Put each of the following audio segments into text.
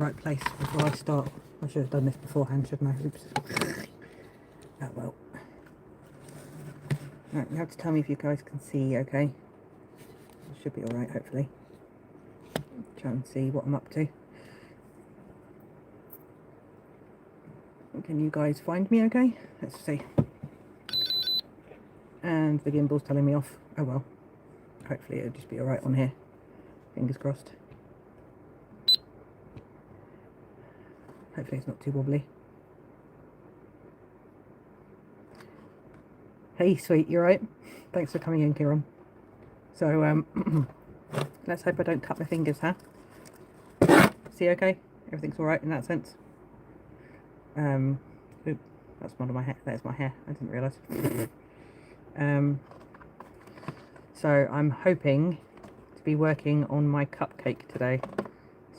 right place before I start. I should have done this beforehand, shouldn't I? Oops. Oh well. Right, you have to tell me if you guys can see, okay? It should be alright, hopefully. Try and see what I'm up to. Can you guys find me okay? Let's see. And the gimbal's telling me off. Oh well. Hopefully it'll just be alright on here. Fingers crossed. Hopefully it's not too wobbly. Hey sweet, you alright? Thanks for coming in, Kieran. So let's hope I don't cut my fingers, huh? See, okay? Everything's alright in that sense. Oop, that's one of my hair. There's my hair. I didn't realise. So I'm hoping to be working on my cupcake today.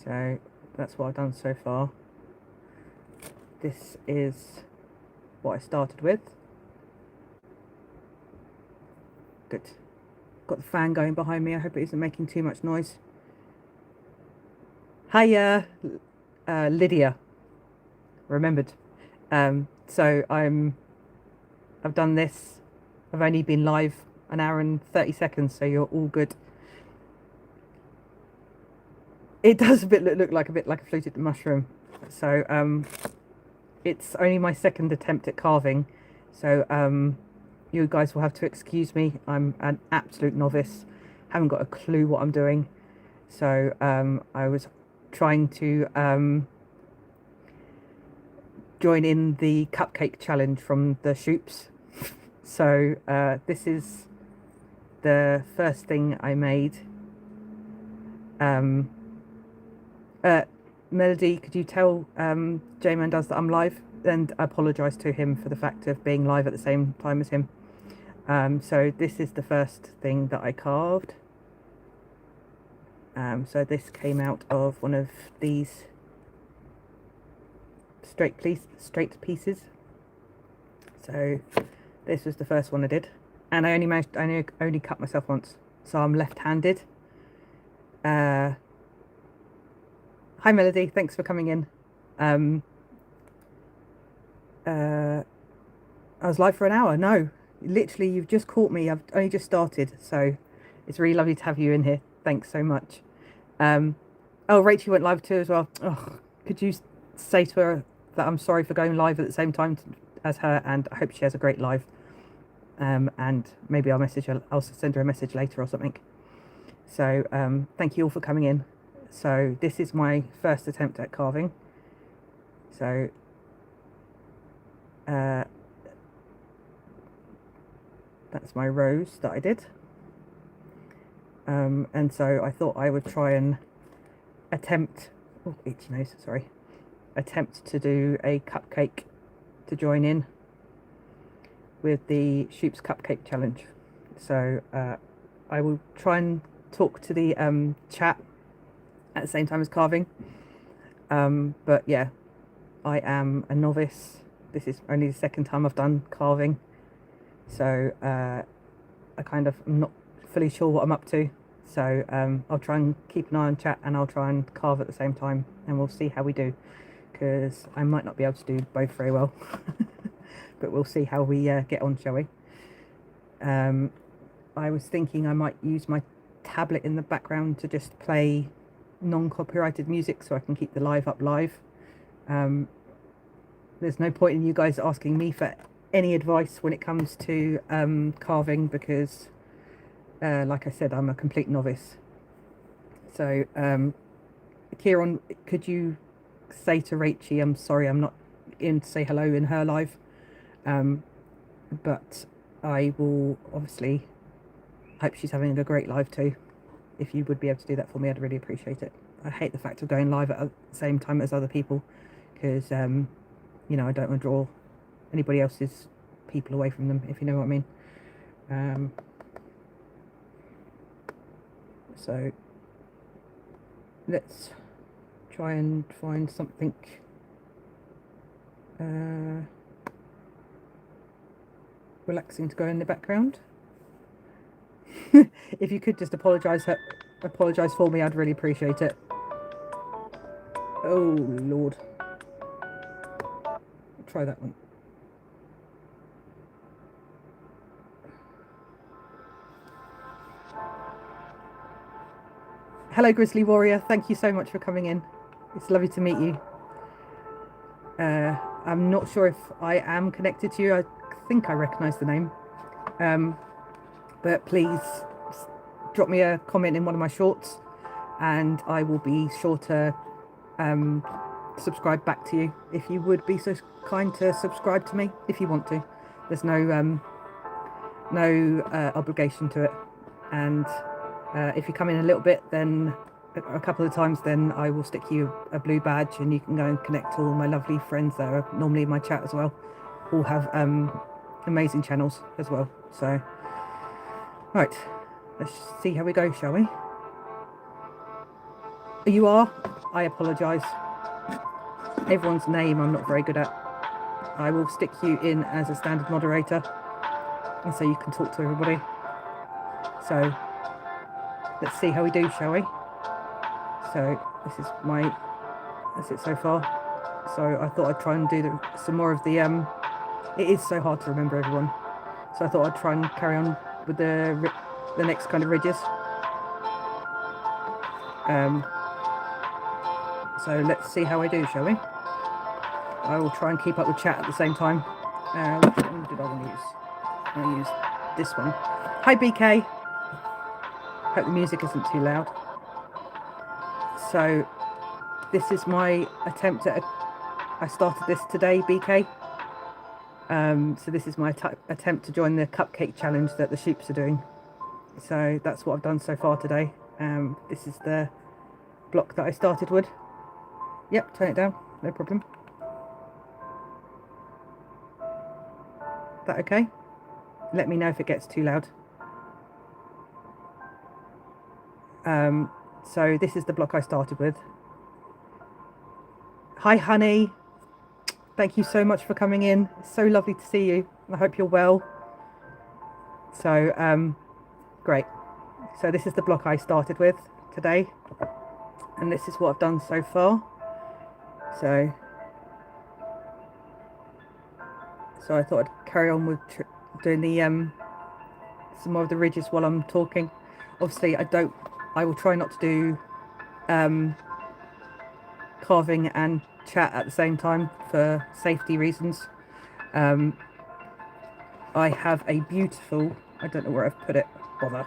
So that's what I've done so far. This is what I started with. Good. Got the fan going behind me. I hope it isn't making too much noise. Hiya, Lydia. Remembered. So I've done this. I've only been live an hour and 30 seconds, so you're all good. It does look like a bit like a fluted mushroom. So it's only my second attempt at carving. So you guys will have to excuse me. I'm an absolute novice. Haven't got a clue what I'm doing. So I was trying to join in the cupcake challenge from the Shoops. So this is the first thing I made. Melody, could you tell J-Man does that I'm live? And I apologise to him for the fact of being live at the same time as him. So this is the first thing that I carved. So this came out of one of these straight pieces. So this was the first one I did, and I only cut myself once, so I'm left-handed. Hi Melody, thanks for coming in. I was live for an hour. No, literally you've just caught me. I've only just started, so it's really lovely to have you in here. Thanks so much. Oh, Rachel went live too as well. Oh, could you say to her that I'm sorry for going live at the same time as her, and I hope she has a great live. And maybe I'll message her. I'll send her a message later or something. So thank you all for coming in. So this is my first attempt at carving. So that's my rose that I did. And so I thought I would try and attempt, oh, itchy nose, sorry, attempt to do a cupcake to join in with the Shoops Cupcake Challenge. So I will try and talk to the chat at the same time as carving. But yeah, I am a novice. This is only the second time I've done carving. So I kind of am not fully sure what I'm up to. So I'll try and keep an eye on chat, and I'll try and carve at the same time, and we'll see how we do, because I might not be able to do both very well. But we'll see how we get on, shall we? I was thinking I might use my tablet in the background to just play non-copyrighted music so I can keep the live up live. There's no point in you guys asking me for any advice when it comes to carving, because like I said, I'm a complete novice. So Kieran, could you say to Rachie I'm sorry I'm not in to say hello in her live, but I will obviously hope she's having a great live too. If you would be able to do that for me, I'd really appreciate it. I hate the fact of going live at the same time as other people, because you know, I don't want to draw anybody else's people away from them, if you know what I mean. So let's try and find something relaxing to go in the background. If you could just apologise for me, I'd really appreciate it. Oh Lord. Try that one. Hello Grizzly Warrior, thank you so much for coming in. It's lovely to meet you. I'm not sure if I am connected to you. I think I recognise the name. But please drop me a comment in one of my shorts and I will be sure to subscribe back to you. If you would be so kind to subscribe to me, if you want to. There's no obligation to it. And if you come in a little bit, then a couple of times, then I will stick you a blue badge and you can go and connect to all my lovely friends that are normally in my chat as well. All have amazing channels as well. So, right, let's see how we go, shall we? You are? I apologise. Everyone's name I'm not very good at. I will stick you in as a standard moderator and so you can talk to everybody. So let's see how we do, shall we? So that's it so far. So I thought I'd try and do some more of the it is so hard to remember everyone, so I thought I'd try and carry on with the next kind of ridges. So let's see how I do, shall we? I will try and keep up with chat at the same time. Which one did I want to use? I'll use this one. Hi BK. Hope the music isn't too loud. So this is my attempt at I started this today, BK. So this is my attempt to join the cupcake challenge that the Shoops are doing. So that's what I've done so far today. This is the block that I started with. Yep, turn it down, no problem. That okay? Let me know if it gets too loud. So this is the block I started with. Hi honey, thank you so much for coming in. It's so lovely to see you. I hope you're well. So great. So this is the block I started with today, and this is what I've done so far. So I thought I'd carry on with doing the some more of the ridges while I'm talking. Obviously I will try not to do carving and chat at the same time for safety reasons. I have a beautiful, I don't know where I've put it, bother.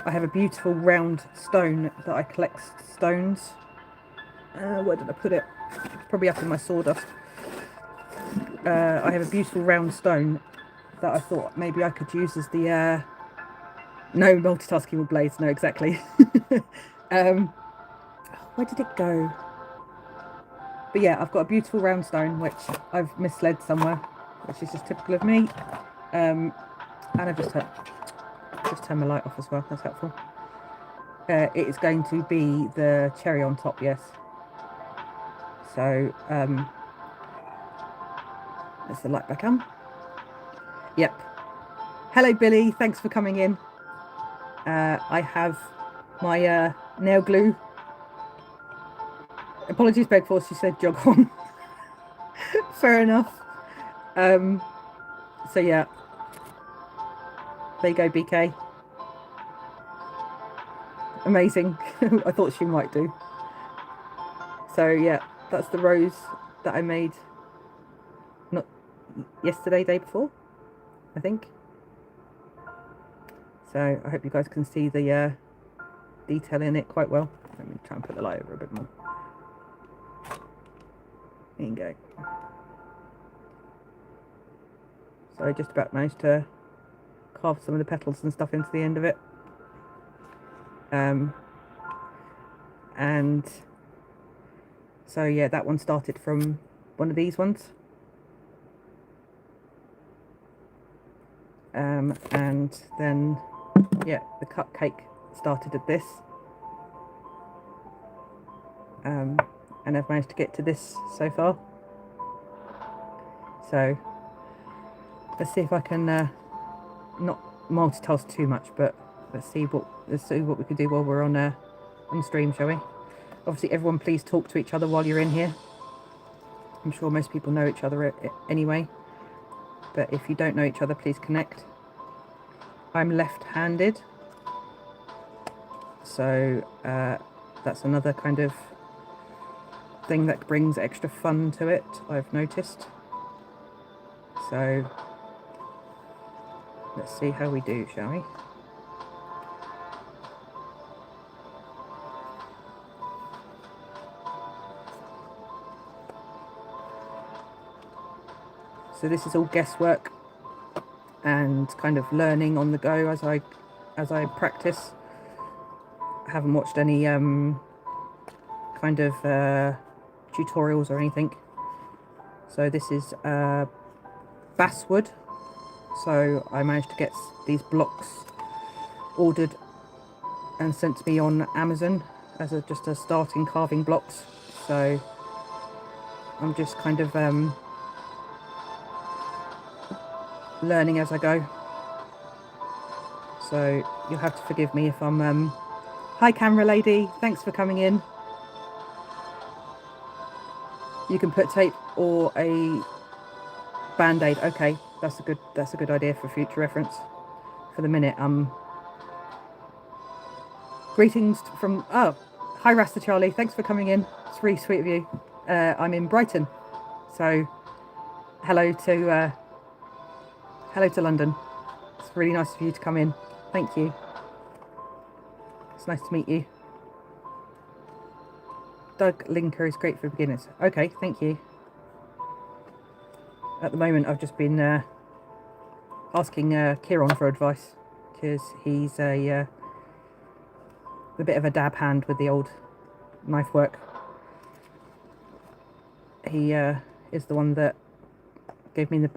I have a beautiful round stone that I collect stones. Where did I put it? Probably up in my sawdust. I have a beautiful round stone that I thought maybe I could use as the no multitasking with blades, no, exactly. Where did it go? But yeah, I've got a beautiful round stone which I've misled somewhere, which is just typical of me. And I've just turned my light off as well, that's helpful. It is going to be the cherry on top, yes. So let's the light back on. Yep. Hello Billy, thanks for coming in. I have my nail glue. Apologies Begforce, you said jog on. Fair enough. So yeah, there you go BK. Amazing. I thought she might do. So yeah, that's the rose that I made not yesterday, day before, I think. So I hope you guys can see the detail in it quite well. Let me try and put the light over a bit more. There you go. So I just about managed to carve some of the petals and stuff into the end of it. And so yeah, that one started from one of these ones. And then yeah, the cupcake started at this. And I've managed to get to this so far. So let's see if I can not multitask too much, but let's see what we can do while we're on stream, shall we? Obviously, everyone please talk to each other while you're in here. I'm sure most people know each other anyway, but if you don't know each other, please connect. I'm left-handed, so that's another kind of thing that brings extra fun to it, I've noticed. So let's see how we do, shall we? So this is all guesswork and kind of learning on the go as I practice. I haven't watched any kind of tutorials or anything. So this is basswood. So I managed to get these blocks ordered and sent to me on Amazon as just a starting carving blocks. So I'm just kind of learning as I go. So you'll have to forgive me if I'm hi camera lady, thanks for coming in. You can put tape or a band-aid. Okay, that's a good idea for future reference. For the minute, greetings from hi Rasta Charlie, thanks for coming in. It's really sweet of you. I'm in Brighton, so hello to London. It's really nice of you to come in. Thank you. It's nice to meet you. Doug Linker is great for beginners. Okay, thank you. At the moment, I've just been asking Kieran for advice because he's a bit of a dab hand with the old knife work. He is the one that gave me the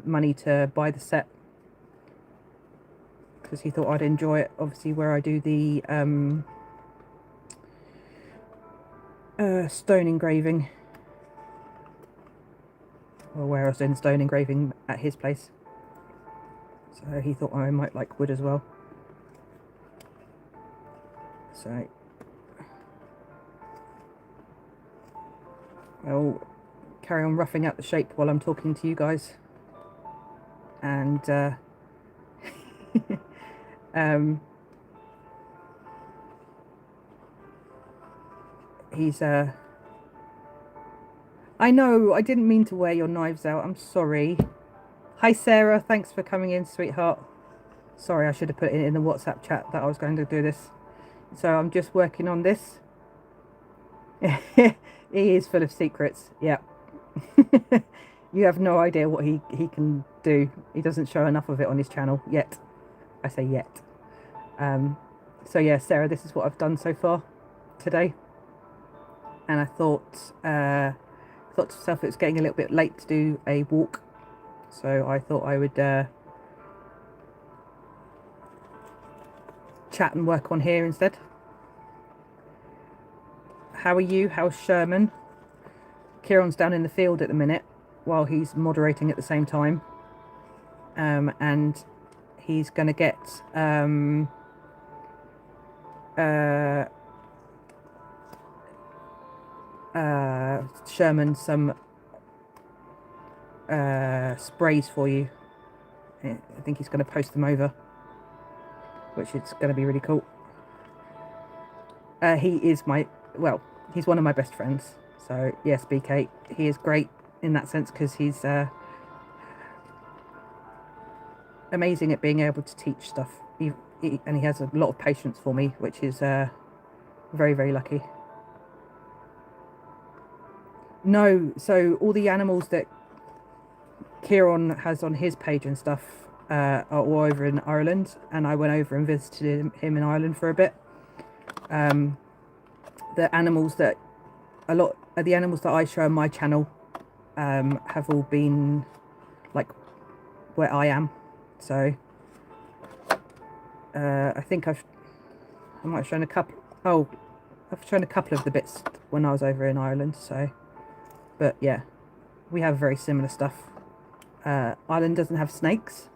money to buy the set because he thought I'd enjoy it. Obviously, where I do the stone engraving, or where I was doing stone engraving at his place, so he thought I might like wood as well. So I'll carry on roughing out the shape while I'm talking to you guys, and he's I know, I didn't mean to wear your knives out, I'm sorry. Hi Sarah, thanks for coming in, sweetheart. Sorry, I should have put it in the WhatsApp chat that I was going to do this. So I'm just working on this. He is full of secrets, yeah. You have no idea what he can do. He doesn't show enough of it on his channel yet. I say yet. So yeah, Sarah, this is what I've done so far today. And I thought to myself it was getting a little bit late to do a walk. So I thought I would chat and work on here instead. How are you? How's Sherman? Kieran's down in the field at the minute while he's moderating at the same time. And he's going to get Sherman some sprays for you. I think he's going to post them over, which is going to be really cool. He is he's one of my best friends. So yes, BK, he is great in that sense because he's amazing at being able to teach stuff. And he has a lot of patience for me, which is very, very lucky. No, so all the animals that Kieran has on his page and stuff are all over in Ireland, and I went over and visited him in Ireland for a bit. The animals that I show on my channel have all been like where I am. So I think I might have shown a couple. Oh, I've shown a couple of the bits when I was over in Ireland. So, but yeah, we have very similar stuff. Ireland doesn't have snakes,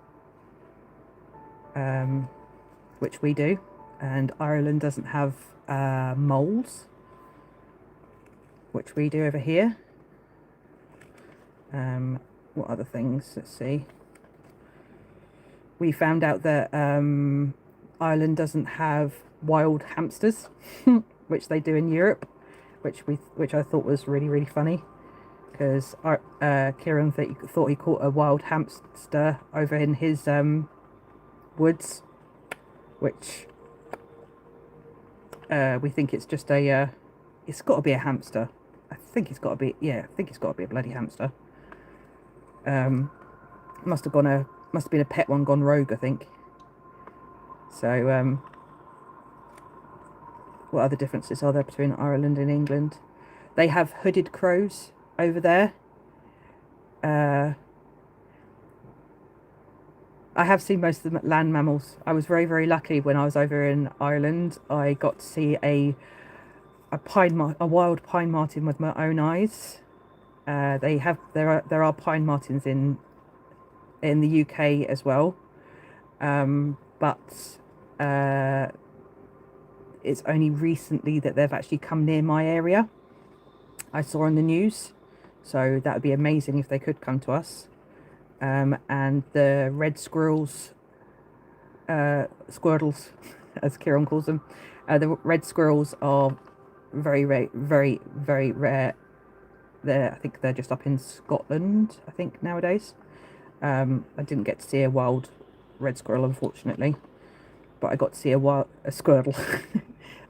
which we do, and Ireland doesn't have moles, which we do over here. What other things? Let's see. We found out that Ireland doesn't have wild hamsters, which they do in Europe, which I thought was really funny, because Kieran thought he caught a wild hamster over in his woods, which we think it's just a it's got to be a hamster. I think it's got to be, yeah, I think it's got to be a bloody hamster. Must have been a pet one gone rogue, I think. So what other differences are there between Ireland and England? They have hooded crows over there. I have seen most of the land mammals. I was very lucky when I was over in Ireland. I got to see a wild pine marten with my own eyes. There are pine martens in the UK as well, but it's only recently that they've actually come near my area. I saw on the news, so that would be amazing if they could come to us. And the red squirrels, squirtles, as Kieran calls them, the red squirrels are very rare. I think they're just up in Scotland, I think, nowadays. I didn't get to see a wild red squirrel, unfortunately, but I got to see a squirtle.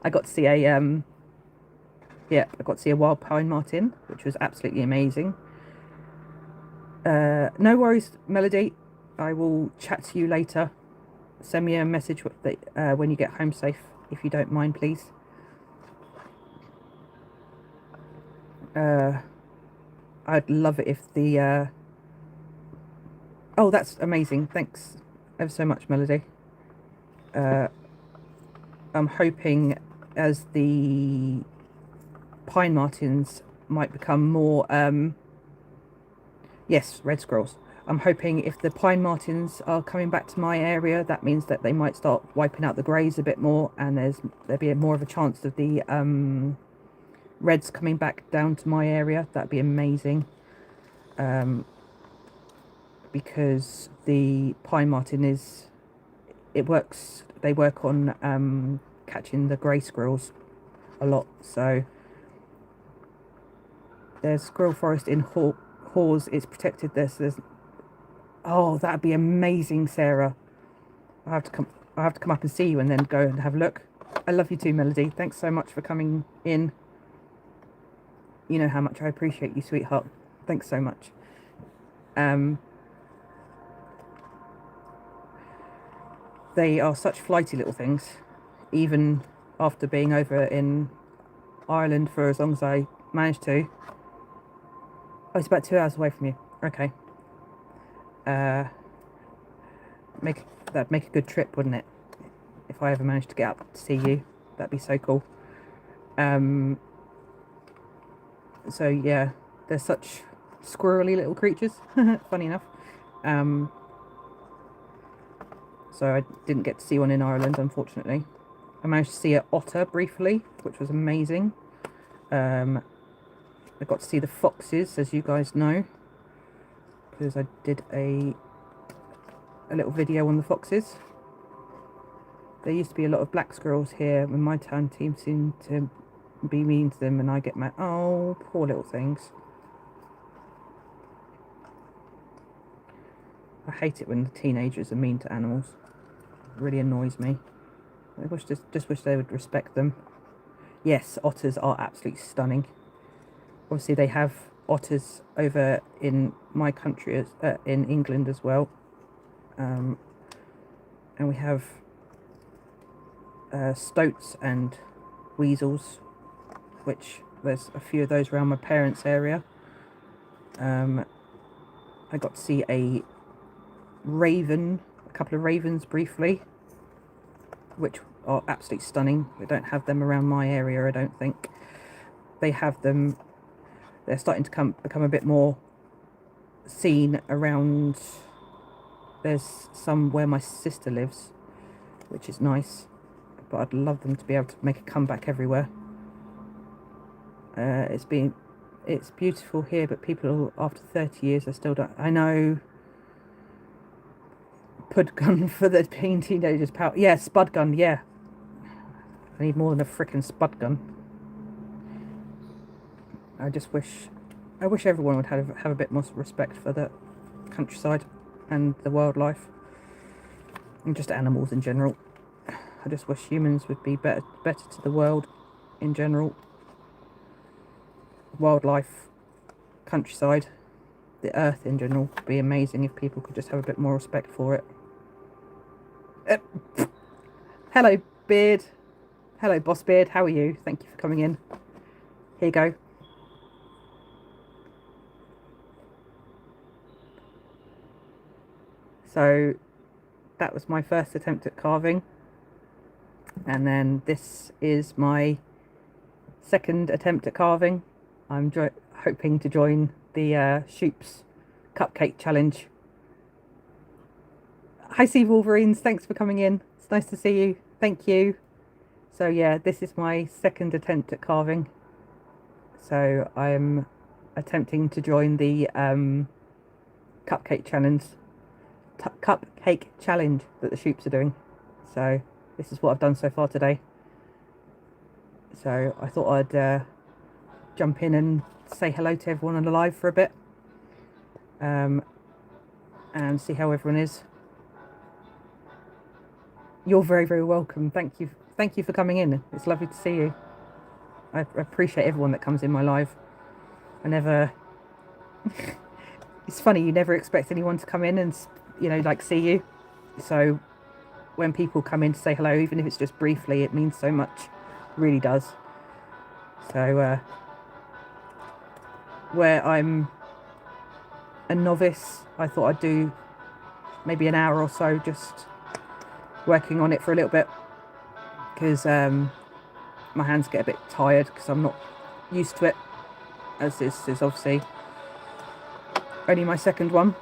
I got to see I got to see a wild pine marten, which was absolutely amazing. No worries, Melody. I will chat to you later. Send me a message when you get home safe, if you don't mind, please. I'd love it if the oh, that's amazing. Thanks ever so much, Melody. I'm hoping as the pine martens might become more yes, red squirrels. I'm hoping if the pine martens are coming back to my area, that means that they might start wiping out the greys a bit more, and there'll be more of a chance of the reds coming back down to my area. That'd be amazing. Because the pine marten they work on catching the grey squirrels a lot. So there's squirrel forest in Hawes. It's protected. Oh, that'd be amazing, Sarah. I have to come up and see you and then go and have a look. I love you too, Melody. Thanks so much for coming in. You know how much I appreciate you, sweetheart. Thanks so much. They are such flighty little things, even after being over in Ireland for as long as I managed to. Oh, it's about 2 hours away from you. Okay. That'd make a good trip, wouldn't it? If I ever managed to get up to see you, that'd be so cool. So yeah, they're such squirrely little creatures. Funny enough. So I didn't get to see one in Ireland, unfortunately. I managed to see an otter briefly, which was amazing. I got to see the foxes, as you guys know, because I did a little video on the foxes. There used to be a lot of black squirrels here when my town team seemed to be mean to them, and I get mad. Oh, poor little things. I hate it when the teenagers are mean to animals. It really annoys me. I just wish they would respect them. Yes, otters are absolutely stunning. Obviously, they have otters over in my country, in England as well. And we have stoats and weasels, which there's a few of those around my parents' area. I got to see a couple of ravens briefly, which are absolutely stunning. We don't have them around my area, I don't think. They have them. They're starting to become a bit more seen around. There's some where my sister lives, which is nice, but I'd love them to be able to make a comeback everywhere. It's beautiful here, but people after 30 years I still don't. I know. Pud gun for the teen teenagers. Power. Yeah, spud gun. Yeah, I need more than a freaking spud gun. I wish everyone would have a bit more respect for the countryside and the wildlife and just animals in general. I just wish humans would be better to the world in general. Wildlife, countryside, the earth in general would be amazing if people could just have a bit more respect for it. Hello, Beard. Hello, Boss Beard. How are you? Thank you for coming in. Here you go. So that was my first attempt at carving, and then this is my second attempt at carving. I'm hoping to join the Shoops Cupcake Challenge. Hi, Sea Wolverines. Thanks for coming in. It's nice to see you. Thank you. So yeah, this is my second attempt at carving. So I'm attempting to join the Cupcake Challenge that the Shoops are doing. So this is what I've done so far today. So I thought I'd jump in and say hello to everyone on the live for a bit, and see how everyone is. You're very, very welcome. Thank you for coming in. It's lovely to see you. I appreciate everyone that comes in my live. I never it's funny, you never expect anyone to come in and, you know, like, see you. So when people come in to say hello, even if it's just briefly, it means so much. It really does. So where I'm a novice, I thought I'd do maybe an hour or so just working on it for a little bit, because my hands get a bit tired because I'm not used to it, as this is obviously only my second one.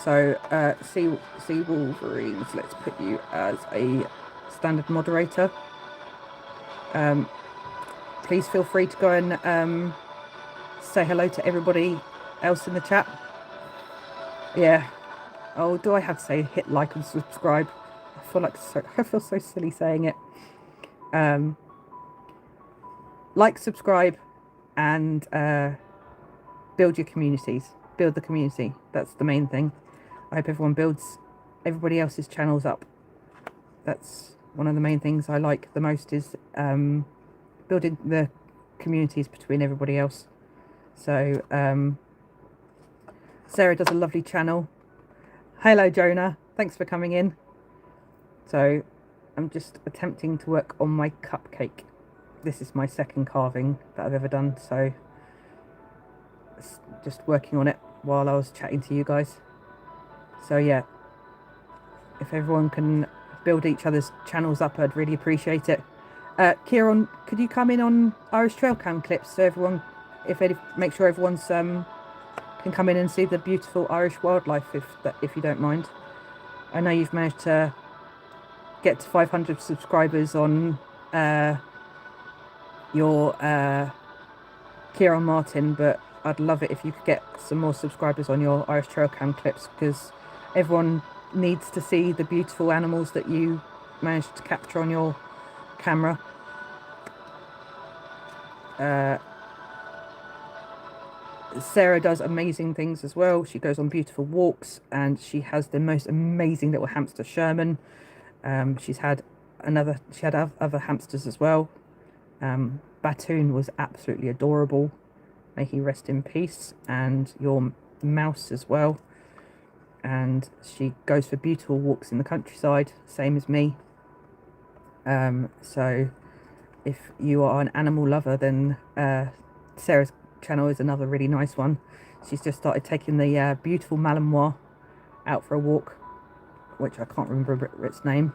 So Sea Wolverines, let's put you as a standard moderator. Please feel free to go and say hello to everybody else in the chat. Yeah. Oh, do I have to say hit like and subscribe? I feel so silly saying it. Like, subscribe, and build your communities. Build the community. That's the main thing. I hope everyone builds everybody else's channels up. That's one of the main things I like the most, is building the communities between everybody else. So Sarah does a lovely channel. Hello, Jonah. Thanks for coming in. So I'm just attempting to work on my cupcake. This is my second carving that I've ever done, so just working on it while I was chatting to you guys. So yeah, if everyone can build each other's channels up, I'd really appreciate it. Kieran, could you come in on Irish Trail Cam clips, so everyone, make sure everyone's can come in and see the beautiful Irish wildlife, if you don't mind. I know you've managed to get to 500 subscribers on your Kieran Martin, but I'd love it if you could get some more subscribers on your Irish Trail Cam clips, because everyone needs to see the beautiful animals that you managed to capture on your camera. Sarah does amazing things as well. She goes on beautiful walks, and she has the most amazing little hamster, Sherman. She had other hamsters as well. Batoon was absolutely adorable. May he rest in peace. And your mouse as well. And she goes for beautiful walks in the countryside, same as me. So if you are an animal lover, then Sarah's channel is another really nice one. She's just started taking the beautiful Malinois out for a walk, which I can't remember its name.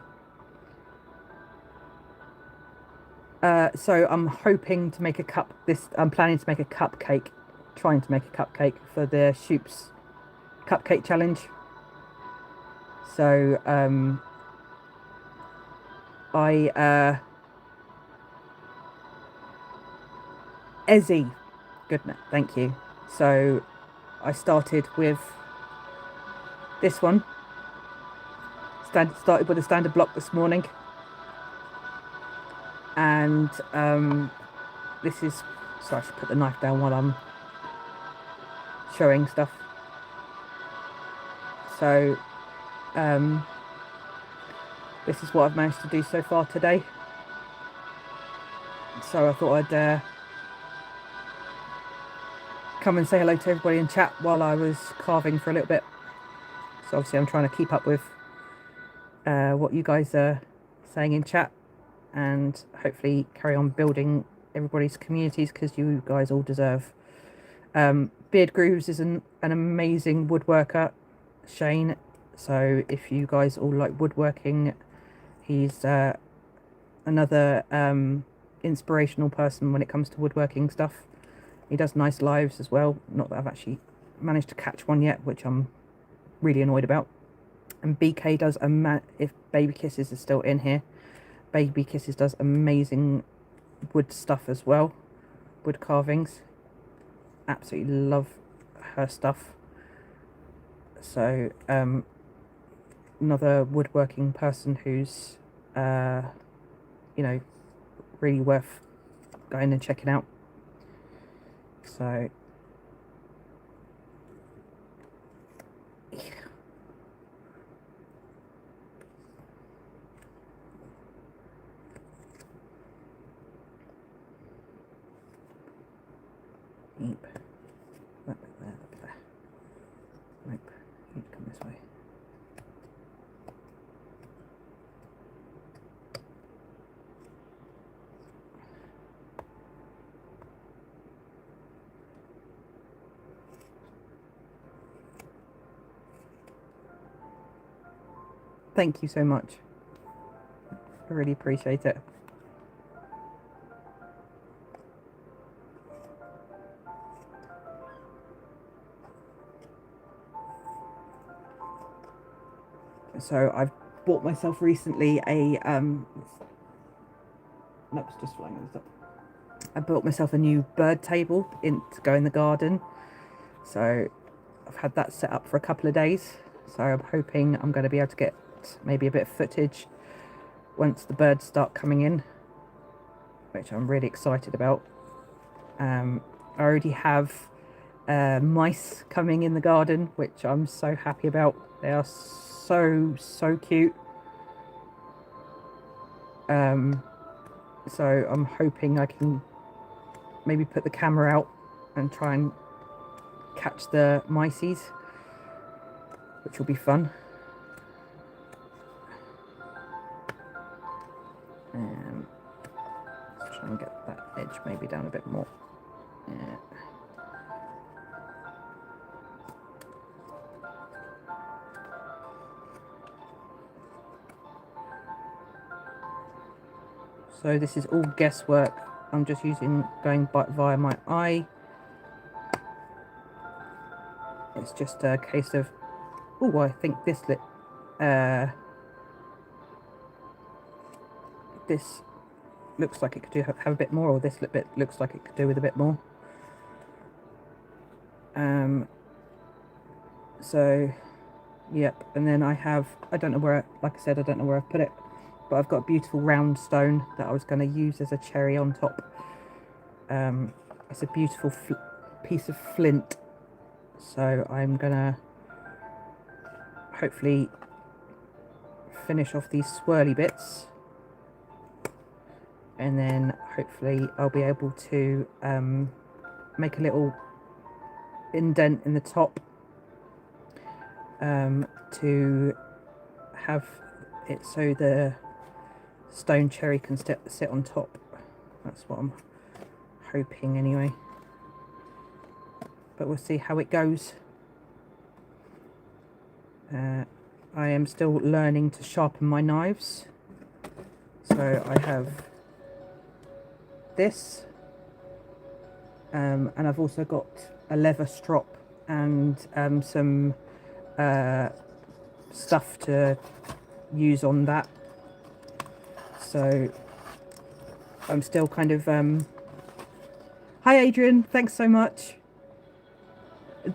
So I'm hoping to make I'm planning to make a cupcake, trying to make a cupcake for the Shoops Cupcake Challenge. So Ezzy. Goodness, thank you. So I started with this one. Started with a standard block this morning, and this is, sorry, I should put the knife down while I'm showing stuff. So this is what I've managed to do so far today. So I thought I'd come and say hello to everybody and chat while I was carving for a little bit. So obviously I'm trying to keep up with what you guys are saying in chat, and hopefully carry on building everybody's communities, because you guys all deserve. Beard Grooves is an amazing woodworker, Shane. So if you guys all like woodworking, he's another inspirational person when it comes to woodworking stuff. He does nice lives as well. Not that I've actually managed to catch one yet, which I'm really annoyed about. And BK does if Baby Kisses is still in here, Baby Kisses does amazing wood stuff as well, wood carvings. Absolutely love her stuff. So another woodworking person who's you know, really worth going and checking out. So Nope. That bit there, that bit there. Nope. Need to come this way. Thank you so much. I really appreciate it. So I've bought myself recently a nope, it's just flying this up. I bought myself a new bird table to go in the garden. So I've had that set up for a couple of days. So I'm hoping I'm going to be able to get maybe a bit of footage once the birds start coming in, which I'm really excited about. I already have mice coming in the garden, which I'm so happy about. They are so cute. So I'm hoping I can maybe put the camera out and try and catch the mices, which will be fun. Let's try and get that edge maybe down a bit more. Yeah. So this is all guesswork. I'm just going via my eye. It's just a case of, oh, I think this this looks like it could have a bit more, or this bit looks like it could do with a bit more. So yep, and then I don't know where, like I said, I don't know where I've put it, but I've got a beautiful round stone that I was going to use as a cherry on top. It's a beautiful piece of flint, so I'm gonna hopefully finish off these swirly bits, and then hopefully I'll be able to make a little indent in the top to have it so the stone cherry can sit on top. That's what I'm hoping anyway, but we'll see how it goes. I am still learning to sharpen my knives, so I have this, and I've also got a leather strop and some stuff to use on that. So I'm still kind of Hi Adrian, thanks so much.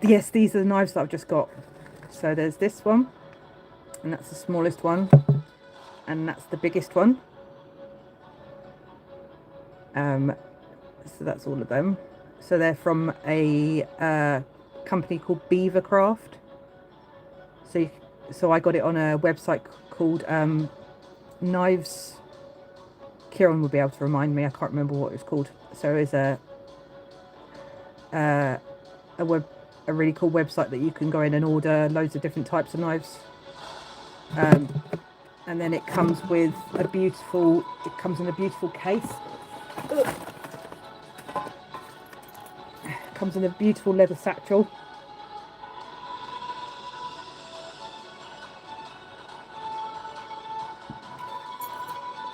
Yes, these are the knives that I've just got. So there's this one, and that's the smallest one, and that's the biggest one. So that's all of them. So they're from a company called Beavercraft. So I got it on a website called Knives. Kieran will be able to remind me. I can't remember what it's called. So it's a really cool website that you can go in and order loads of different types of knives. And then it comes with a beautiful. It comes in a beautiful case. Ugh. Comes in a beautiful leather satchel.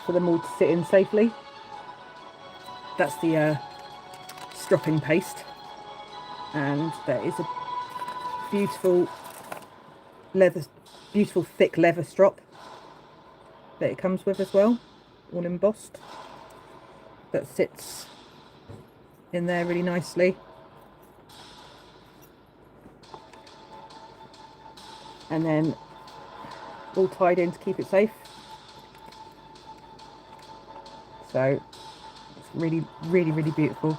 For them all to sit in safely. That's the stropping paste, and there is a beautiful thick leather strop that it comes with as well, all embossed, that sits in there really nicely. And then all tied in to keep it safe. So it's really, really, really beautiful.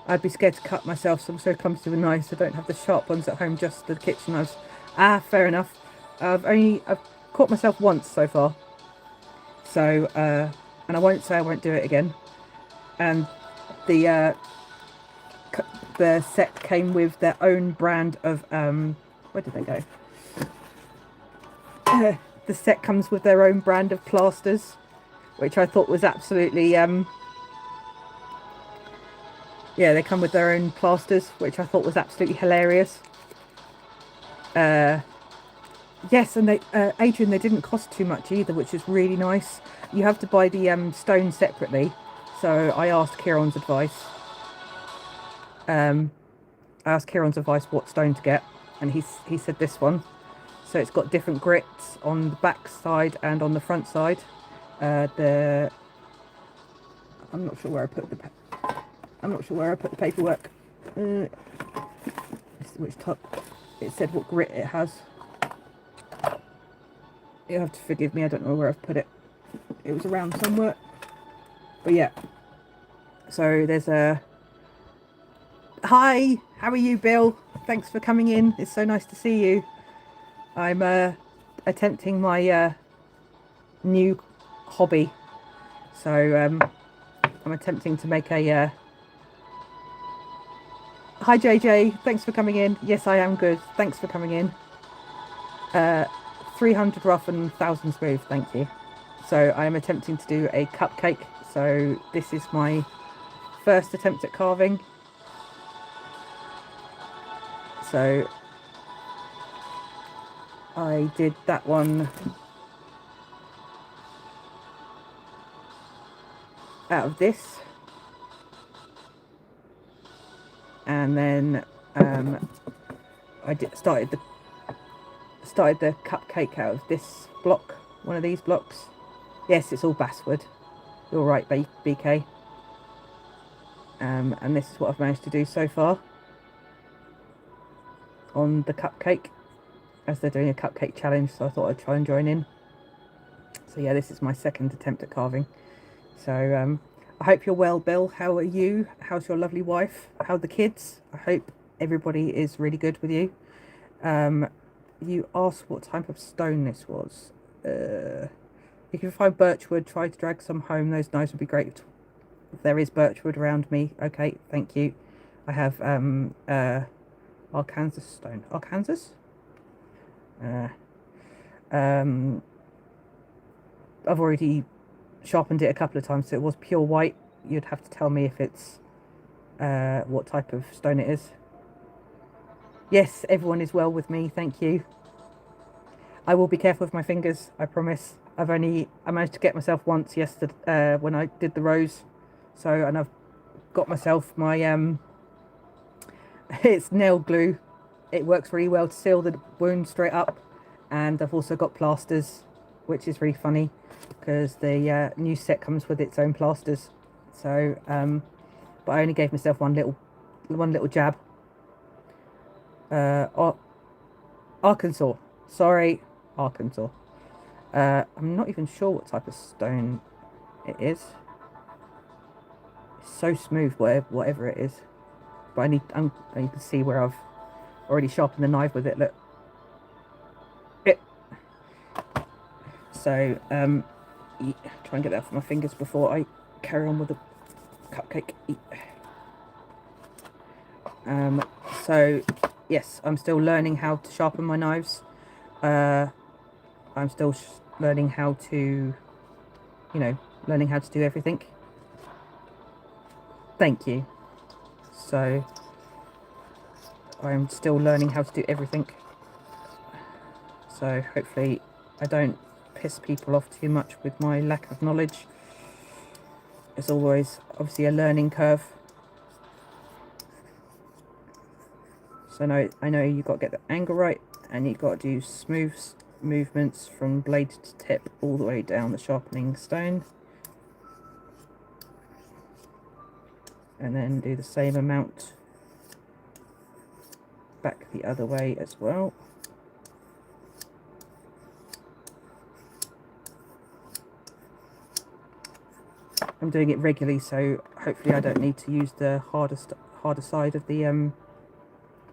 I'd be scared to cut myself, so I'm so clumsy with knives. I don't have the sharp ones at home, just the kitchen knives. Ah, fair enough. I've caught myself once so far. So, and I won't say I won't do it again. And the set came with their own brand of where did they go? The set comes with their own brand of plasters, which I thought was absolutely yeah, they come with their own plasters, which I thought was absolutely hilarious. Yes, and they Adrian, they didn't cost too much either, which is really nice. You have to buy the stone separately, so I asked Kieran's advice. I asked Kieran's advice what stone to get, and he said this one. So it's got different grits on the back side and on the front side. I'm not sure where I put the paperwork. Which top? It said what grit it has. You'll have to forgive me. I don't know where I've put it. It was around somewhere. But yeah. So there's a. Hi, how are you, Bill? Thanks for coming in. It's so nice to see you. I'm attempting my new hobby. So I'm attempting to make a. Hi, JJ. Thanks for coming in. Yes, I am good. Thanks for coming in. 300 rough and 1,000 smooth. Thank you. So I am attempting to do a cupcake. So this is my first attempt at carving. So I did that one out of this, and then I started the cupcake out of this block, one of these blocks. Yes, it's all basswood. You're right, BK. And this is what I've managed to do so far on the cupcake, as they're doing a cupcake challenge, so I thought I'd try and join in. So yeah, this is my second attempt at carving. So I hope you're well, Bill. How are you? How's your lovely wife? How are the kids? I hope everybody is really good with you. You asked what type of stone this was. If you find birchwood, try to drag some home. Those knives would be great. If there is birchwood around me, okay, thank you. I have Arkansas stone. Arkansas? I've already sharpened it a couple of times, so it was pure white. You'd have to tell me if it's what type of stone it is. Yes, everyone is well with me, thank you. I will be careful with my fingers, I promise. I managed to get myself once yesterday when I did the rose. So, and I've got myself my it's nail glue. It works really well to seal the wound straight up, and I've also got plasters, which is really funny because the new set comes with its own plasters. So but I only gave myself one little jab. Arkansas. Sorry, Arkansas. I'm not even sure what type of stone it is. It's so smooth, whatever it is. But you can see where I've already sharpened the knife with it. Look. So try and get that off my fingers before I carry on with the cupcake. So yes, I'm still learning how to sharpen my knives. I'm still learning how to, learning how to do everything. Thank you. So I'm still learning how to do everything. So hopefully I don't piss people off too much with my lack of knowledge. It's always obviously a learning curve. So I know you've got to get the angle right, and you've got to do smooth movements from blade to tip all the way down the sharpening stone. And then do the same amount back the other way as well. I'm doing it regularly, so hopefully I don't need to use the harder side of the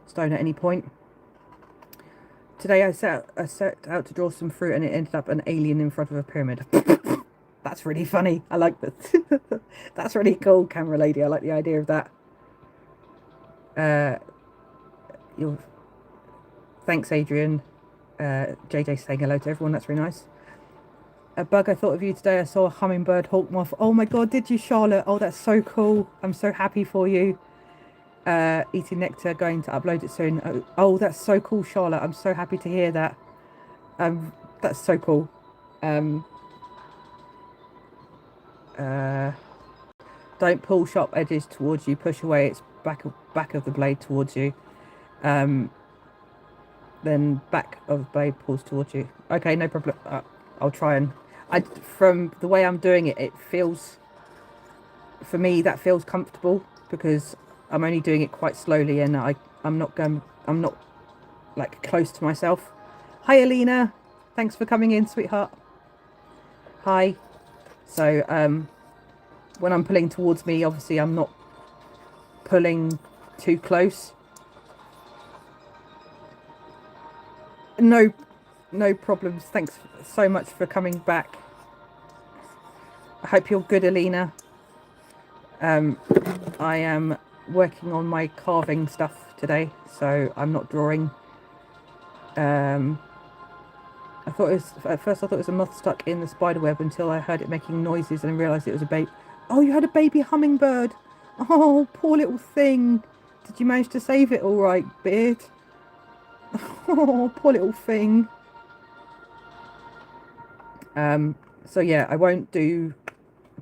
stone at any point. Today I set out to draw some fruit, and it ended up an alien in front of a pyramid. That's really funny. I like that. That's really cool, camera lady. I like the idea of that. Thanks, Adrian. JJ saying hello to everyone. That's really nice. A bug, I thought of you today. I saw a hummingbird hawk moth. Oh my god, did you, Charlotte? Oh, that's so cool. I'm so happy for you. Eating nectar, going to upload it soon. Oh, that's so cool, Charlotte. I'm so happy to hear that. That's so cool. Don't pull sharp edges towards you. Push away its back of the blade towards you. Then back of the blade pulls towards you. Okay, no problem. I'll try and from the way I'm doing it, it feels, for me, that feels comfortable because I'm only doing it quite slowly, and I'm not like close to myself. Hi, Alina. Thanks for coming in, sweetheart. Hi. So when I'm pulling towards me, obviously I'm not pulling too close. No problems. Thanks so much for coming back. I hope you're good, Alina. I am working on my carving stuff today, so I'm not drawing. At first I thought it was a moth stuck in the spider web until I heard it making noises and realised it was a baby. Oh, you had a baby hummingbird. Oh, poor little thing. Did you manage to save it all right, Beard? Oh, poor little thing. So yeah, I won't do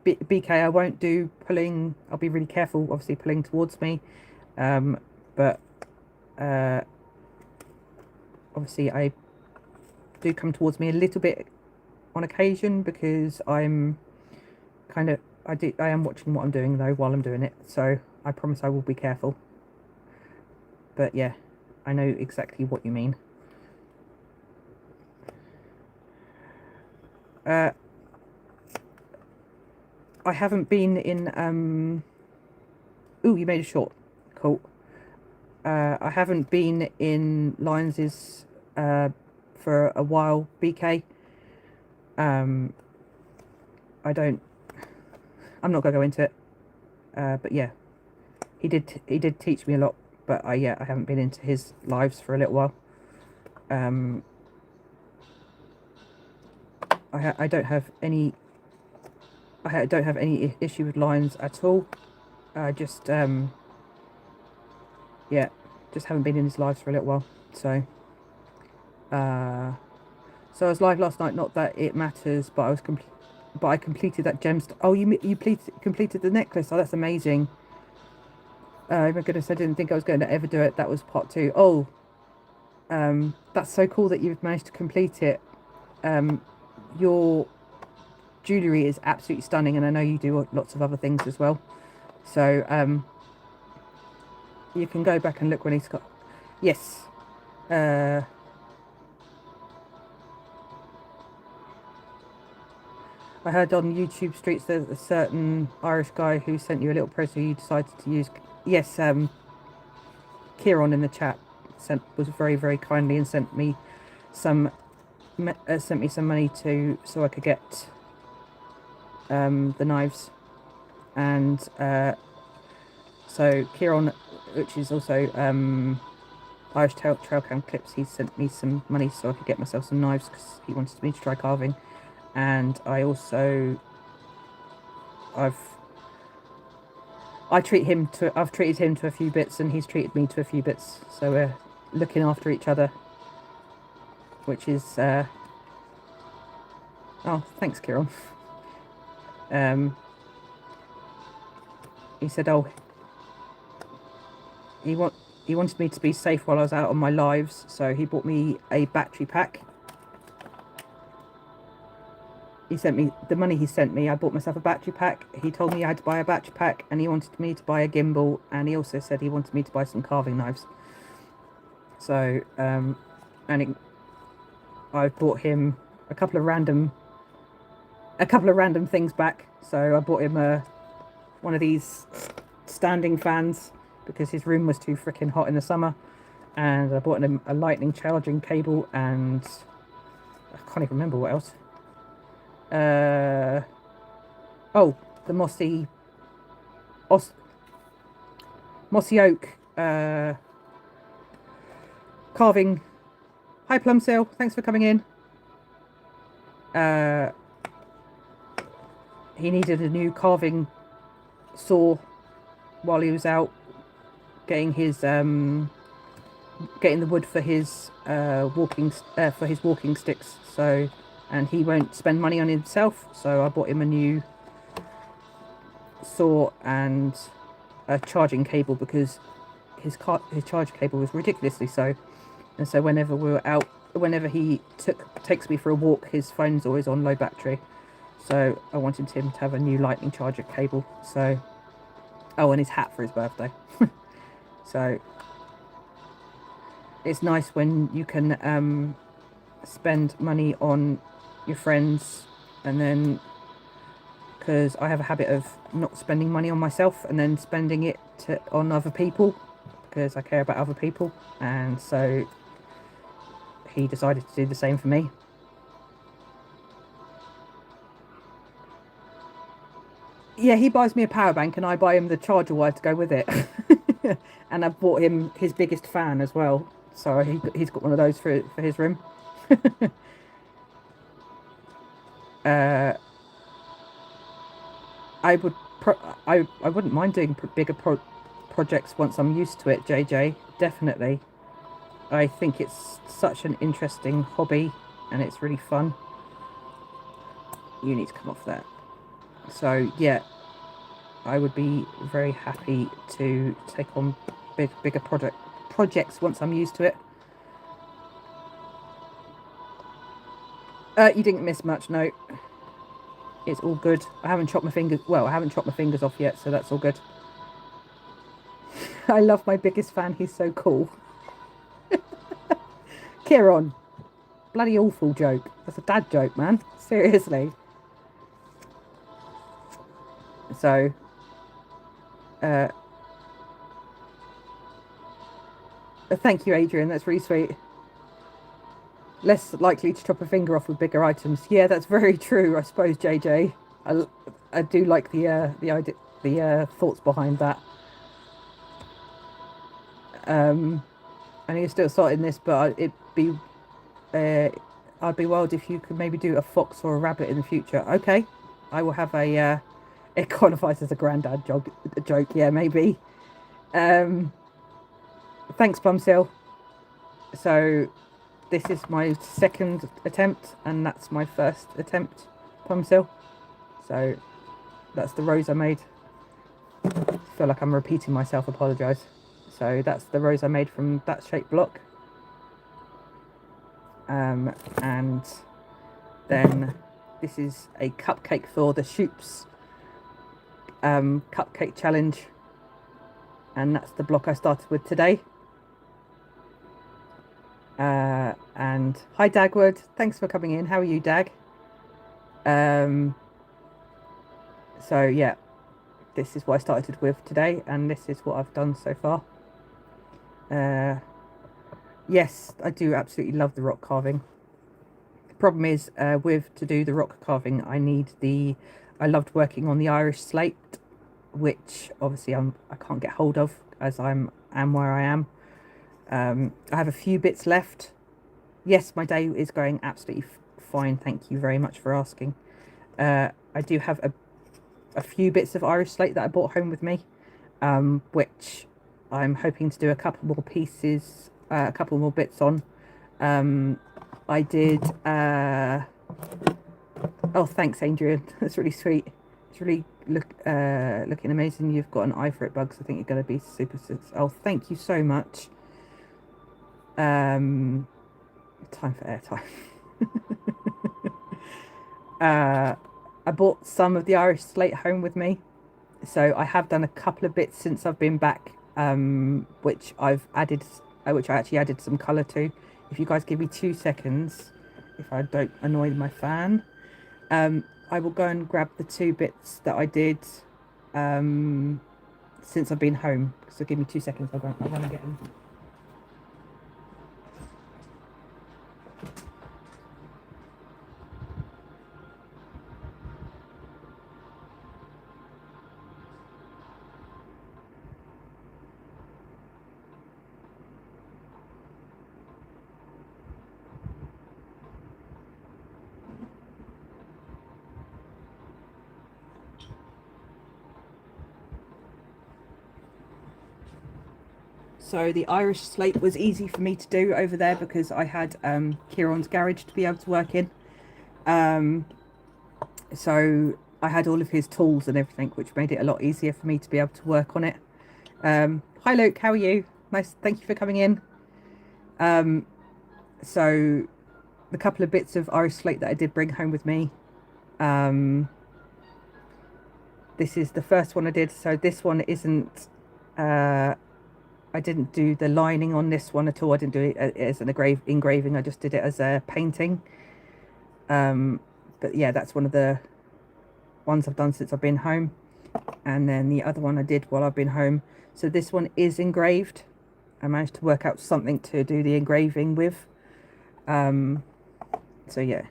BK. I won't do pulling. I'll be really careful, obviously, pulling towards me. But obviously I do come towards me a little bit on occasion because I'm kind of, I am watching what I'm doing though while I'm doing it, so I promise I will be careful. But yeah, I know exactly what you mean. I haven't been in ooh, you made a short. Cool. I haven't been in Lions's for a while, BK. I'm not gonna go into it. But yeah, he did teach me a lot, but I haven't been into his lives for a little while. I don't have any issue with Lions at all. Just haven't been in his lives for a little while. So I was live last night. Not that it matters, but I completed that gemstone. Oh, you completed the necklace. Oh, that's amazing. Oh my goodness, I didn't think I was going to ever do it. That was part 2. Oh, that's so cool that you've managed to complete it. Your jewellery is absolutely stunning, and I know you do lots of other things as well. So you can go back and look when he's got, yes, I heard on YouTube Streets there's a certain Irish guy who sent you a little present you decided to use. Yes, Kieran in the chat was very, very kindly and sent me some money so I could get the knives. And so Kieran, which is also Irish Trail Cam Clips, he sent me some money so I could get myself some knives because he wanted me to try carving. And I've treated him to a few bits and he's treated me to a few bits, so we're looking after each other, which is oh, thanks, Kieran. He said, oh, he wanted me to be safe while I was out on my lives, so he bought me a battery pack. He sent me the money he sent me. I bought myself a battery pack. He told me I had to buy a battery pack, and he wanted me to buy a gimbal, and he also said he wanted me to buy some carving knives. So I bought him a couple of random things back. So I bought him one of these standing fans because his room was too freaking hot in the summer, and I bought him a lightning charging cable, and I can't even remember what else. Oh, the mossy oak carving. Hi Plumsail, thanks for coming in. He needed a new carving saw while he was out getting his getting the wood for his walking sticks. So, and he won't spend money on himself, so I bought him a new saw and a charging cable because his charge cable was ridiculously so. And so whenever we were out, whenever he takes me for a walk, his phone's always on low battery. So I wanted him to have a new lightning charger cable. So, oh, and his hat for his birthday. So it's nice when you can spend money on your friends, and then, because I have a habit of not spending money on myself and then spending it on other people because I care about other people, and so he decided to do the same for me. Yeah, he buys me a power bank and I buy him the charger wire to go with it. And I bought him his biggest fan as well, so he's got one of those for his room. I wouldn't mind doing bigger projects once I'm used to it, JJ. Definitely. I think it's such an interesting hobby and it's really fun. You need to come off that. So yeah, I would be very happy to take on bigger projects once I'm used to it. You didn't miss much, no. It's all good. I haven't chopped my fingers. Well, I haven't chopped my fingers off yet, so that's all good. I love my biggest fan. He's so cool. Kieran, bloody awful joke. That's a dad joke, man. Seriously. So, thank you, Adrian. That's really sweet. Less likely to chop a finger off with bigger items. Yeah, that's very true. I suppose, JJ. I do like the idea, the thoughts behind that. I need to still starting this, but I'd be wild if you could maybe do a fox or a rabbit in the future. Okay, I will have a. It qualifies as a granddad joke. Yeah, maybe. Thanks, Plumsail. So, this is my second attempt, and that's my first attempt, Plumsail. So, that's the rose I made. I feel like I'm repeating myself. Apologise. So that's the rose I made from that shaped block. And then this is a cupcake for the Shoops cupcake challenge, and that's the block I started with today. And hi Dagwood, thanks for coming in. How are you, Dag? So yeah, this is what I started with today, and this is what I've done so far. Yes, I do absolutely love the rock carving. The problem is, to do the rock carving, I loved working on the Irish slate, which obviously I can't get hold of as am where I am. I have a few bits left. Yes, my day is going absolutely fine. Thank you very much for asking. I do have a few bits of Irish slate that I brought home with me, which I'm hoping to do a couple more pieces, a couple more bits on. I did. Oh, thanks, Adrian. That's really sweet. It's really looking amazing. You've got an eye for it, Bugs. I think you're going to be super. Oh, thank you so much. Time for airtime. I bought some of the Irish slate home with me, so I have done a couple of bits since I've been back, which I actually added some colour to. If you guys give me 2 seconds, if I don't annoy my fan, I will go and grab the 2 bits that I did since I've been home. So give me 2 seconds, I'll run and get them. So the Irish slate was easy for me to do over there because I had Kieran's garage to be able to work in. So I had all of his tools and everything, which made it a lot easier for me to be able to work on it. Hi Luke, how are you? Nice, thank you for coming in. So the couple of bits of Irish slate that I did bring home with me. This is the first one I did. So this one isn't, I didn't do the lining on this one at all. I didn't do it as an engraving. I just did it as a painting. But yeah, that's one of the ones I've done since I've been home. And then the other one I did while I've been home. So this one is engraved. I managed to work out something to do the engraving with. So yeah.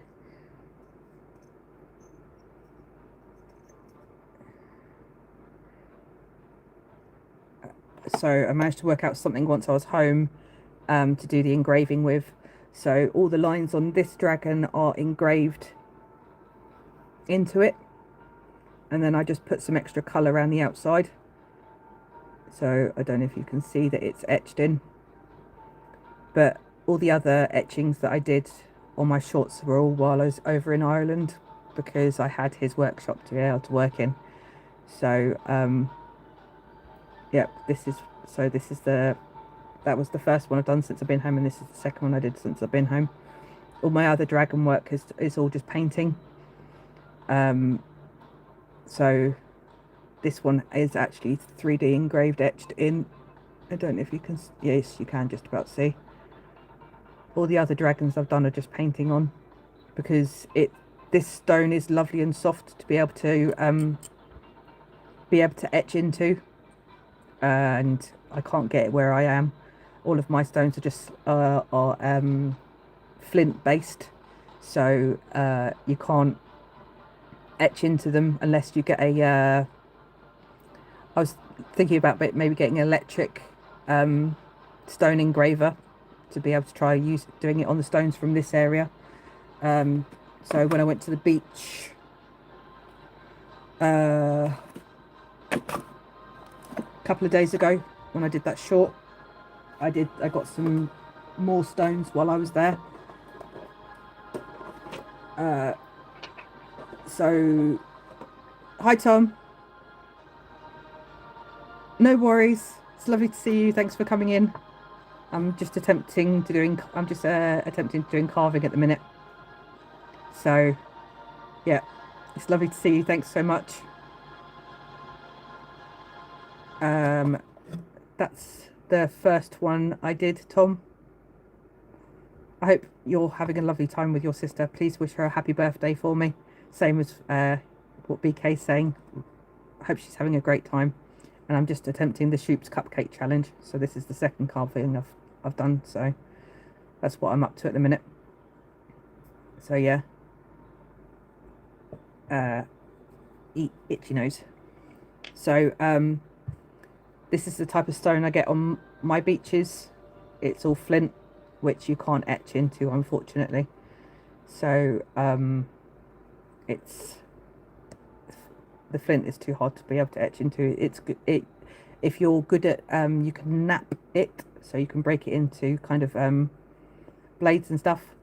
So I managed to work out something once I was home to do the engraving with. So all the lines on this dragon are engraved into it, and then I just put some extra colour around the outside. So I don't know if you can see that it's etched in, but all the other etchings that I did on my shorts were all while I was over in Ireland, because I had his workshop to be able to work in. So yep, that was the first one I've done since I've been home, and this is the second one I did since I've been home. All my other dragon work is all just painting. So this one is actually 3D engraved, etched in. I don't know if you can, yes, you can just about see. All the other dragons I've done are just painting on, because this stone is lovely and soft to be able to etch into, and I can't get it where I am. All of my stones are just flint based, so you can't etch into them unless you get a I was thinking about maybe getting an electric stone engraver to be able to try doing it on the stones from this area. So when I went to the beach a couple of days ago, when I did that short, I got some more stones while I was there. So hi Tom. No worries, it's lovely to see you. Thanks for coming in. I'm just attempting to doing carving at the minute. So yeah, it's lovely to see you. Thanks so much. That's the first one I did, Tom. I hope you're having a lovely time with your sister. Please wish her a happy birthday for me. Same as what BK's saying. I hope she's having a great time. And I'm just attempting the Shoop's Cupcake Challenge. So this is the second carving I've done. So that's what I'm up to at the minute. So yeah. Itchy nose. So this is the type of stone I get on my beaches. It's all flint, which you can't etch into, unfortunately. So it's the flint is too hard to be able to etch into. If you're good at you can nap it, so you can break it into kind of blades and stuff.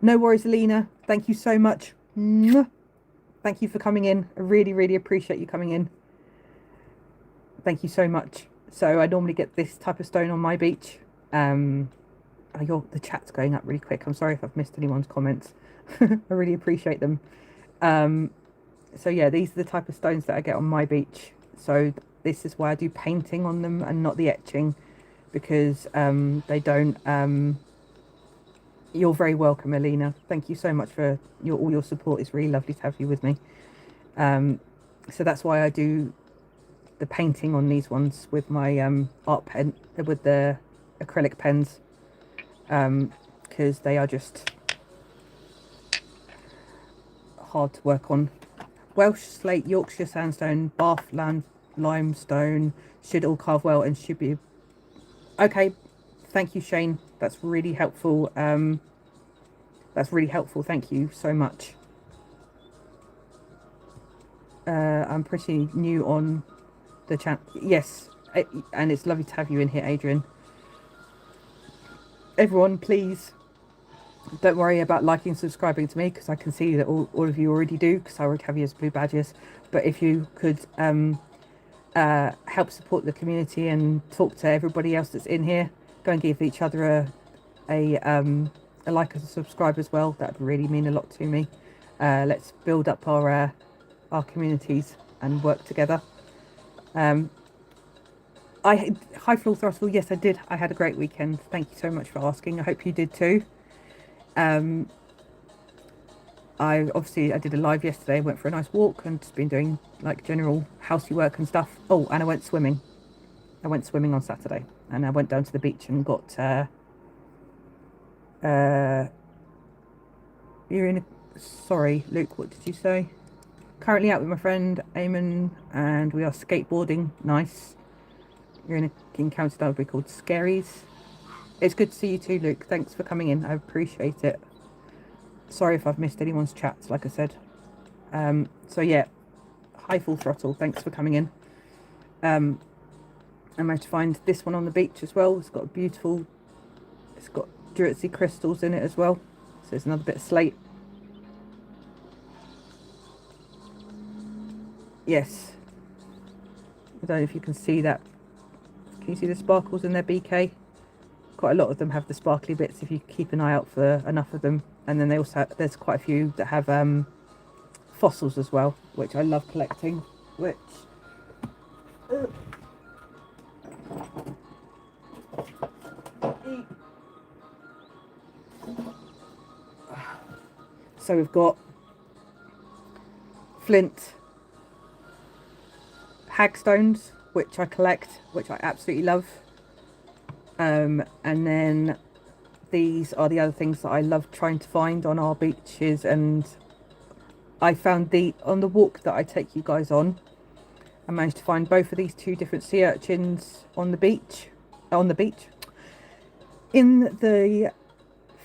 No worries, Alina. Thank you so much. Thank you for coming in. I really appreciate you coming in. Thank you so much. So I normally get this type of stone on my beach. The chat's going up really quick. I'm sorry if I've missed anyone's comments. I really appreciate them. So yeah, these are the type of stones that I get on my beach. So this is why I do painting on them and not the etching, because they don't. You're very welcome, Alina. Thank you so much for all your support. It's really lovely to have you with me. So that's why I do the painting on these ones with my art pen, with the acrylic pens, because they are just hard to work on. Welsh slate, Yorkshire sandstone, Bath limestone should all carve well and should be okay. Thank you, Shane. That's really helpful. Thank you so much. I'm pretty new on the channel. Yes, and it's lovely to have you in here, Adrian. Everyone, please don't worry about liking and subscribing to me, because I can see that all of you already do, because I already have you as blue badges. But if you could help support the community and talk to everybody else that's in here, go and give each other a like and subscribe as well. That would really mean a lot to me. Let's build up our communities and work together. High Floor Throttle, yes I did. I had a great weekend. Thank you so much for asking. I hope you did too. I did a live yesterday. Went for a nice walk and just been doing like general housey work and stuff. Oh, and I went swimming. I went swimming on Saturday, and I went down to the beach and got sorry, Luke, what did you say? Currently out with my friend Eamon, and we are skateboarding. Nice. You're in County Dalbury called Scaries. It's good to see you too, Luke. Thanks for coming in. I appreciate it. Sorry if I've missed anyone's chats, like I said. So yeah, High Full Throttle, thanks for coming in. I managed to find this one on the beach as well. It's got Duritzy crystals in it as well. So there's another bit of slate. Yes. I don't know if you can see that. Can you see the sparkles in there, BK? Quite a lot of them have the sparkly bits if you keep an eye out for enough of them. And then they also have, there's quite a few that have fossils as well, which I love collecting. Which so we've got flint hagstones, which I collect, which I absolutely love. And then these are the other things that I love trying to find on our beaches. And I found on the walk that I take you guys on, I managed to find both of these two different sea urchins in the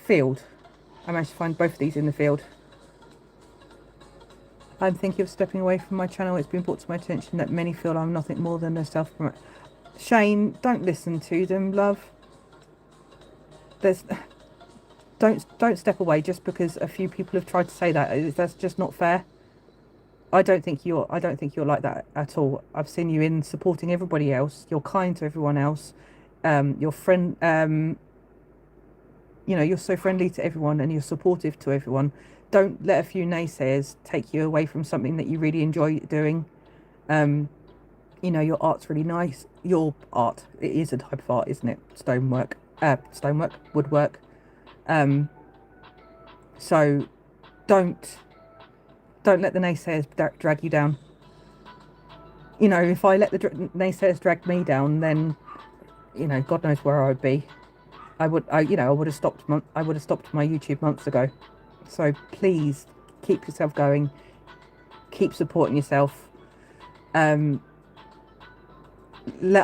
field. I managed to find both of these in the field. I'm thinking of stepping away from my channel. It's been brought to my attention that many feel I'm nothing more than a self-promote. Shane, don't listen to them, love. Don't step away just because a few people have tried to say that. That's just not fair. I don't think you're like that at all. I've seen you in supporting everybody else. You're kind to everyone else. You're you're so friendly to everyone and you're supportive to everyone. Don't let a few naysayers take you away from something that you really enjoy doing. You know, your art's really nice. Your art, it is a type of art, isn't it? Stonework, woodwork. So don't let the naysayers drag you down. You know, if I let the naysayers drag me down, then, you know, God knows where I would be. I would have stopped. I would have stopped my YouTube months ago. So please keep yourself going. Keep supporting yourself. Let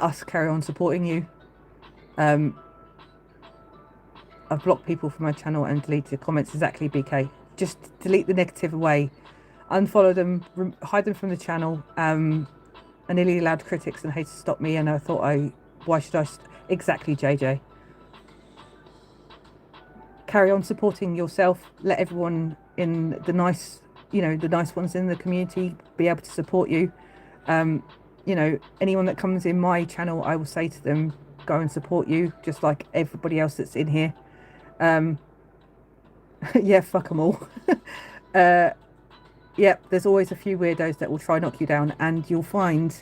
us carry on supporting you. I've blocked people from my channel and deleted comments. Exactly, BK. Just delete the negative away. Unfollow them, hide them from the channel. I nearly allowed critics and haters to stop me, and I thought, why should I? Exactly, JJ. Carry on supporting yourself. Let everyone in the nice ones in the community be able to support you. You know, anyone that comes in my channel, I will say to them, go and support you, just like everybody else that's in here. Yeah, fuck them all. Yeah, there's always a few weirdos that will try knock you down, and you'll find,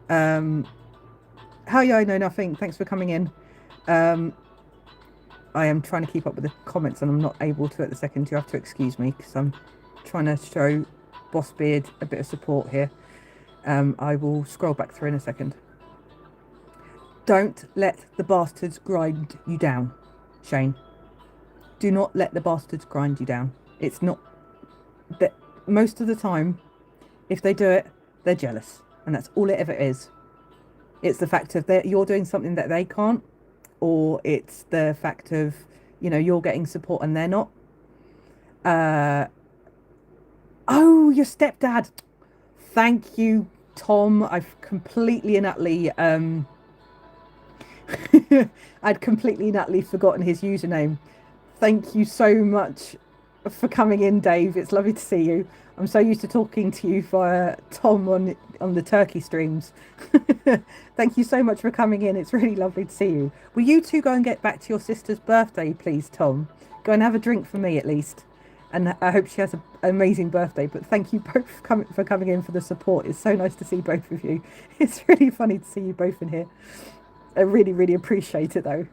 how yeah, I know nothing. Thanks for coming in. I am trying to keep up with the comments and I'm not able to at the second. You have to excuse me because I'm trying to show Boss Beard a bit of support here. I will scroll back through in a second. Don't let the bastards grind you down, Shane. Do not let the bastards grind you down. It's not that most of the time, if they do it, they're jealous, and that's all it ever is. It's the fact of that you're doing something that they can't, or it's the fact of, you know, you're getting support and they're not. Oh, your stepdad. Thank you, Tom. I've completely and utterly I'd completely and utterly forgotten his username. Thank you so much for coming in, Dave. It's lovely to see you. I'm so used to talking to you via Tom on the turkey streams. Thank you so much for coming in. It's really lovely to see you. Will you two go and get back to your sister's birthday, please, Tom? Go and have a drink for me, at least. And I hope she has an amazing birthday. But thank you both for coming in for the support. It's so nice to see both of you. It's really funny to see you both in here. I really, really appreciate it, though.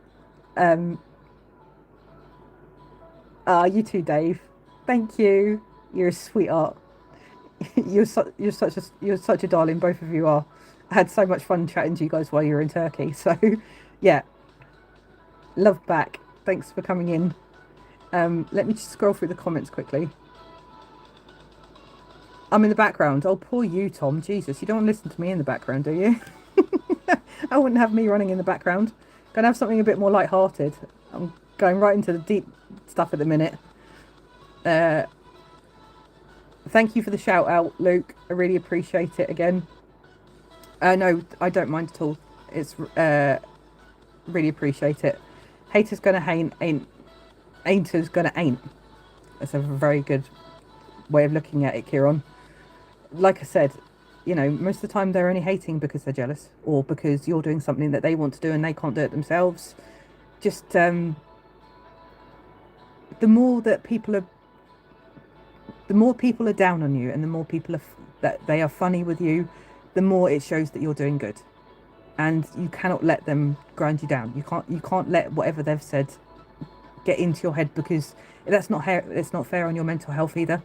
You too, Dave. Thank you. You're a sweetheart. You're such a darling. Both of you are. I had so much fun chatting to you guys while you were in Turkey. So, yeah. Love back. Thanks for coming in. Let me just scroll through the comments quickly. I'm in the background. Oh, poor you, Tom. Jesus, you don't want to listen to me in the background, do you? I wouldn't have me running in the background. Gonna have something a bit more light-hearted. I'm going right into the deep stuff at the minute. Thank you for the shout out, Luke. I really appreciate it again. No, I don't mind at all. It's really appreciate it. Haters gonna hate, ain'ters gonna ain't. That's a very good way of looking at it, Kieran. Like I said, you know, most of the time they're only hating because they're jealous, or because you're doing something that they want to do and they can't do it themselves. Just the more people are down on you, and the more people are that they are funny with you, the more it shows that you're doing good. And you cannot let them grind you down. You can't let whatever they've said get into your head, because it's not fair on your mental health either.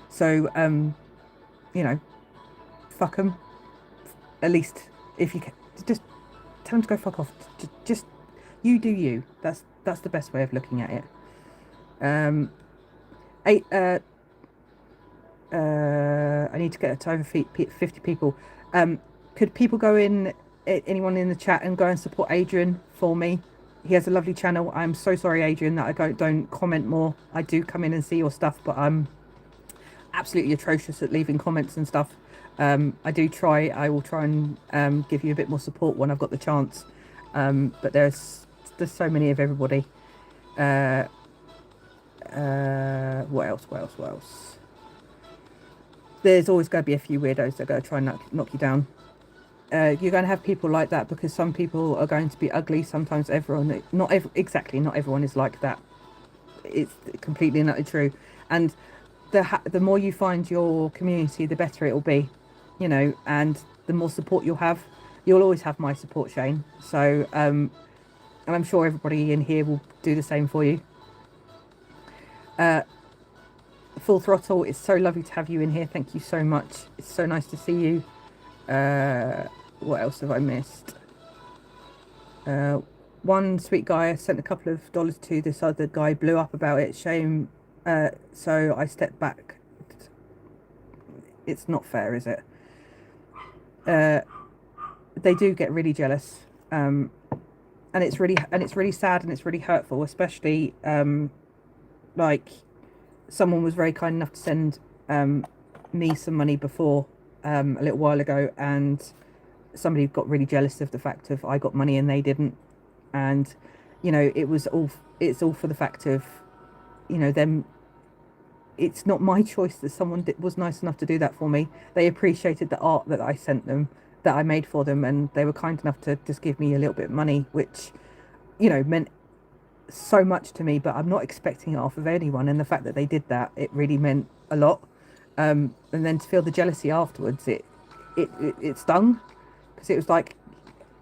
So you know, fuck them. At least if you can, just tell them to go fuck off. Just you do you. That's the best way of looking at it. I need to get to over 50 people. Could people go in, anyone in the chat, and go and support Adrian for me? He has a lovely channel. I'm so sorry, Adrian, that I don't comment more. I do come in and see your stuff, but I'm absolutely atrocious at leaving comments and stuff. I do try. I will try and give you a bit more support when I've got the chance. But there's so many of everybody. What else? There's always going to be a few weirdos that are going to try and knock you down. You're going to have people like that, because some people are going to be ugly. Sometimes not everyone is like that. It's completely not true. And the more you find your community, the better it will be, you know. And the more support you'll have. You'll always have my support, Shane. So, and I'm sure everybody in here will do the same for you. Full Throttle, it's so lovely to have you in here. Thank you so much. It's so nice to see you. What else have I missed? One sweet guy I sent a couple of dollars to. This other guy blew up about it. Shame. So I stepped back. It's not fair, is it? They do get really jealous, and it's really sad, and it's really hurtful, especially like someone was very kind enough to send me some money before a little while ago, and somebody got really jealous of the fact of I got money and they didn't, and you know it's all for the fact of, you know, them. It's not my choice that someone was nice enough to do that for me. They appreciated the art that I sent them, that I made for them, and they were kind enough to just give me a little bit of money, which, you know, meant so much to me. But I'm not expecting it off of anyone, and the fact that they did that, it really meant a lot. And then to feel the jealousy afterwards, it stung, because it was like,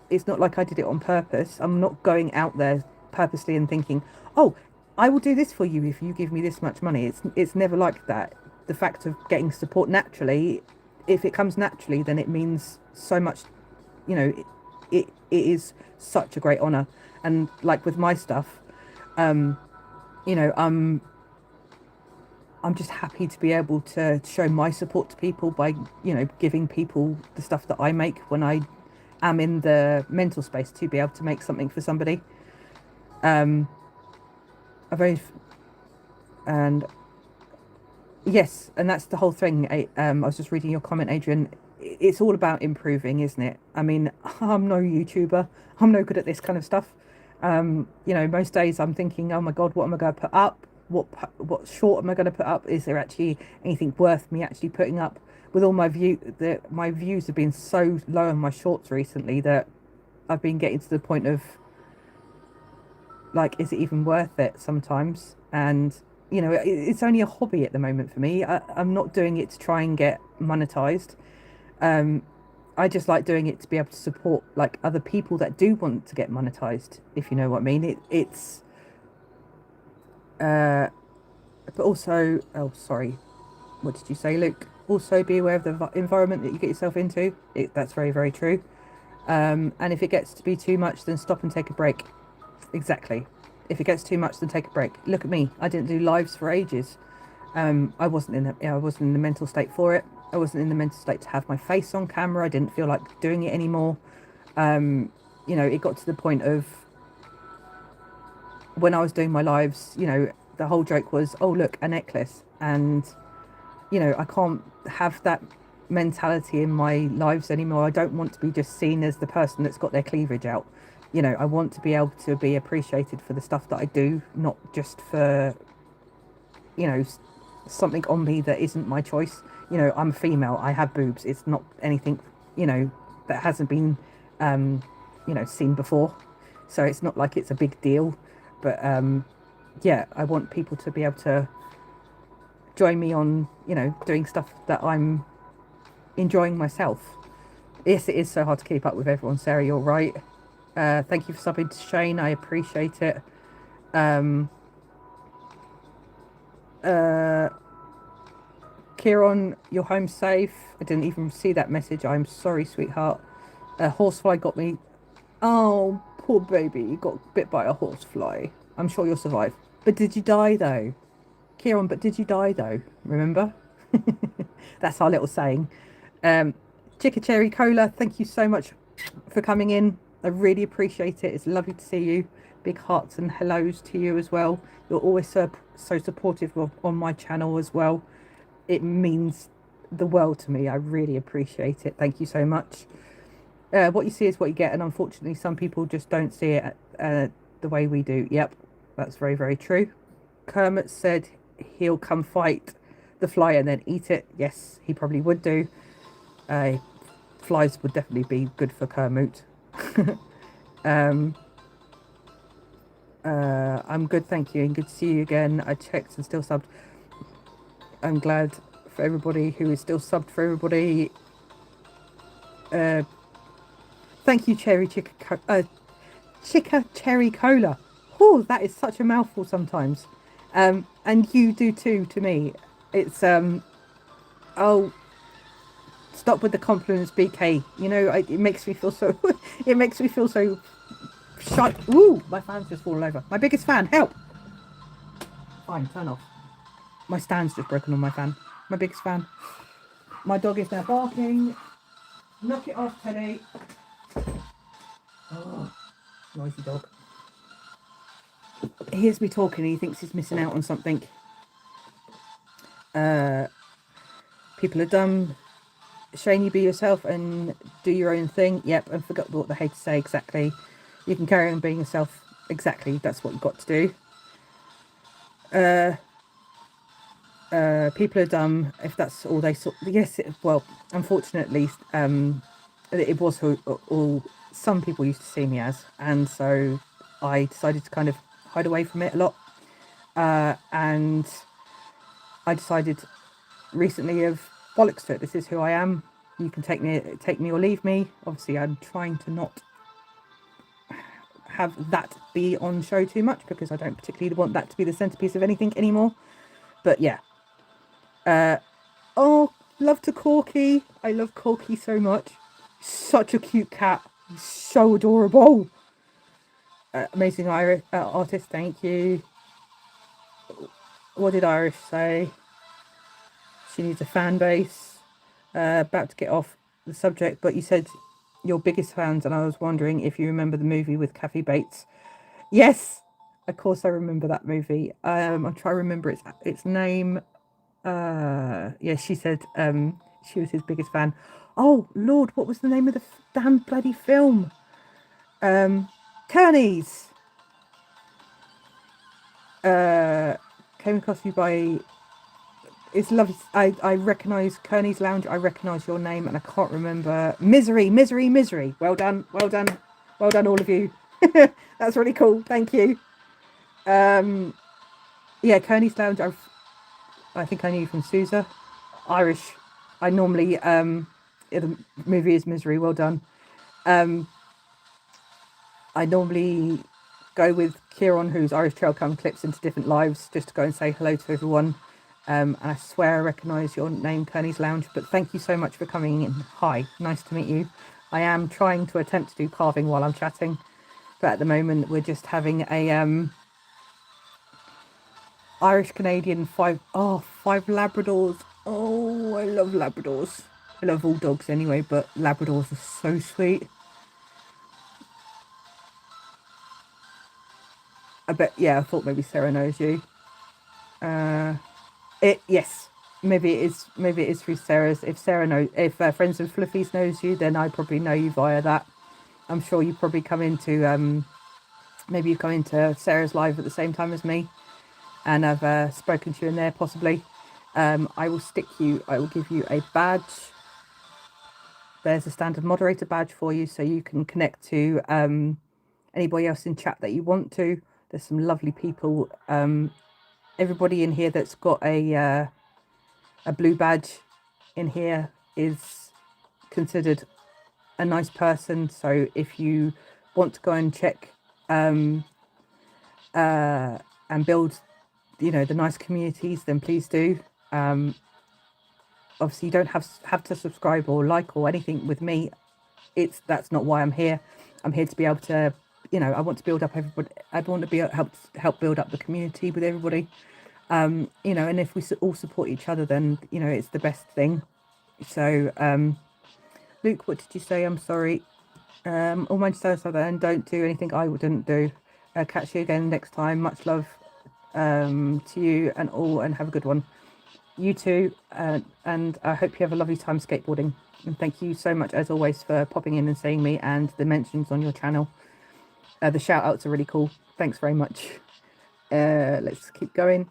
it's not like I did it on purpose. I'm not going out there purposely and thinking, oh, I will do this for you if you give me this much money. It's never like that. The fact of getting support naturally, if it comes naturally, then it means so much. You know, it is such a great honor. And like with my stuff, you know, I'm just happy to be able to show my support to people by, you know, giving people the stuff that I make when I am in the mental space to be able to make something for somebody. And yes, and that's the whole thing. I was just reading your comment, Adrian. It's all about improving, isn't it? I mean, I'm no YouTuber. I'm no good at this kind of stuff. You know, most days I'm thinking, oh my God, what am I going to put up? What short am I going to put up? Is there actually anything worth me actually putting up? With all my views have been so low on my shorts recently that I've been getting to the point of, like, is it even worth it sometimes? And you know, it's only a hobby at the moment for me. I'm not doing it to try and get monetized. I just like doing it to be able to support like other people that do want to get monetized, if you know what I mean. It's but also, oh sorry, what did you say, Luke? Also be aware of the environment that you get yourself into. That's very, very true. And if it gets to be too much, then stop and take a break. Exactly. If it gets too much, then take a break. Look at me. I didn't do lives for ages. I wasn't in the mental state for it. I wasn't in the mental state to have my face on camera. I didn't feel like doing it anymore. You know, it got to the point of when I was doing my lives, you know, the whole joke was, oh, look, a necklace. And, you know, I can't have that mentality in my lives anymore. I don't want to be just seen as the person that's got their cleavage out. You know, I want to be able to be appreciated for the stuff that I do, not just for, you know, something on me that isn't my choice. You know, I'm a female, I have boobs. It's not anything, you know, that hasn't been, you know, seen before. So it's not like it's a big deal. But yeah, I want people to be able to join me on, you know, doing stuff that I'm enjoying myself. Yes, it is so hard to keep up with everyone, Sarah, you're right. Thank you for subbing to Shane, I appreciate it. Kieran, you're home safe. I didn't even see that message. I'm sorry, sweetheart. A horsefly got me. Oh, poor baby. You got bit by a horsefly. I'm sure you'll survive. But did you die, though? Kieran, but did you die, though? Remember? That's our little saying. Chicka Cherry Cola, thank you so much for coming in. I really appreciate it. It's lovely to see you. Big hearts and hellos to you as well. You're always so supportive on my channel as well. It means the world to me. I really appreciate it. Thank you so much. What you see is what you get, and unfortunately some people just don't see it the way we do. Yep, that's very, very true. Kermit said he'll come fight the fly and then eat it. Yes, he probably would do. Flies would definitely be good for Kermit. I'm good, thank you, and good to see you again. I checked and still subbed. I'm glad for everybody who is still subbed for everybody. Thank you, Chica Cherry Cola. Oh, that is such a mouthful sometimes. And you do too to me. It's oh, stop with the compliments, BK. You know, it makes me feel so. It makes me feel so shy. Ooh, my fan's just fallen over. My biggest fan, help! Fine, turn off. My stand's just broken on my fan. My biggest fan. My dog is now barking. Knock it off, Teddy. Oh, noisy dog. He hears me talking and he thinks he's missing out on something. People are dumb. Shane, you be yourself and do your own thing. Yep, and forgot what they hate to say exactly. You can carry on being yourself. Exactly, that's what you've got to do. People are dumb if that's all they saw. Yes, well, unfortunately, it was who all some people used to see me as, and so I decided to kind of hide away from it a lot. And I decided recently of bollocks to it. This is who I am. You can take me or leave me. Obviously, I'm trying to not have that be on show too much because I don't particularly want that to be the centerpiece of anything anymore. But yeah. Oh, love to Corky. I love Corky so much. Such a cute cat. So adorable. Amazing Irish artist. Thank you. What did Irish say? She needs a fan base. About to get off the subject, but you said your biggest fans, and I was wondering if you remember the movie with Kathy Bates. Yes, of course I remember that movie. I'm trying to remember its name. Yeah, she said she was his biggest fan. Oh Lord, what was the name of the damn bloody film? Kearney's. Came across you by. It's lovely. I recognise Kearney's Lounge. I recognise your name, and I can't remember. Misery. Well done, all of you. That's really cool. Thank you. Yeah, Kearney's Lounge. I think I knew you from Sousa. Irish. I normally yeah, the movie is Misery. Well done. I normally go with Kieran, who's Irish Trail Cam clips into different lives, just to go and say hello to everyone. And I swear I recognise your name, Kearney's Lounge. But thank you so much for coming in. Hi, nice to meet you. I am trying to attempt to do carving while I'm chatting, but at the moment we're just having a Irish Canadian five Labradors. Oh, I love Labradors. I love all dogs anyway, but Labradors are so sweet. I bet, yeah, I thought maybe Sarah knows you. Yes, maybe it is through Sarah's. If Sarah knows, if Friends with Fluffies knows you, then I probably know you via that. I'm sure you probably come into maybe you've come into Sarah's live at the same time as me, and I've spoken to you in there possibly. I will give you a badge. There's a standard moderator badge for you, so you can connect to anybody else in chat that you want to. There's some lovely people. Everybody in here that's got a blue badge in here is considered a nice person. So if you want to go and check and build, you know, the nice communities, then please do. Obviously, you don't have to subscribe or like or anything with me. That's not why I'm here. I'm here to be able to, you know, I want to build up everybody. I want to be help build up the community with everybody. You know, and if we all support each other, then, you know, it's the best thing. So, Luke, what did you say? I'm sorry. All my stars are there, and don't do anything I wouldn't do. Catch you again next time. Much love to you and all, and have a good one. You too, and I hope you have a lovely time skateboarding. And thank you so much, as always, for popping in and seeing me and the mentions on your channel. The shout outs are really cool. Thanks very much. Let's keep going.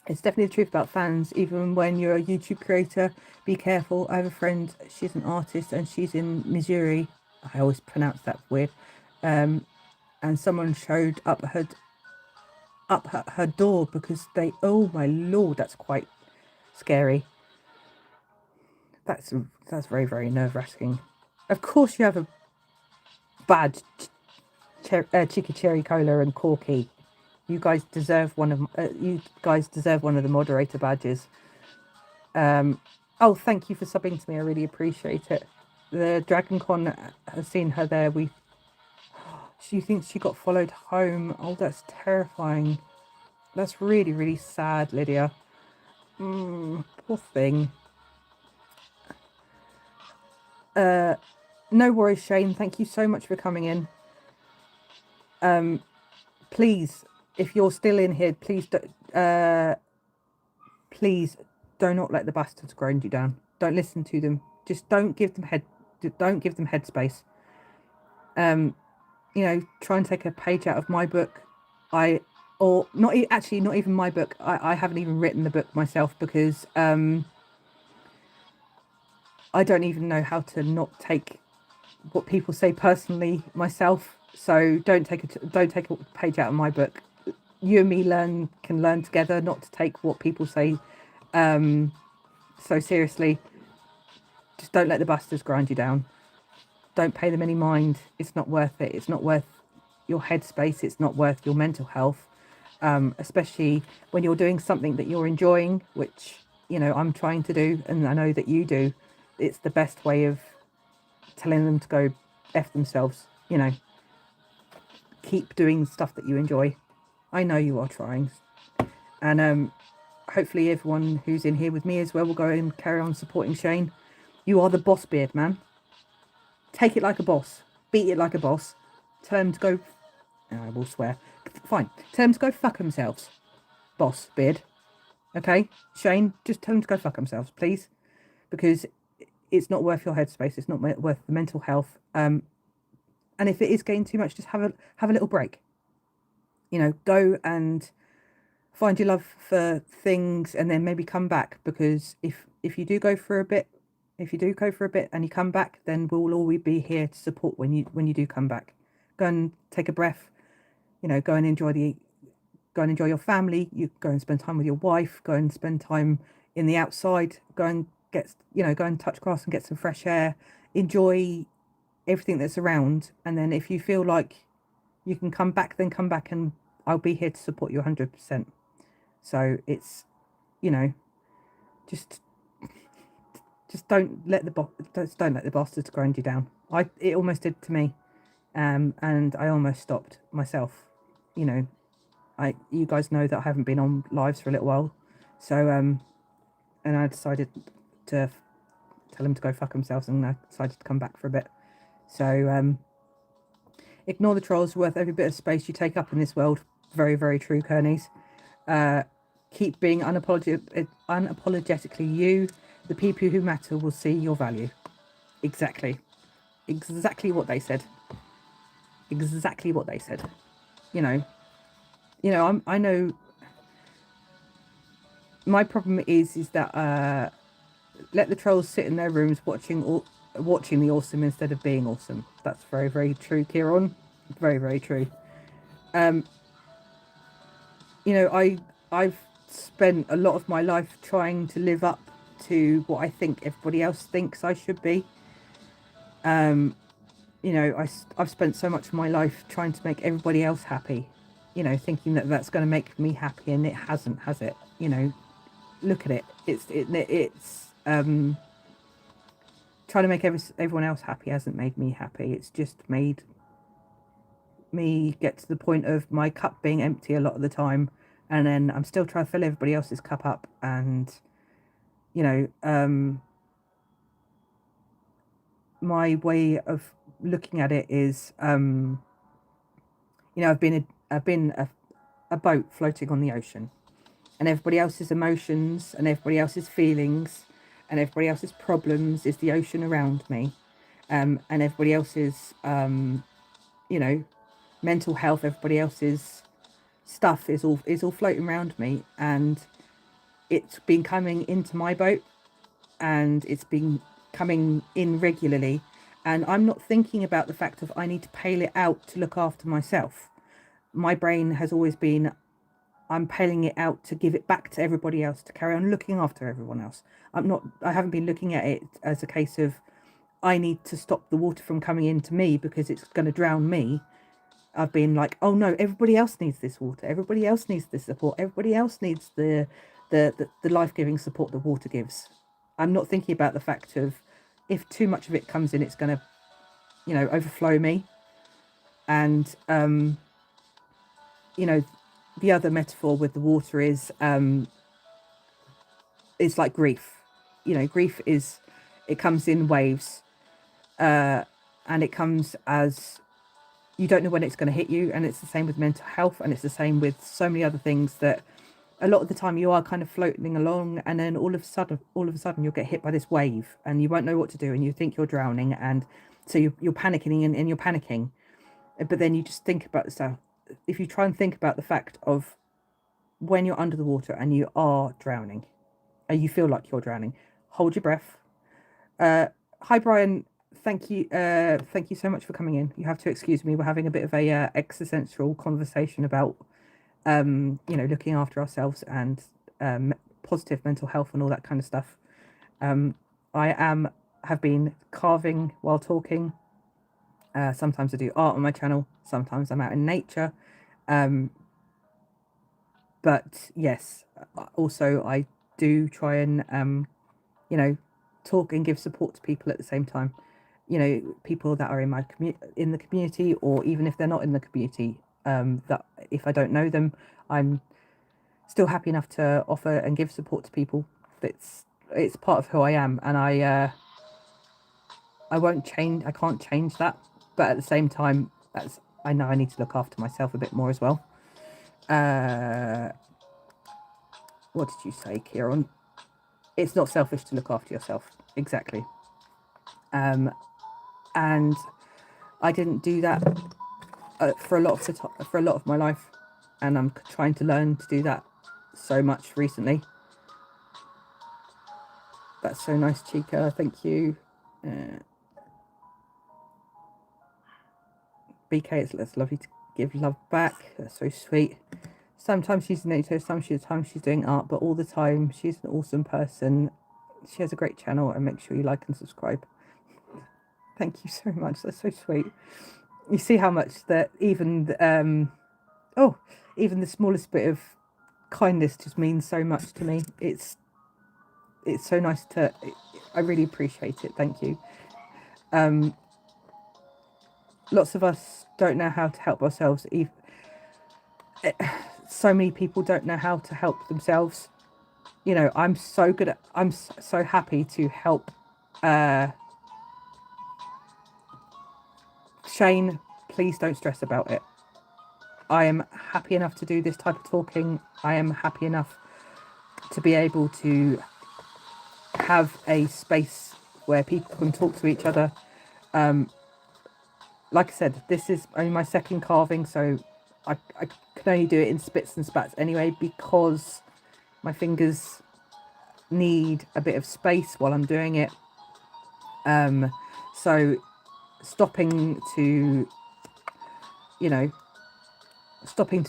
It's definitely the truth about fans. Even when you're a YouTube creator, be careful. I have a friend, she's an artist and she's in Missouri. I always pronounce that weird. And someone showed up her door because they, oh my Lord, that's quite scary. That's very, very nerve-wracking. Of course you have a badge, Cheeky Cherry Cola and Corky. You guys deserve one of the moderator badges. Oh, thank you for subbing to me. I really appreciate it. The Dragon Con has seen her there. She thinks she got followed home. Oh, that's terrifying. That's really, really sad, Lydia. Poor thing. No worries, Shane. Thank you so much for coming in. Please, if you're still in here, please do not let the bastards grind you down. Don't listen to them. Just don't give them headspace. Try and take a page out of my book. Not even my book. I haven't even written the book myself because I don't even know how to not take what people say personally myself. So don't take a page out of my book. You and me can learn together not to take what people say so seriously. Just don't let the bastards grind you down. Don't pay them any mind. It's not worth it. It's not worth your headspace. It's not worth your mental health, especially when you're doing something that you're enjoying, which, I'm trying to do, and I know that you do. It's the best way of telling them to go F themselves, Keep doing stuff that you enjoy. I know you are trying. And hopefully everyone who's in here with me as well will go and carry on supporting Shane. You are the boss, Beard Man. Take it like a boss. Beat it like a boss. Tell them to go... I will swear. Fine. Tell them to go fuck themselves. Boss, Beard. Okay? Shane, just tell them to go fuck themselves, please. Because it's not worth your headspace. It's not worth the mental health. And if it is getting too much, just have a little break. Go and find your love for things and then maybe come back. Because if you do go for a bit, and you come back, then we'll always be here to support when you do come back. Go and take a breath. Go and enjoy your family. You go and spend time with your wife. Go and spend time in the outside. Go and go and touch grass and get some fresh air. Enjoy everything that's around. And then if you feel like you can come back, then come back, and I'll be here to support you 100%. So it's, just don't let the bastards grind you down. It almost did to me, and I almost stopped myself. You guys know that I haven't been on lives for a little while, so and I decided to tell them to go fuck themselves, and I decided to come back for a bit. So ignore the trolls. Worth every bit of space you take up in this world. Very, very true, Kearneys. Keep being unapologetically you. The people who matter will see your value. Exactly what they said. I know my problem is that let the trolls sit in their rooms watching the awesome instead of being awesome. That's very, very true, Kieran. Very, very true. I've spent a lot of my life trying to live up to what I think everybody else thinks I should be. I've spent so much of my life trying to make everybody else happy, thinking that that's going to make me happy, and it hasn't, has it? Look at it. It's trying to make everyone else happy hasn't made me happy. It's just made me get to the point of my cup being empty a lot of the time, and then I'm still trying to fill everybody else's cup up. And my way of looking at it is I've been a boat floating on the ocean, and everybody else's emotions and everybody else's feelings and everybody else's problems is the ocean around me, and everybody else's mental health, everybody else's stuff is all floating around me, and it's been coming into my boat, and it's been coming in regularly, and I'm not thinking about the fact of I need to pail it out to look after myself. My brain has always been, I'm paying it out to give it back to everybody else, to carry on looking after everyone else. I haven't been looking at it as a case of I need to stop the water from coming into me because it's going to drown me, I've been like, oh no, everybody else needs this water. Everybody else needs this support. Everybody else needs the life-giving support the water gives. I'm not thinking about the fact of if too much of it comes in, it's going to, overflow me. And, the other metaphor with the water is, it's like grief. Grief is, it comes in waves, and it comes as you don't know when it's going to hit you. And it's the same with mental health, and it's the same with so many other things, that a lot of the time you are kind of floating along, and then all of a sudden you'll get hit by this wave and you won't know what to do, and you think you're drowning, and so you're panicking, and you're panicking. But then you just think about stuff. If you try and think about the fact of when you're under the water and you are drowning, and you feel like you're drowning, hold your breath. Hi Brian, thank you so much for coming in. You have to excuse me, we're having a bit of a existential conversation about looking after ourselves and positive mental health and all that kind of stuff. I have been carving while talking. Sometimes I do art on my channel, sometimes I'm out in nature, but yes, also I do try and talk and give support to people at the same time. People that are in the community, or even if they're not in the community, that if I don't know them, I'm still happy enough to offer and give support to people. It's part of who I am, and I won't change. I can't change that, but at the same time, I know I need to look after myself a bit more as well. What did you say, Kieran? It's not selfish to look after yourself. Exactly. And I didn't do that for a lot of my life, and I'm trying to learn to do that so much recently. That's so nice, Chica. Thank you. BK, it's lovely to give love back. That's so sweet. Sometimes she's in nature, sometimes she's doing art, but all the time she's an awesome person. She has a great channel, and make sure you like and subscribe. Thank you so much. That's so sweet. You see how much that even the smallest bit of kindness just means so much to me. It's so nice I really appreciate it. Thank you. Lots of us don't know how to help ourselves. So many people don't know how to help themselves. I'm so happy to help. Shane, please don't stress about it. I am happy enough to do this type of talking. I am happy enough to be able to have a space where people can talk to each other. Like I said, this is only my second carving, so I can only do it in spits and spats anyway, because my fingers need a bit of space while I'm doing it. So stopping to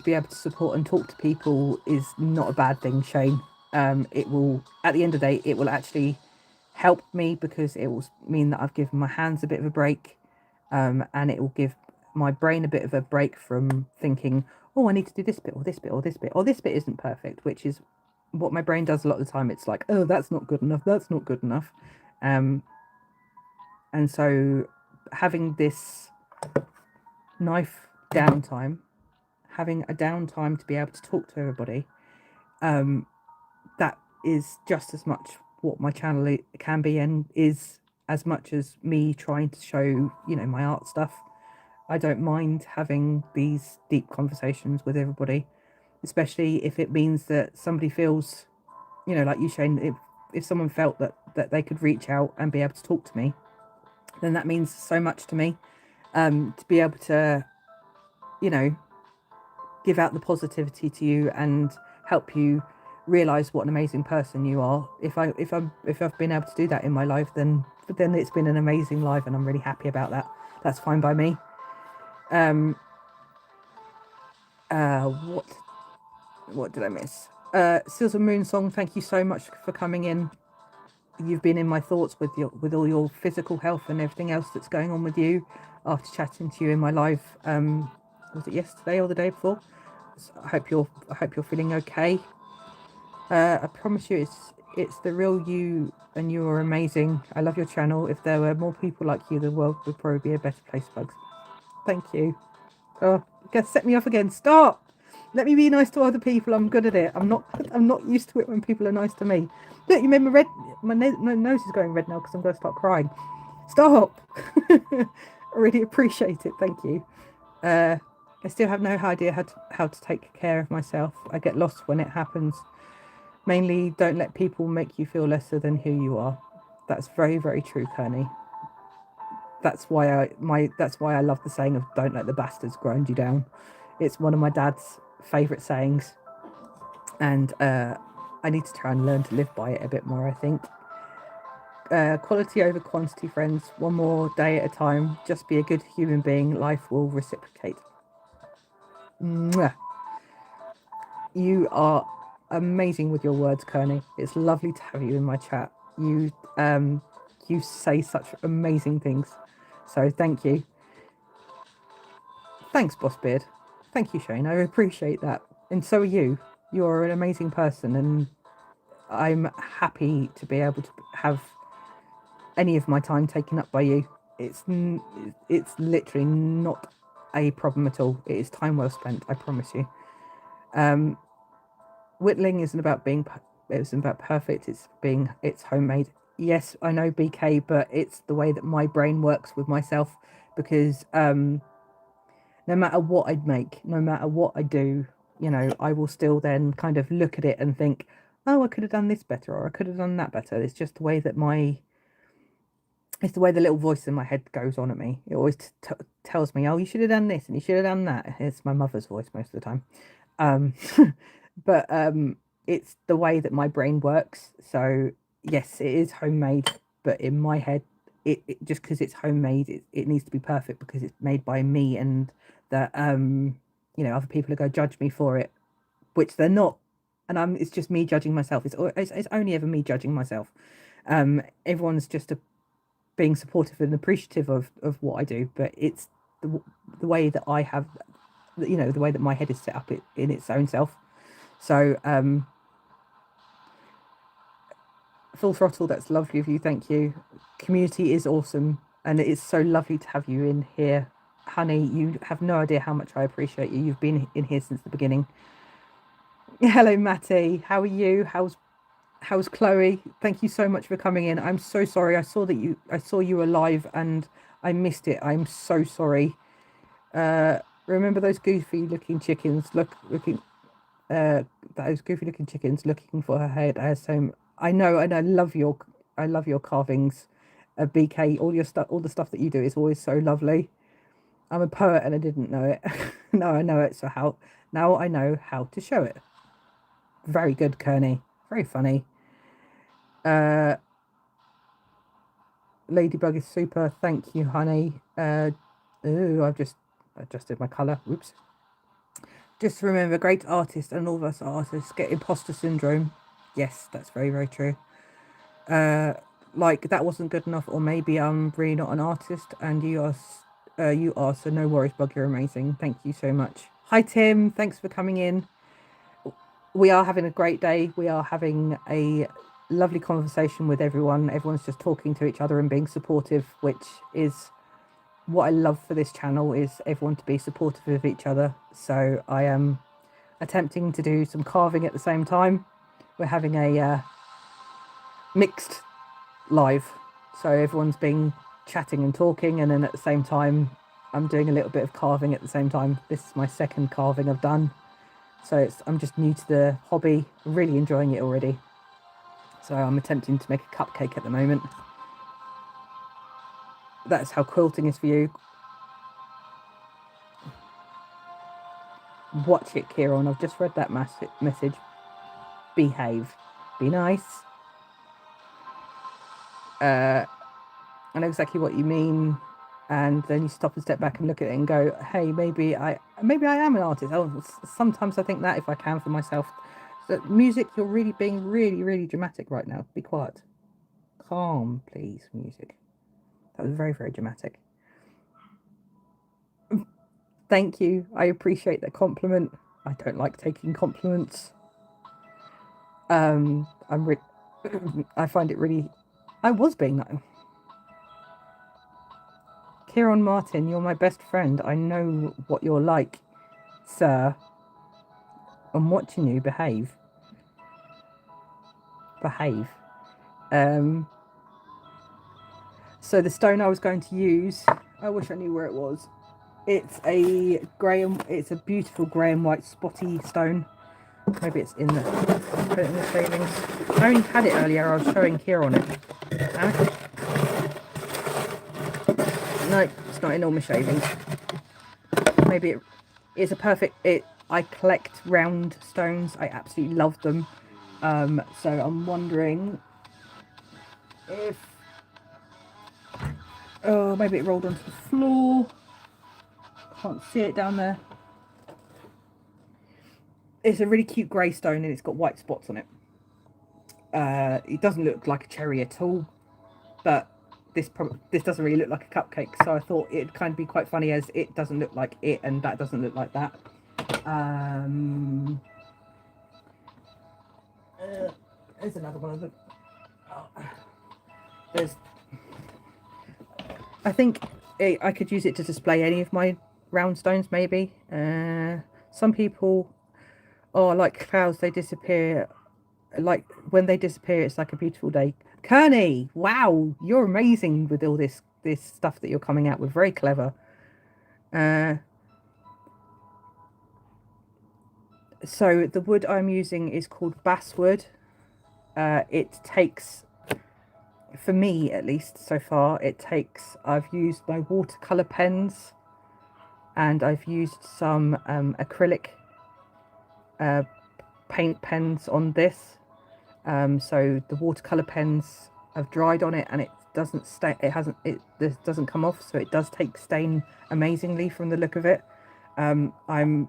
be able to support and talk to people is not a bad thing, Shane. It will, at the end of the day, it will actually help me, because it will mean that I've given my hands a bit of a break, and it will give my brain a bit of a break from thinking, oh, I need to do this bit or this bit or this bit, or this bit isn't perfect, which is what my brain does a lot of the time. It's like, oh, that's not good enough, that's not good enough. And so having this knife downtime, having a downtime to be able to talk to everybody, that is just as much what my channel can be, and is as much as me trying to show my art stuff. I don't mind having these deep conversations with everybody, especially if it means that somebody feels, like you, Shane, if someone felt that they could reach out and be able to talk to me, then that means so much to me. To be able to give out the positivity to you and help you realize what an amazing person you are. If I've been able to do that in my life, then it's been an amazing life, and I'm really happy about that. That's fine by me. What did I miss? Seals and Moon Song, thank you so much for coming in. you've been in my thoughts with all your physical health and everything else that's going on with you after chatting to you in my live, was it yesterday or the day before? So I hope you're feeling okay. I promise you it's the real you, and you are amazing. I love your channel. If there were more people like you, the world would probably be a better place, Bugs. Thank you. Oh, you gonna set me off again. Stop. Let me be nice to other people. I'm good at it. I'm not used to it when people are nice to me. Look, you made my nose is going red now because I'm going to start crying. Stop. I really appreciate it. Thank you. I still have no idea how to take care of myself. I get lost when it happens. Mainly, don't let people make you feel lesser than who you are. That's very, very true, Kearney. That's why I love the saying of "Don't let the bastards grind you down." It's one of my dad's favourite sayings, and I need to try and learn to live by it a bit more, I think. Quality over quantity, friends. One more day at a time. Just be a good human being. Life will reciprocate. Mwah. You are amazing with your words, Kearney. It's lovely to have you in my chat. You say such amazing things. So thank you. Thanks, Boss Beard. Thank you, Shane. I appreciate that. And so are you. You're an amazing person, and I'm happy to be able to have any of my time taken up by you. It's literally not a problem at all. It is time well spent, I promise you. Whittling isn't about perfect. It's homemade. Yes, I know, BK, but it's the way that my brain works with myself, because no matter what I make, no matter what I do, I will still then kind of look at it and think, oh, I could have done this better, or I could have done that better. It's just the way that it's the way the little voice in my head goes on at me. It always tells me, oh, you should have done this and you should have done that. It's my mother's voice most of the time. But it's the way that my brain works. So yes, it is homemade, but in my head, it just because it's homemade, it needs to be perfect because it's made by me, and that other people are going to judge me for it, which they're not. And it's just me judging myself. It's only ever me judging myself. Everyone's just being supportive and appreciative of what I do, but it's the way that I have, the way that my head is set up in its own self. So Full Throttle, that's lovely of you. Thank you. Community is awesome, and it is so lovely to have you in here, honey. You have no idea how much I appreciate you. You've been in here since the beginning. Hello, Matty. How are you? How's Chloe? Thank you so much for coming in. I'm so sorry. I saw you were live and I missed it. I'm so sorry. Remember those goofy looking chickens looking for her head. I know, and I love your carvings, BK. All the stuff that you do is always so lovely. I'm a poet and I didn't know it. Now I know it. Now I know how to show it. Very good, Kearney. Very funny. Ladybug is super. Thank you, honey. I've just adjusted my colour. Whoops. Just remember, great artists and all of us artists get imposter syndrome. Yes, that's very, very true. Like that wasn't good enough, or maybe I'm really not an artist, and you are, so no worries, Bug, you're amazing. Thank you so much. Hi, Tim. Thanks for coming in. We are having a great day. We are having a lovely conversation with everyone. Everyone's just talking to each other and being supportive, which is what I love for this channel, is everyone to be supportive of each other. So I am attempting to do some carving at the same time. We're having a mixed live, so everyone's been chatting and talking, and then at the same time I'm doing a little bit of carving at the same time. This is my second carving I've done, so I'm just new to the hobby, really enjoying it already. So I'm attempting to make a cupcake at the moment. That's how quilting is for you. Watch it, Kieran. I've just read that message. Behave. Be nice. I know exactly what you mean. And then you stop and step back and look at it and go, hey, maybe I am an artist. Sometimes I think that, if I can, for myself. So music, you're really being really, really dramatic right now. Be quiet. calm, please, music. That was very, very dramatic. Thank you. I appreciate that compliment. I don't like taking compliments. I'm I find it really. I was being that. Kieran Martin, you're my best friend. I know what you're like, sir. I'm watching you behave. Behave. So the stone I was going to use, I wish I knew where it was. It's a beautiful grey and white spotty stone. Maybe it's in the, put it in the shavings. I only had it earlier, I was showing Kieran it. No, it's not in all my shavings. Maybe it's a perfect, I collect round stones, I absolutely love them. So I'm wondering if, oh, maybe it rolled onto the floor. Can't see it down there. It's a really cute grey stone and it's got white spots on it. It doesn't look like a cherry at all, but this doesn't really look like a cupcake, so I thought it'd kind of be quite funny as it doesn't look like it and that doesn't look like that. There's another one of them. I think I could use it to display any of my round stones, maybe. Some people, like clouds, they disappear. Like when they disappear, it's like a beautiful day. Kearney, wow, you're amazing with all this stuff that you're coming out with. Very clever. So the wood I'm using is called basswood. It takes, for me at least so far, I've used my watercolor pens and I've used some acrylic paint pens on this. So the watercolor pens have dried on it and it doesn't stay, this doesn't come off, so it does take stain amazingly from the look of it. I'm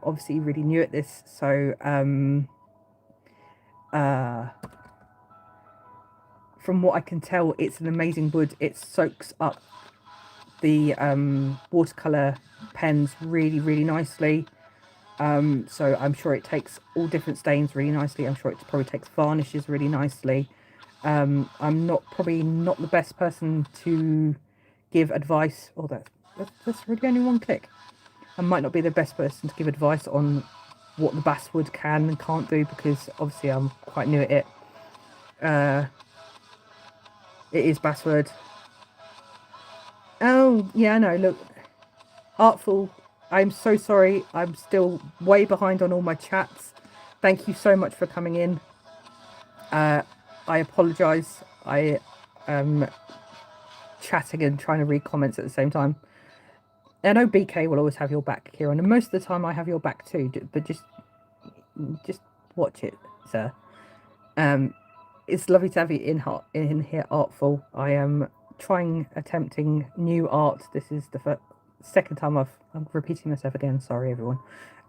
obviously really new at this, so from what I can tell, it's an amazing wood. It soaks up the watercolor pens really, really nicely. So I'm sure it takes all different stains really nicely. I'm sure it probably takes varnishes really nicely. I'm probably not the best person to give advice. Oh, that's really only one click. I might not be the best person to give advice on what the basswood can and can't do, because obviously I'm quite new at it. It is basswood. Oh, yeah, no, look. Artful, I'm so sorry. I'm still way behind on all my chats. Thank you so much for coming in. I apologise. I am chatting and trying to read comments at the same time. I know BK will always have your back, Kieran, and most of the time I have your back too, but just watch it, sir. It's lovely to have you in here, Artful. I am attempting new art. This is the second time I'm repeating myself again, sorry everyone.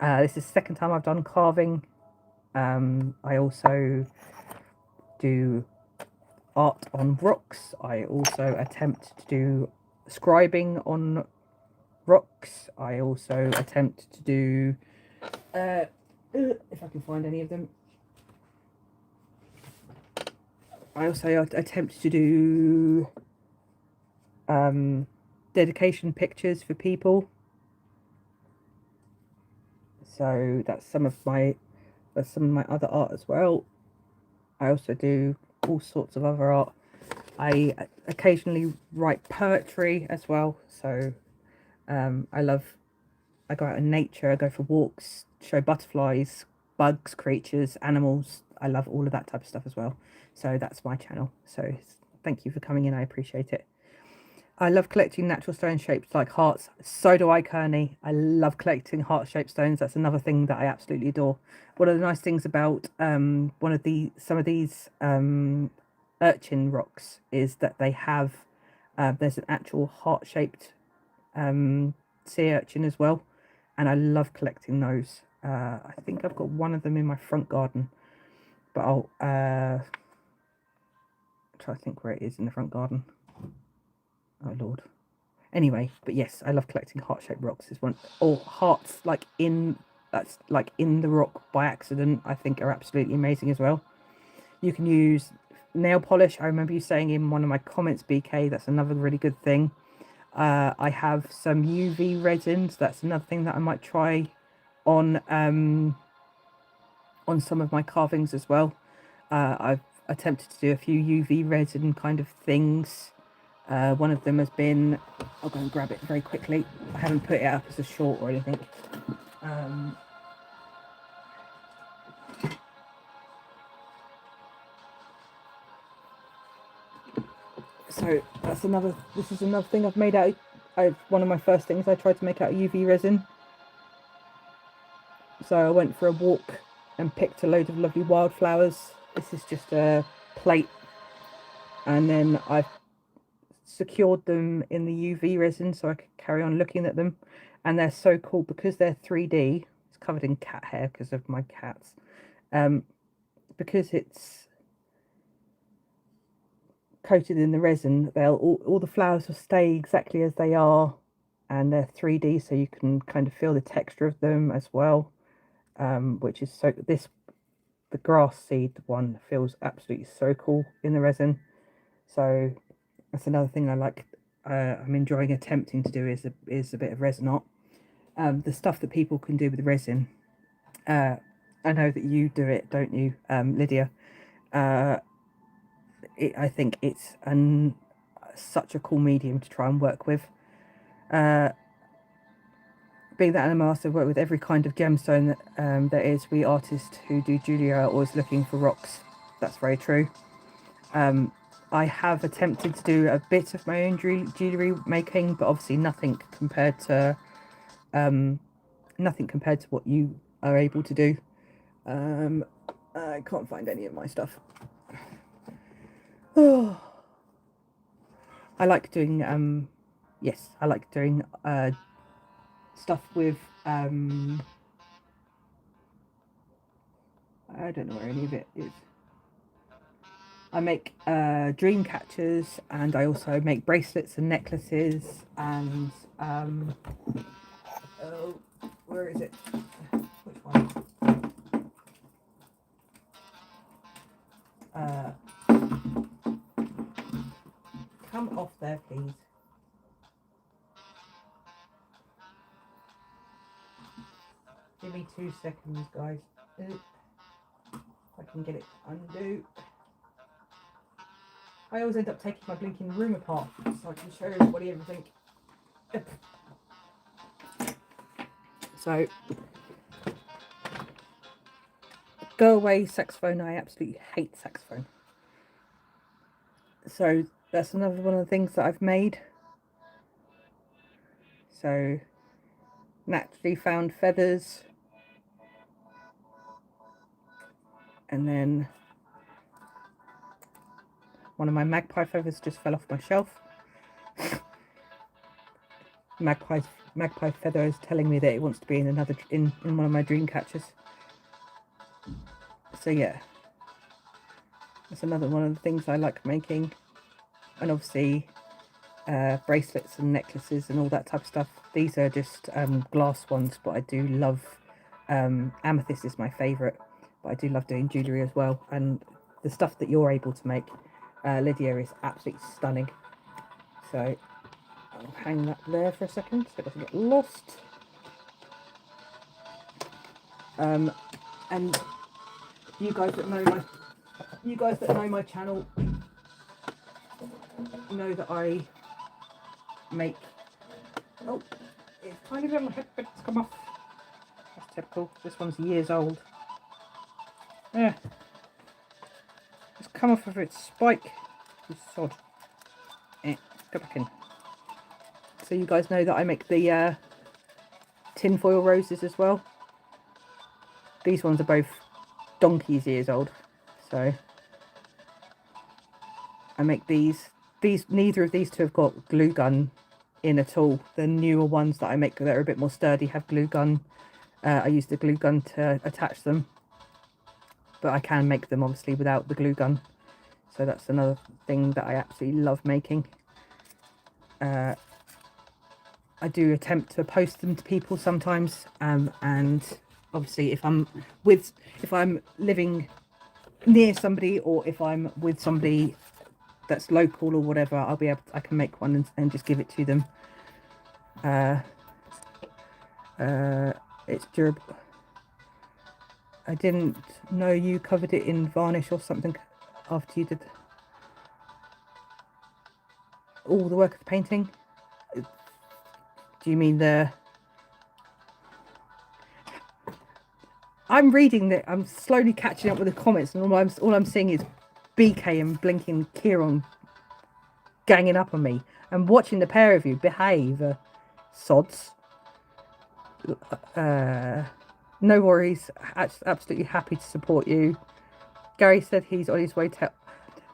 This is the second time I've done carving. I also do art on rocks. I also attempt to do scribing on rocks. I also attempt to do, if I can find any of them, I also attempt to do dedication pictures for people. So that's some of my other art as well. I also do all sorts of other art. I occasionally write poetry as well. So I go out in nature, I go for walks, show butterflies, bugs, creatures, animals. I love all of that type of stuff as well. So that's my channel. So thank you for coming in. I appreciate it. I love collecting natural stone shapes like hearts. So do I, Kearney. I love collecting heart-shaped stones. That's another thing that I absolutely adore. One of the nice things about some of these urchin rocks is that they have there's an actual heart-shaped sea urchin as well, and I love collecting those. I think I've got one of them in my front garden, but I'll try to think where it is in the front garden. Oh Lord. Anyway, but yes, I love collecting heart-shaped rocks. Is one, or hearts like in that's like in the rock by accident. I think are absolutely amazing as well. You can use nail polish. I remember you saying in one of my comments, BK, that's another really good thing. I have some UV resins. That's another thing that I might try on some of my carvings as well. I've attempted to do a few UV resin kind of things. One of them has been, I'll go and grab it very quickly. I haven't put it up as a short or anything. So that's another, this is another thing I've made out of, one of my first things I tried to make out of UV resin. So I went for a walk and picked a load of lovely wildflowers. This is just a plate, and then I've secured them in the UV resin so I could carry on looking at them. And they're so cool because they're 3D. It's covered in cat hair because of my cats. Because it's coated in the resin, they'll all the flowers will stay exactly as they are, and they're 3D, so you can kind of feel the texture of them as well, which is so, the grass seed one feels absolutely so cool in the resin. So that's another thing I like. I'm enjoying attempting to do is a bit of resin art. The stuff that people can do with resin, I know that you do it, don't you, Lydia? I think it's such a cool medium to try and work with. Being that I'm a master, work with every kind of gemstone that there is. We artists who do jewellery are always looking for rocks. That's very true. I have attempted to do a bit of my own jewellery making, but obviously nothing compared to what you are able to do. I can't find any of my stuff. Oh, I like doing yes, I like doing stuff with I don't know where any of it is. I make dream catchers, and I also make bracelets and necklaces, and oh, where is it? Which one? Come off there, please. Give me 2 seconds, guys. If I can get it to undo. I always end up taking my blinking room apart so I can show everybody everything. So, go away, saxophone. I absolutely hate saxophone. So that's another one of the things that I've made. So, naturally found feathers, and then one of my magpie feathers just fell off my shelf. Magpie feather is telling me that it wants to be in one of my dream catchers. So yeah, that's another one of the things I like making. And obviously bracelets and necklaces and all that type of stuff. These are just glass ones, but I do love amethyst is my favorite, but I do love doing jewellery as well. And the stuff that you're able to make, Lydia, is absolutely stunning. So I'll hang that there for a second so it doesn't get lost. And you guys that know my channel know that I make, oh, it's tiny bit of my head bits come off. That's typical. This one's years old. Yeah, it's come off of its spike. You sod. Go back in. So you guys know that I make the tinfoil roses as well. These ones are both donkey's years old. So I make these. Neither of these two have got glue gun in at all. The newer ones that I make that are a bit more sturdy have glue gun. I use the glue gun to attach them, but I can make them obviously without the glue gun. so that's another thing that I absolutely love making. I do attempt to post them to people sometimes, and obviously if I'm living near somebody, or if I'm with somebody that's local or whatever, I can make one and just give it to them. It's durable. I didn't know you covered it in varnish or something after you did all the work of the painting. Do you mean I'm reading that. I'm slowly catching up with the comments, and all I'm seeing is BK and blinking Kieran ganging up on me. I'm watching the pair of you behave, sods. No worries. Absolutely happy to support you. Gary said he's on his way to...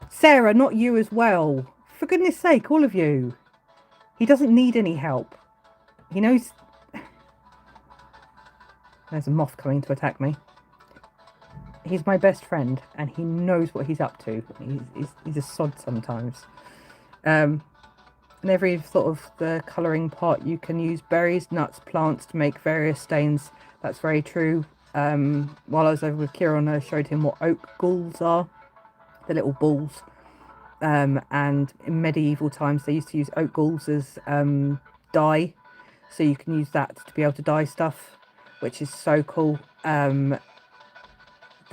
Sarah, not you as well. For goodness sake, all of you. He doesn't need any help. He knows... There's a moth coming to attack me. He's my best friend, and he knows what he's up to. He's a sod sometimes. And every sort of the colouring part, you can use berries, nuts, plants to make various stains. That's very true. While I was over with Kieran, I showed him what oak galls are, the little balls. And in medieval times, they used to use oak galls as dye. So you can use that to be able to dye stuff, which is so cool. They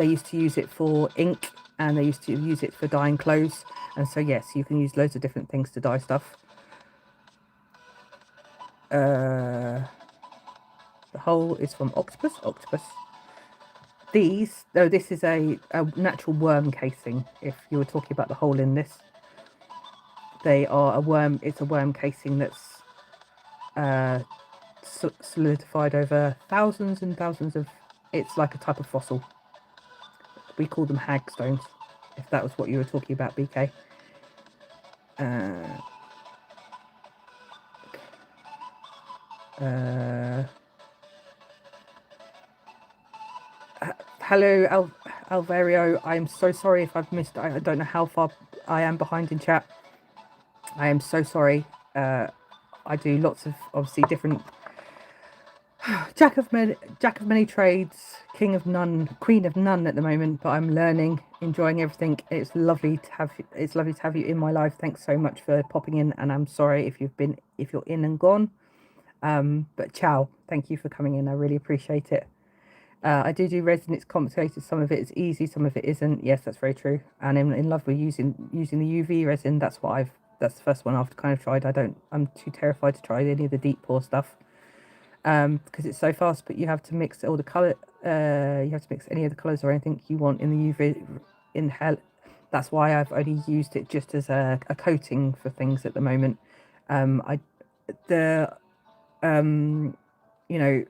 used to use it for ink, and they used to use it for dyeing clothes. And so, yes, you can use loads of different things to dye stuff. The hole is from Octopus. This is a natural worm casing. If you were talking about the hole in this, they are a worm. It's a worm casing that's solidified over thousands and thousands of... It's like a type of fossil. We call them hagstones, if that was what you were talking about, BK. Hello, Alvario. I'm so sorry if I've missed... I don't know how far I am behind in chat. I am so sorry. I do lots of, obviously, different... Jack of many trades, king of none, queen of none at the moment, but I'm learning, enjoying everything. It's lovely to have you in my life. Thanks so much for popping in, and I'm sorry if you're in and gone. But ciao. Thank you for coming in. I really appreciate it. I do resin. It's complicated. Some of it is easy, some of it isn't. Yes, that's very true. And I'm in love with using the UV resin. That's the first one I've kind of tried. I'm too terrified to try any of the deep pour stuff. Because it's so fast, but you have to mix all the colour. You have to mix any of the colours or anything you want in the UV. That's why I've only used it just as a coating for things at the moment. You know,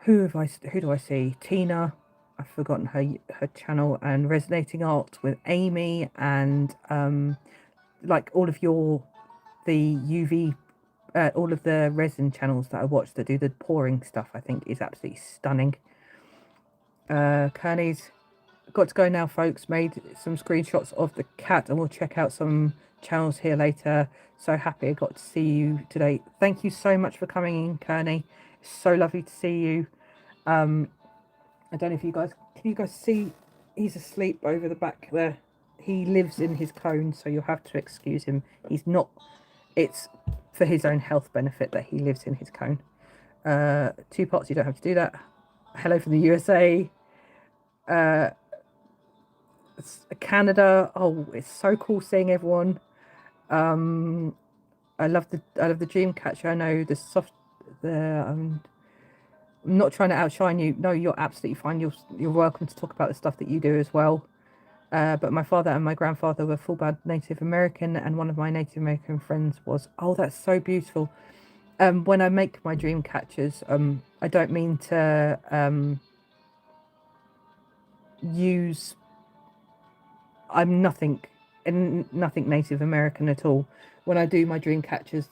who do I see? Tina, I've forgotten her channel, and Resonating Art with Amy, and like all of the UV. All of the resin channels that I watch that do the pouring stuff, I think, is absolutely stunning. Kearney's got to go now, folks. Made some screenshots of the cat, and we'll check out some channels here later. So happy I got to see you today. Thank you so much for coming in, Kearney. It's so lovely to see you. I don't know if you guys... Can you guys see? He's asleep over the back there. He lives in his cone, so you'll have to excuse him. He's not... It's for his own health benefit that he lives in his cone. 2 pots, you don't have to do that. Hello from the USA. Canada. Oh, it's so cool seeing everyone. I love the Dreamcatcher. I know I'm not trying to outshine you. No, you're absolutely fine. You're welcome to talk about the stuff that you do as well. But my father and my grandfather were full-blood Native American, and one of my Native American friends was... Oh, that's so beautiful. When I make my dream catchers, I don't mean to use... I'm nothing Native American at all. When I do my dream catchers,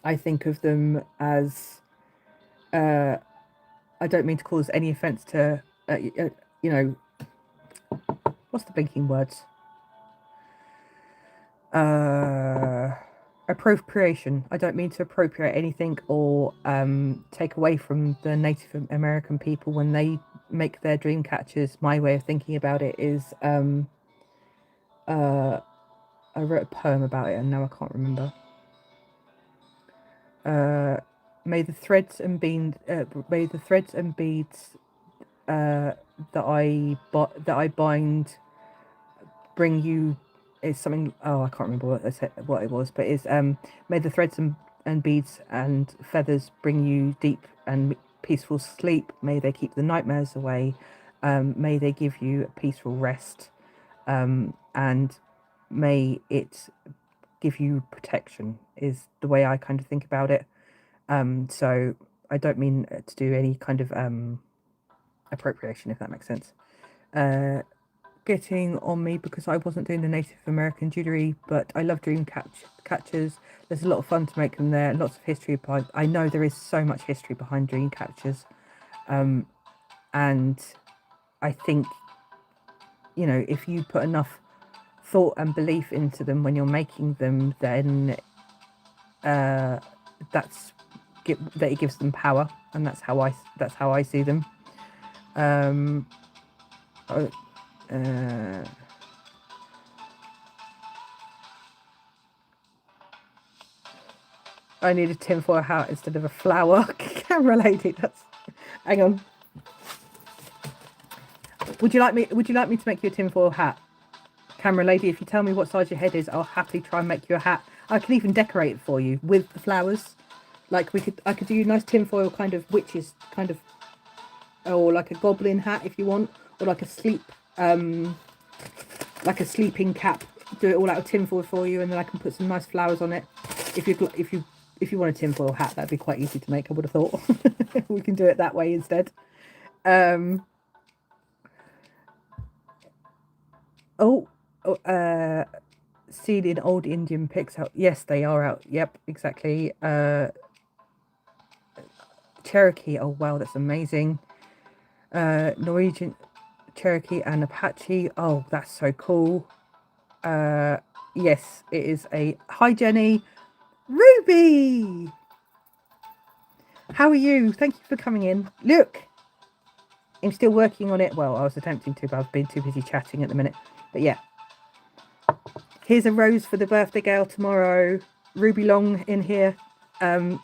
I think of them as... I don't mean to cause any offence to, you know... what's the blinking words? Appropriation. I don't mean to appropriate anything or take away from the Native American people when they make their dream catchers. My way of thinking about it is I wrote a poem about it and now I can't remember. May the threads and beads that I bind bring you is something. Oh, I can't remember what it was, but it's may the threads and beads and feathers bring you deep and peaceful sleep. May they keep the nightmares away. May they give you a peaceful rest, and may it give you protection. Is the way I kind of think about it. So I don't mean to do any kind of appropriation, if that makes sense. Getting on me because I wasn't doing the Native American jewellery, but I love dream catchers. There's a lot of fun to make them there, lots of history behind. I know there is so much history behind dream catchers, and I think, you know, if you put enough thought and belief into them when you're making them, then that it gives them power, and that's how I see them. I need a tinfoil hat instead of a flower. Camera lady, that's. Hang on. Would you like me to make you a tinfoil hat? Camera lady, if you tell me what size your head is, I'll happily try and make you a hat. I can even decorate it for you with the flowers. Like I could do a nice tinfoil kind of witches kind of, or like a goblin hat if you want, or like a sleeping cap. Do it all out of tinfoil for you, and then I can put some nice flowers on it. If you want a tinfoil hat, that'd be quite easy to make. I would have thought. We can do it that way instead. Seen in old Indian pics out. Yes, they are out. Yep, exactly. Cherokee. Oh wow, that's amazing. Norwegian, Cherokee, and Apache. Oh, that's so cool. Yes, it is a. Hi, Jenny. Ruby, how are you? Thank you for coming in. Look, I'm still working on it. Well, I was attempting to, but I've been too busy chatting at the minute. But yeah, here's a rose for the birthday girl tomorrow. Ruby Long in here. I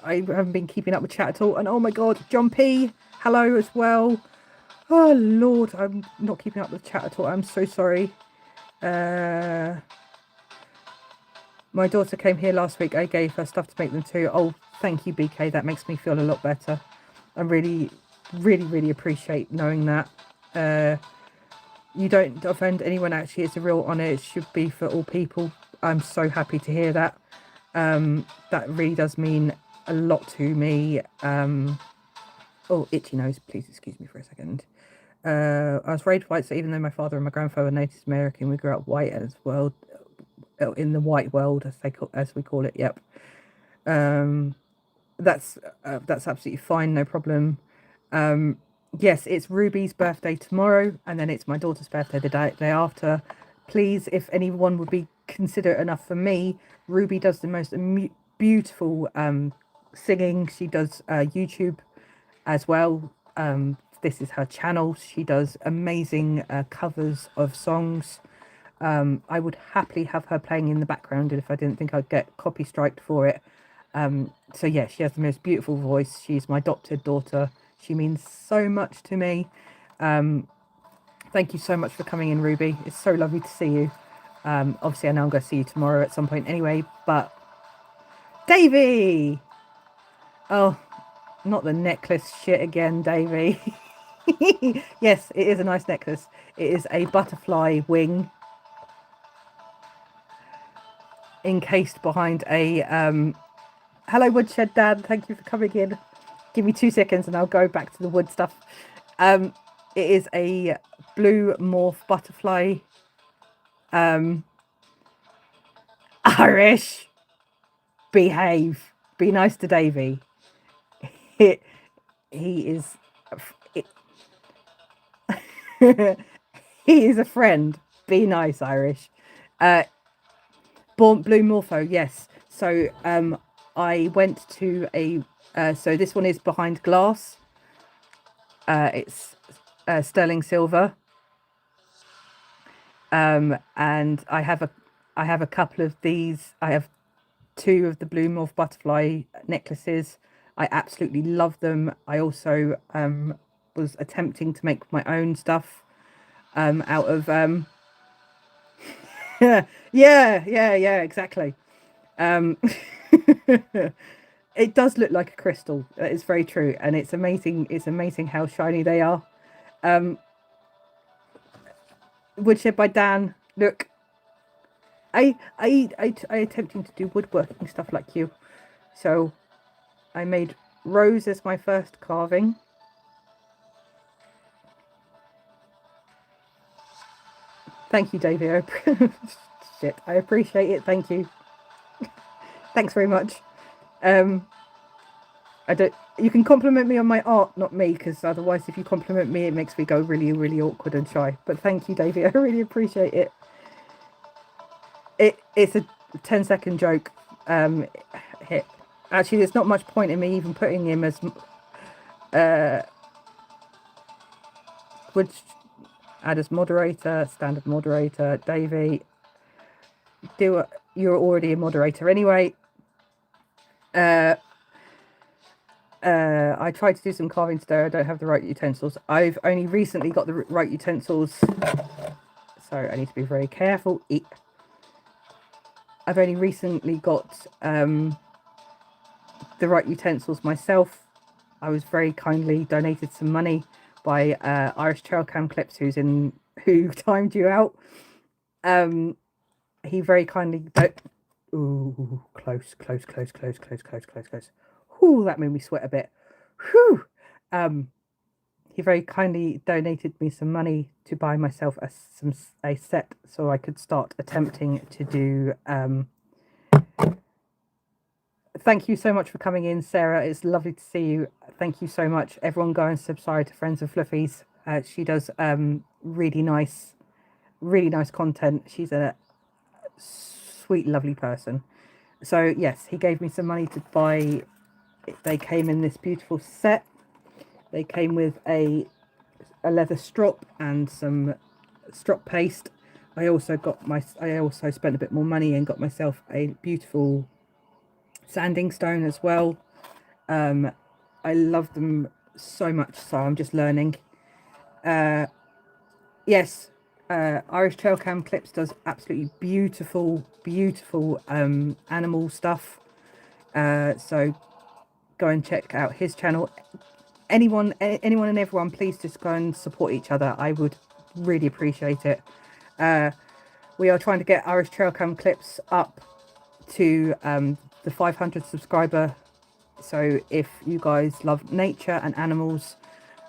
haven't been keeping up with chat at all. And oh my God, John P, hello as well. Oh Lord, I'm not keeping up with chat at all. I'm so sorry. My daughter came here last week. I gave her stuff to make them too. Oh, thank you, BK. That makes me feel a lot better. I really, really, really appreciate knowing that. You don't offend anyone, actually. It's a real honour. It should be for all people. I'm so happy to hear that. That really does mean a lot to me. Oh, itchy nose. Please excuse me for a second. I was raised white, so even though my father and my grandfather were Native American, we grew up white as well. In the white world, as we call it. Yep. That's absolutely fine, no problem. Yes, it's Ruby's birthday tomorrow, and then it's my daughter's birthday the day after. Please, if anyone would be considerate enough for me, Ruby does the most beautiful singing. She does YouTube as well. This is her channel. She does amazing covers of songs. I would happily have her playing in the background if I didn't think I'd get copy striked for it. So yeah, she has the most beautiful voice. She's my adopted daughter. She means so much to me. Thank you so much for coming in, Ruby. It's so lovely to see you. Obviously, I know I'm going to see you tomorrow at some point anyway, but Davey! Oh, not the necklace shit again, Davey. Yes, it is a nice necklace. It is a butterfly wing encased behind a hello Woodshed Dad, thank you for coming in. Give me 2 seconds and I'll go back to the wood stuff. It is a blue morph butterfly. Irish, behave, be nice to Davey. He is He is a friend. Be nice, Irish. Born Blue Morpho, yes. So I went to a so this one is behind glass. It's sterling silver. And I have a couple of these. I have two of the Blue Morph butterfly necklaces. I absolutely love them. I also was attempting to make my own stuff out of yeah, exactly. Um, it does look like a crystal. That is very true, and it's amazing. It's amazing how shiny they are. Woodshed by Dan. Look, I attempting to do woodworking stuff like you, so I made Rose as my first carving. Thank you, Davey. Shit, I appreciate it. Thank you. Thanks very much. I don't. You can compliment me on my art, not me, because otherwise, if you compliment me, it makes me go really, really awkward and shy. But thank you, Davey. I really appreciate it. It's a 10-second joke. Hit. Actually, there's not much point in me even putting him as would add as moderator, standard moderator, Davey. You're already a moderator anyway. I tried to do some carving today. I don't have the right utensils. I've only recently got the right utensils, so I need to be very careful. I've only recently got the right utensils myself. I was very kindly donated some money by Irish Trail Cam Clips, who timed you out. He very kindly ooh, close. Whew, that made me sweat a bit. Whew. He very kindly donated me some money to buy myself a set so I could start attempting to do. Thank you so much for coming in, Sarah. It's lovely to see you. Thank you so much. Everyone go and subscribe to Friends of Fluffies. She does really nice content. She's a sweet, lovely person. So yes, he gave me some money to buy. They came in this beautiful set. They came with a leather strop and some strop paste. I also spent a bit more money and got myself a beautiful sanding stone as well. I love them so much, so I'm just learning. Yes, Irish Trail Cam Clips does absolutely beautiful animal stuff. So go and check out his channel. Anyone and everyone, please just go and support each other. I would really appreciate it. We are trying to get Irish Trail Cam Clips up to the 500 subscriber. So if you guys love nature and animals,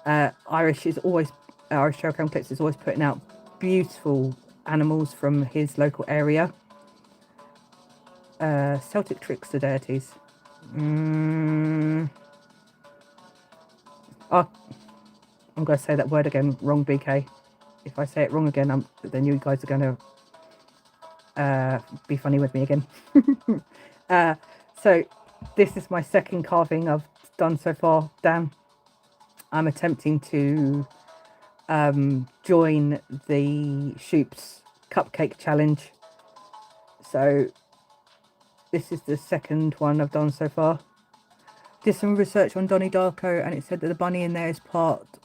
Irish Trail Cam Clips is always putting out beautiful animals from his local area. Celtic Trickster deities. Oh, I'm going to say that word again wrong, BK. If I say it wrong again, then you guys are going to be funny with me again. So this is my second carving I've done so far, Dan. I'm attempting to join the Shoop's Cupcake Challenge. So this is the second one I've done so far. Did some research on Donnie Darko, and it said that the bunny in there is part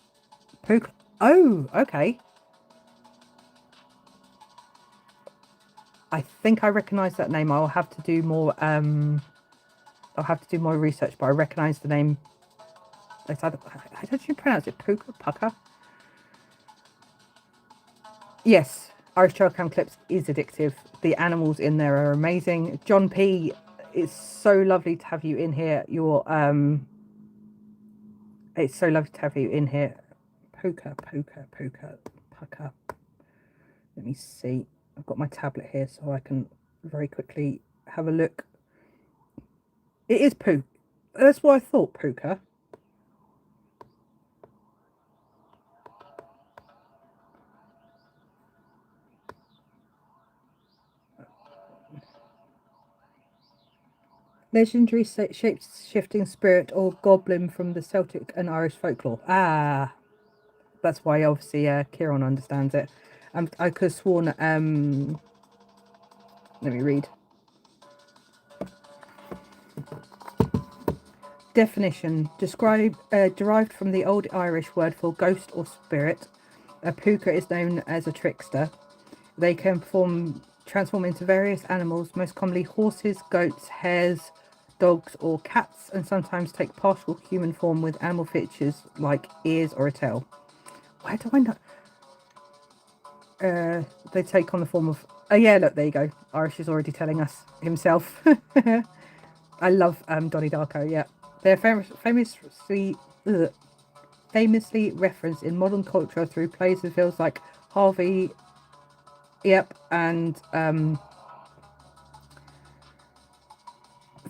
Puka. Oh, okay. I think I recognise that name. I'll have to do more. I'll have to do more research, but I recognise the name. How did you pronounce it? Puka? Yes, Irish Trail Cam Clips is addictive. The animals in there are amazing. John P, it's so lovely to have you in here. It's so lovely to have you in here. Puka. Let me see. I've got my tablet here so I can very quickly have a look. It is Puka. That's what I thought, Puka. Legendary shape-shifting spirit or goblin from the Celtic and Irish folklore. Ah, that's why obviously Kieran understands it. I could have sworn. Let me read. Definition: derived from the Old Irish word for ghost or spirit. A puka is known as a trickster. They can transform into various animals, most commonly horses, goats, hares, dogs, or cats, and sometimes take partial human form with animal features like ears or a tail. Why do I not? They take on the form of. Oh yeah, look, there you go. Irish is already telling us himself. I love Donnie Darko. Yeah, they're famously referenced in modern culture through plays and films like Harvey. Yep, and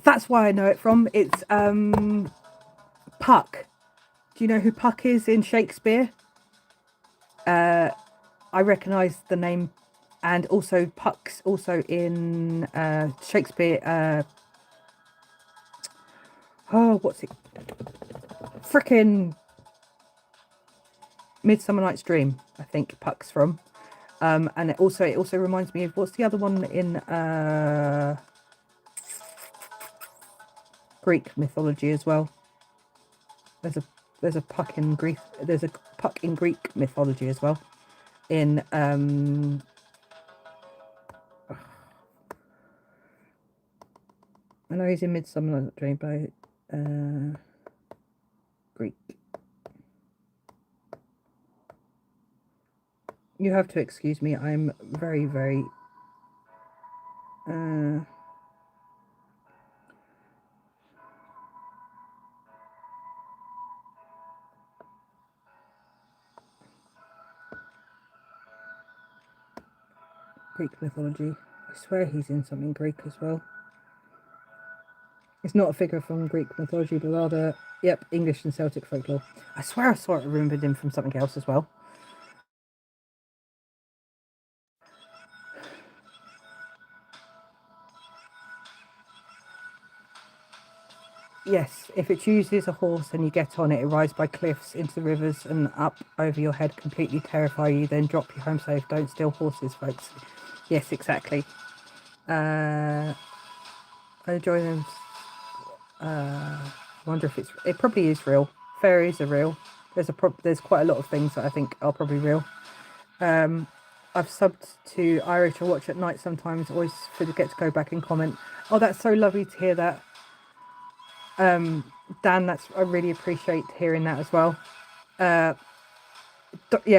that's why I know it from. It's Puck. Do you know who Puck is in Shakespeare? I recognise the name, and also Puck's also in Shakespeare. What's it? Frickin' Midsummer Night's Dream. I think Puck's from. And it also reminds me of what's the other one in Greek mythology as well. There's a Puck in Greek. There's a Puck in Greek mythology as well. In I know he's in Midsummer Night's Dream, but Greek. You have to excuse me. I'm very, very. Greek mythology. I swear he's in something Greek as well. It's not a figure from Greek mythology, but rather, yep, English and Celtic folklore. I swear I saw it, remembered him from something else as well. Yes, if it chooses a horse and you get on it, it rides by cliffs into the rivers and up over your head, completely terrify you, then drop you home safe. Don't steal horses, folks. Yes, exactly. I enjoy them. I wonder if it probably is real. Fairies are real. There's quite a lot of things that I think are probably real. I've subbed to Irish to watch at night sometimes. Always forget to go back and comment. Oh, that's so lovely to hear that. Dan, I really appreciate hearing that as well. Yeah,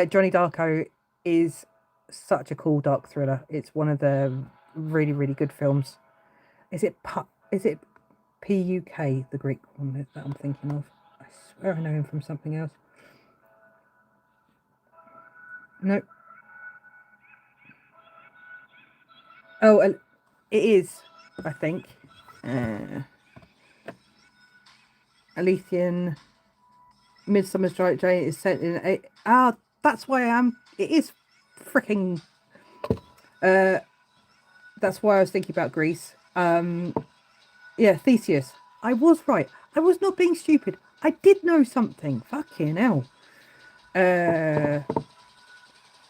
Johnny Darko is such a cool dark thriller. It's one of the really, really good films. Is it PUK, the Greek one that I'm thinking of? I swear I know him from something else. No. Oh, it is, I think. Aletheian Midsummer's Night Dream is set in that's why I am. It is freaking. That's why I was thinking about Greece. Yeah, Theseus. I was right. I was not being stupid. I did know something. Fucking hell.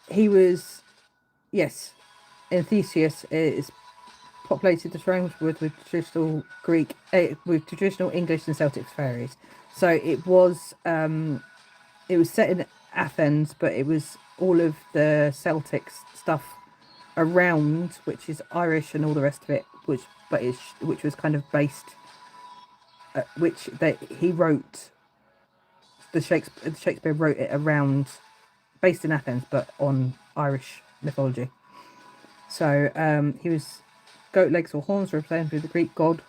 He was, yes, in Theseus is populated the surroundings with traditional Greek, with traditional English and Celtic fairies. So it was set in Athens, but it was all of the Celtic stuff around, which is Irish and all the rest of it, which was kind of based, he wrote Shakespeare wrote it around, based in Athens, but on Irish mythology. So he was goat legs or horns represented the Greek god.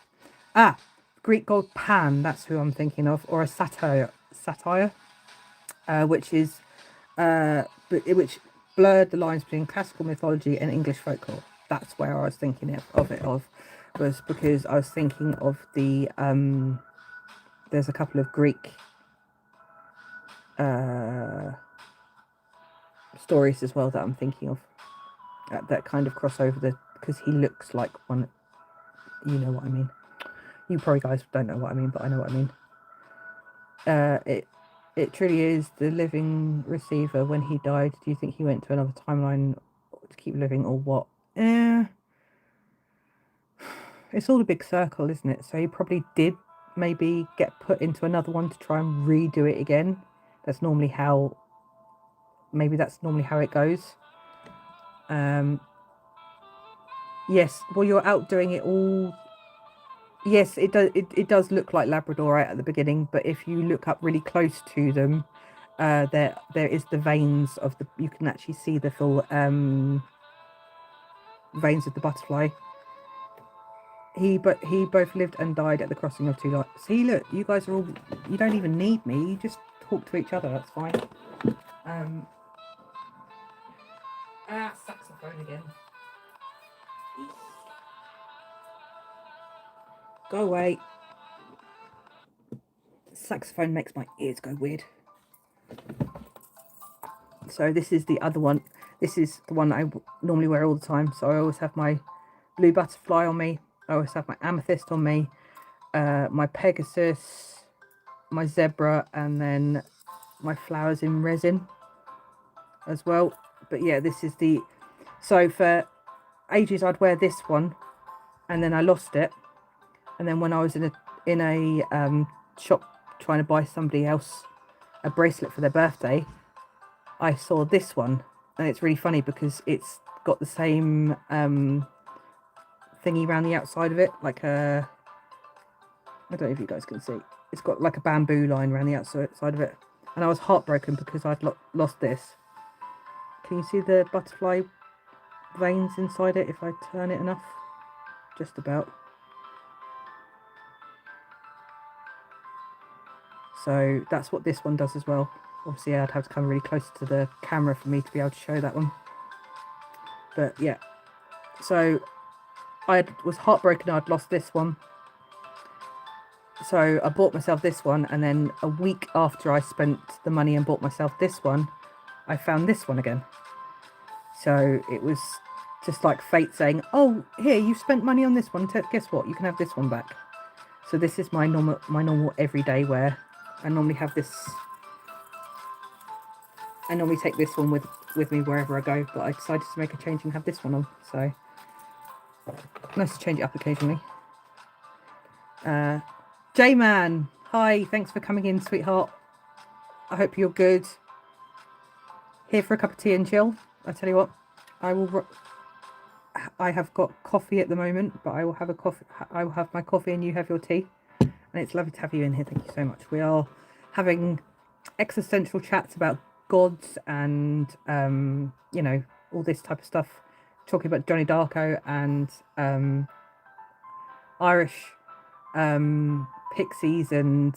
Greek god Pan. That's who I'm thinking of, or a satyr, which blurred the lines between classical mythology and English folklore. That's where I was thinking was because I was thinking of the there's a couple of Greek stories as well that I'm thinking of that kind of cross over because he looks like one. You know what I mean. You probably guys don't know what I mean, but I know what I mean. It truly is the living receiver. When he died, do you think he went to another timeline to keep living, or what? It's all a big circle, isn't it? So he probably did maybe get put into another one to try and redo it again. That's normally how it goes. Yes, well, you're out doing it all. Yes, it does. It does look like Labrador right at the beginning, but if you look up really close to them, there is the veins of the. You can actually see the full veins of the butterfly. He both lived and died at the crossing of two lines. See, look, you guys are all. You don't even need me. You just talk to each other. That's fine. Saxophone again. Go away. Saxophone makes my ears go weird. So this is the other one. This is the one I normally wear all the time. So I always have my blue butterfly on me. I always have my amethyst on me. My Pegasus, my zebra, and then my flowers in resin as well. But yeah, this is the. So for ages I'd wear this one, and then I lost it. And then when I was in a shop trying to buy somebody else a bracelet for their birthday, I saw this one, and it's really funny because it's got the same thingy around the outside of it, like a. I don't know if you guys can see. It's got like a bamboo line around the outside of it, and I was heartbroken because I'd lost this. Can you see the butterfly veins inside it if I turn it enough? Just about. So that's what this one does as well. Obviously I'd have to come really close to the camera for me to be able to show that one. But yeah, so I was heartbroken I'd lost this one. So I bought myself this one, and then a week after I spent the money and bought myself this one, I found this one again. So it was just like fate saying, oh, here, you spent money on this one. Guess what? You can have this one back. So this is my normal everyday wear. I normally have this. I normally take this one with me wherever I go, but I decided to make a change and have this one on. So nice to change it up occasionally. J-Man, hi, thanks for coming in, sweetheart. I hope you're good. Here for a cup of tea and chill. I tell you what, I have got coffee at the moment, but I will have I will have my coffee and you have your tea. And it's lovely to have you in here. Thank you so much. We are having existential chats about gods and you know, all this type of stuff. Talking about Johnny Darko and Irish pixies, and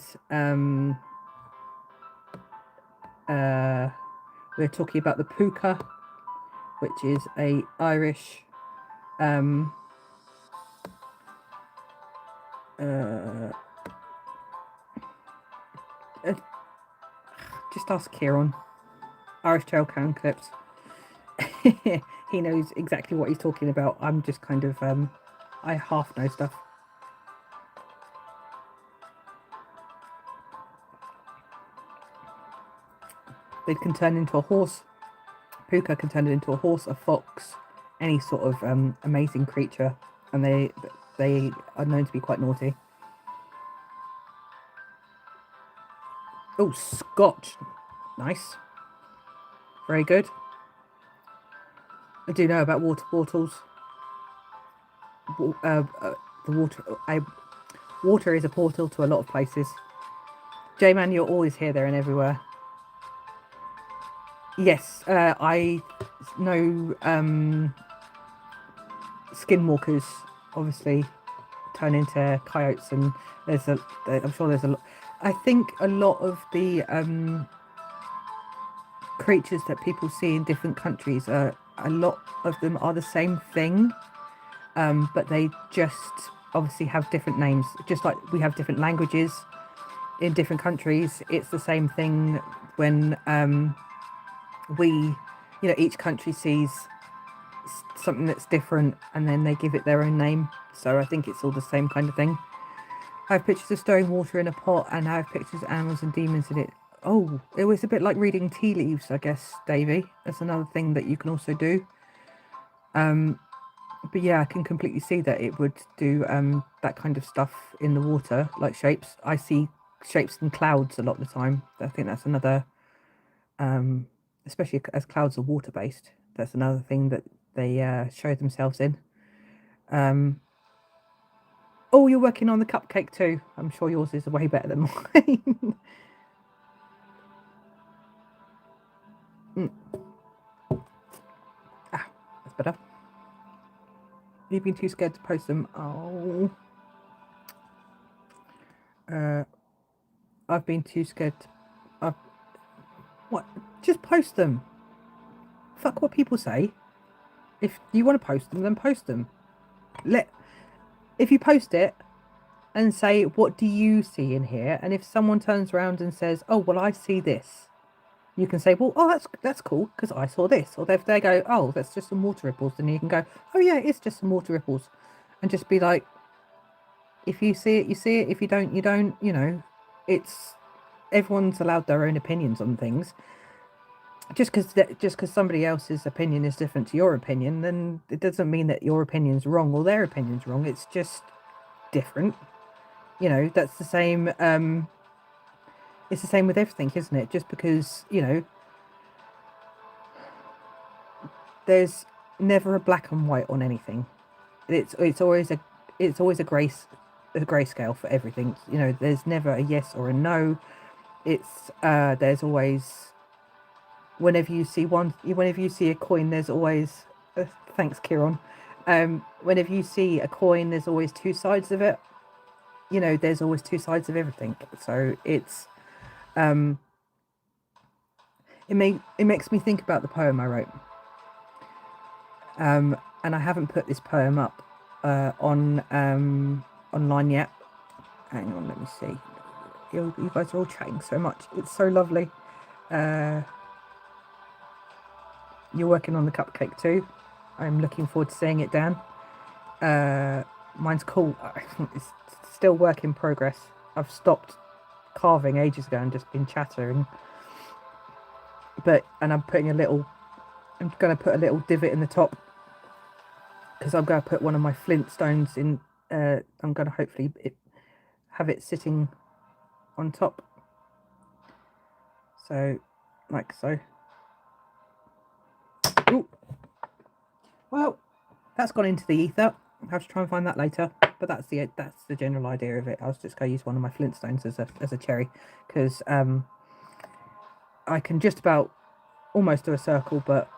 we're talking about the puka, which is a Irish just ask Kieran. Irish tail can clips. He knows exactly what he's talking about. I'm just kind of I half know stuff. They can turn into a horse. Puka can turn into a horse, a fox, any sort of amazing creature, and they are known to be quite naughty. Oh, Scotch, nice, very good. I do know about water portals. Water is a portal to a lot of places. J-Man, you're always here, there, and everywhere. Yes, I know skinwalkers obviously turn into coyotes, and I'm sure there's a lot. I think a lot of the creatures that people see in different countries a lot of them are the same thing, but they just obviously have different names. Just like we have different languages in different countries, it's the same thing when each country sees something that's different and then they give it their own name. So I think it's all the same kind of thing. I have pictures of stirring water in a pot, and I have pictures of animals and demons in it. Oh, it was a bit like reading tea leaves, I guess, Davey. That's another thing that you can also do. But yeah, I can completely see that it would do that kind of stuff in the water, like shapes. I see shapes in clouds a lot of the time. I think that's another, especially as clouds are water based. That's another thing that they show themselves in. Oh, you're working on the cupcake too. I'm sure yours is way better than mine. Ah, that's better. You've been too scared to post them. Oh. I've been too scared. What? Just post them. Fuck what people say. If you want to post them, then post them. If you post it and say, what do you see in here? And if someone turns around and says, oh, well, I see this, you can say, well, oh, that's cool because I saw this. Or if they go, oh, that's just some water ripples, then you can go, oh yeah, it's just some water ripples, and just be like, if you see it, you see it. If you don't, you don't. You know, it's everyone's allowed their own opinions on things. Just because somebody else's opinion is different to your opinion, then it doesn't mean that your opinion's wrong or their opinion's wrong. It's just different. You know, that's the same. It's the same with everything, isn't it? Just because, you know, there's never a black and white on anything. It's always a grayscale for everything. You know, there's never a yes or a no. It's there's always, whenever you see a coin, there's always thanks, Kieran. Whenever you see a coin, there's always two sides of it. You know, there's always two sides of everything. So it's it makes me think about the poem I wrote. And I haven't put this poem up online yet. Hang on, let me see. You guys are all chatting so much. It's so lovely. You're working on the cupcake too. I'm looking forward to seeing it, Dan. Mine's cool. It's still work in progress. I've stopped carving ages ago and just been chattering. And I'm going to put a little divot in the top because I'm going to put one of my flint stones in. I'm going to hopefully have it sitting on top. So, like so. Ooh. Well, that's gone into the ether. I'll have to try and find that later. But that's the general idea of it. I was just going to use one of my flint stones as a cherry because I can just about almost do a circle, but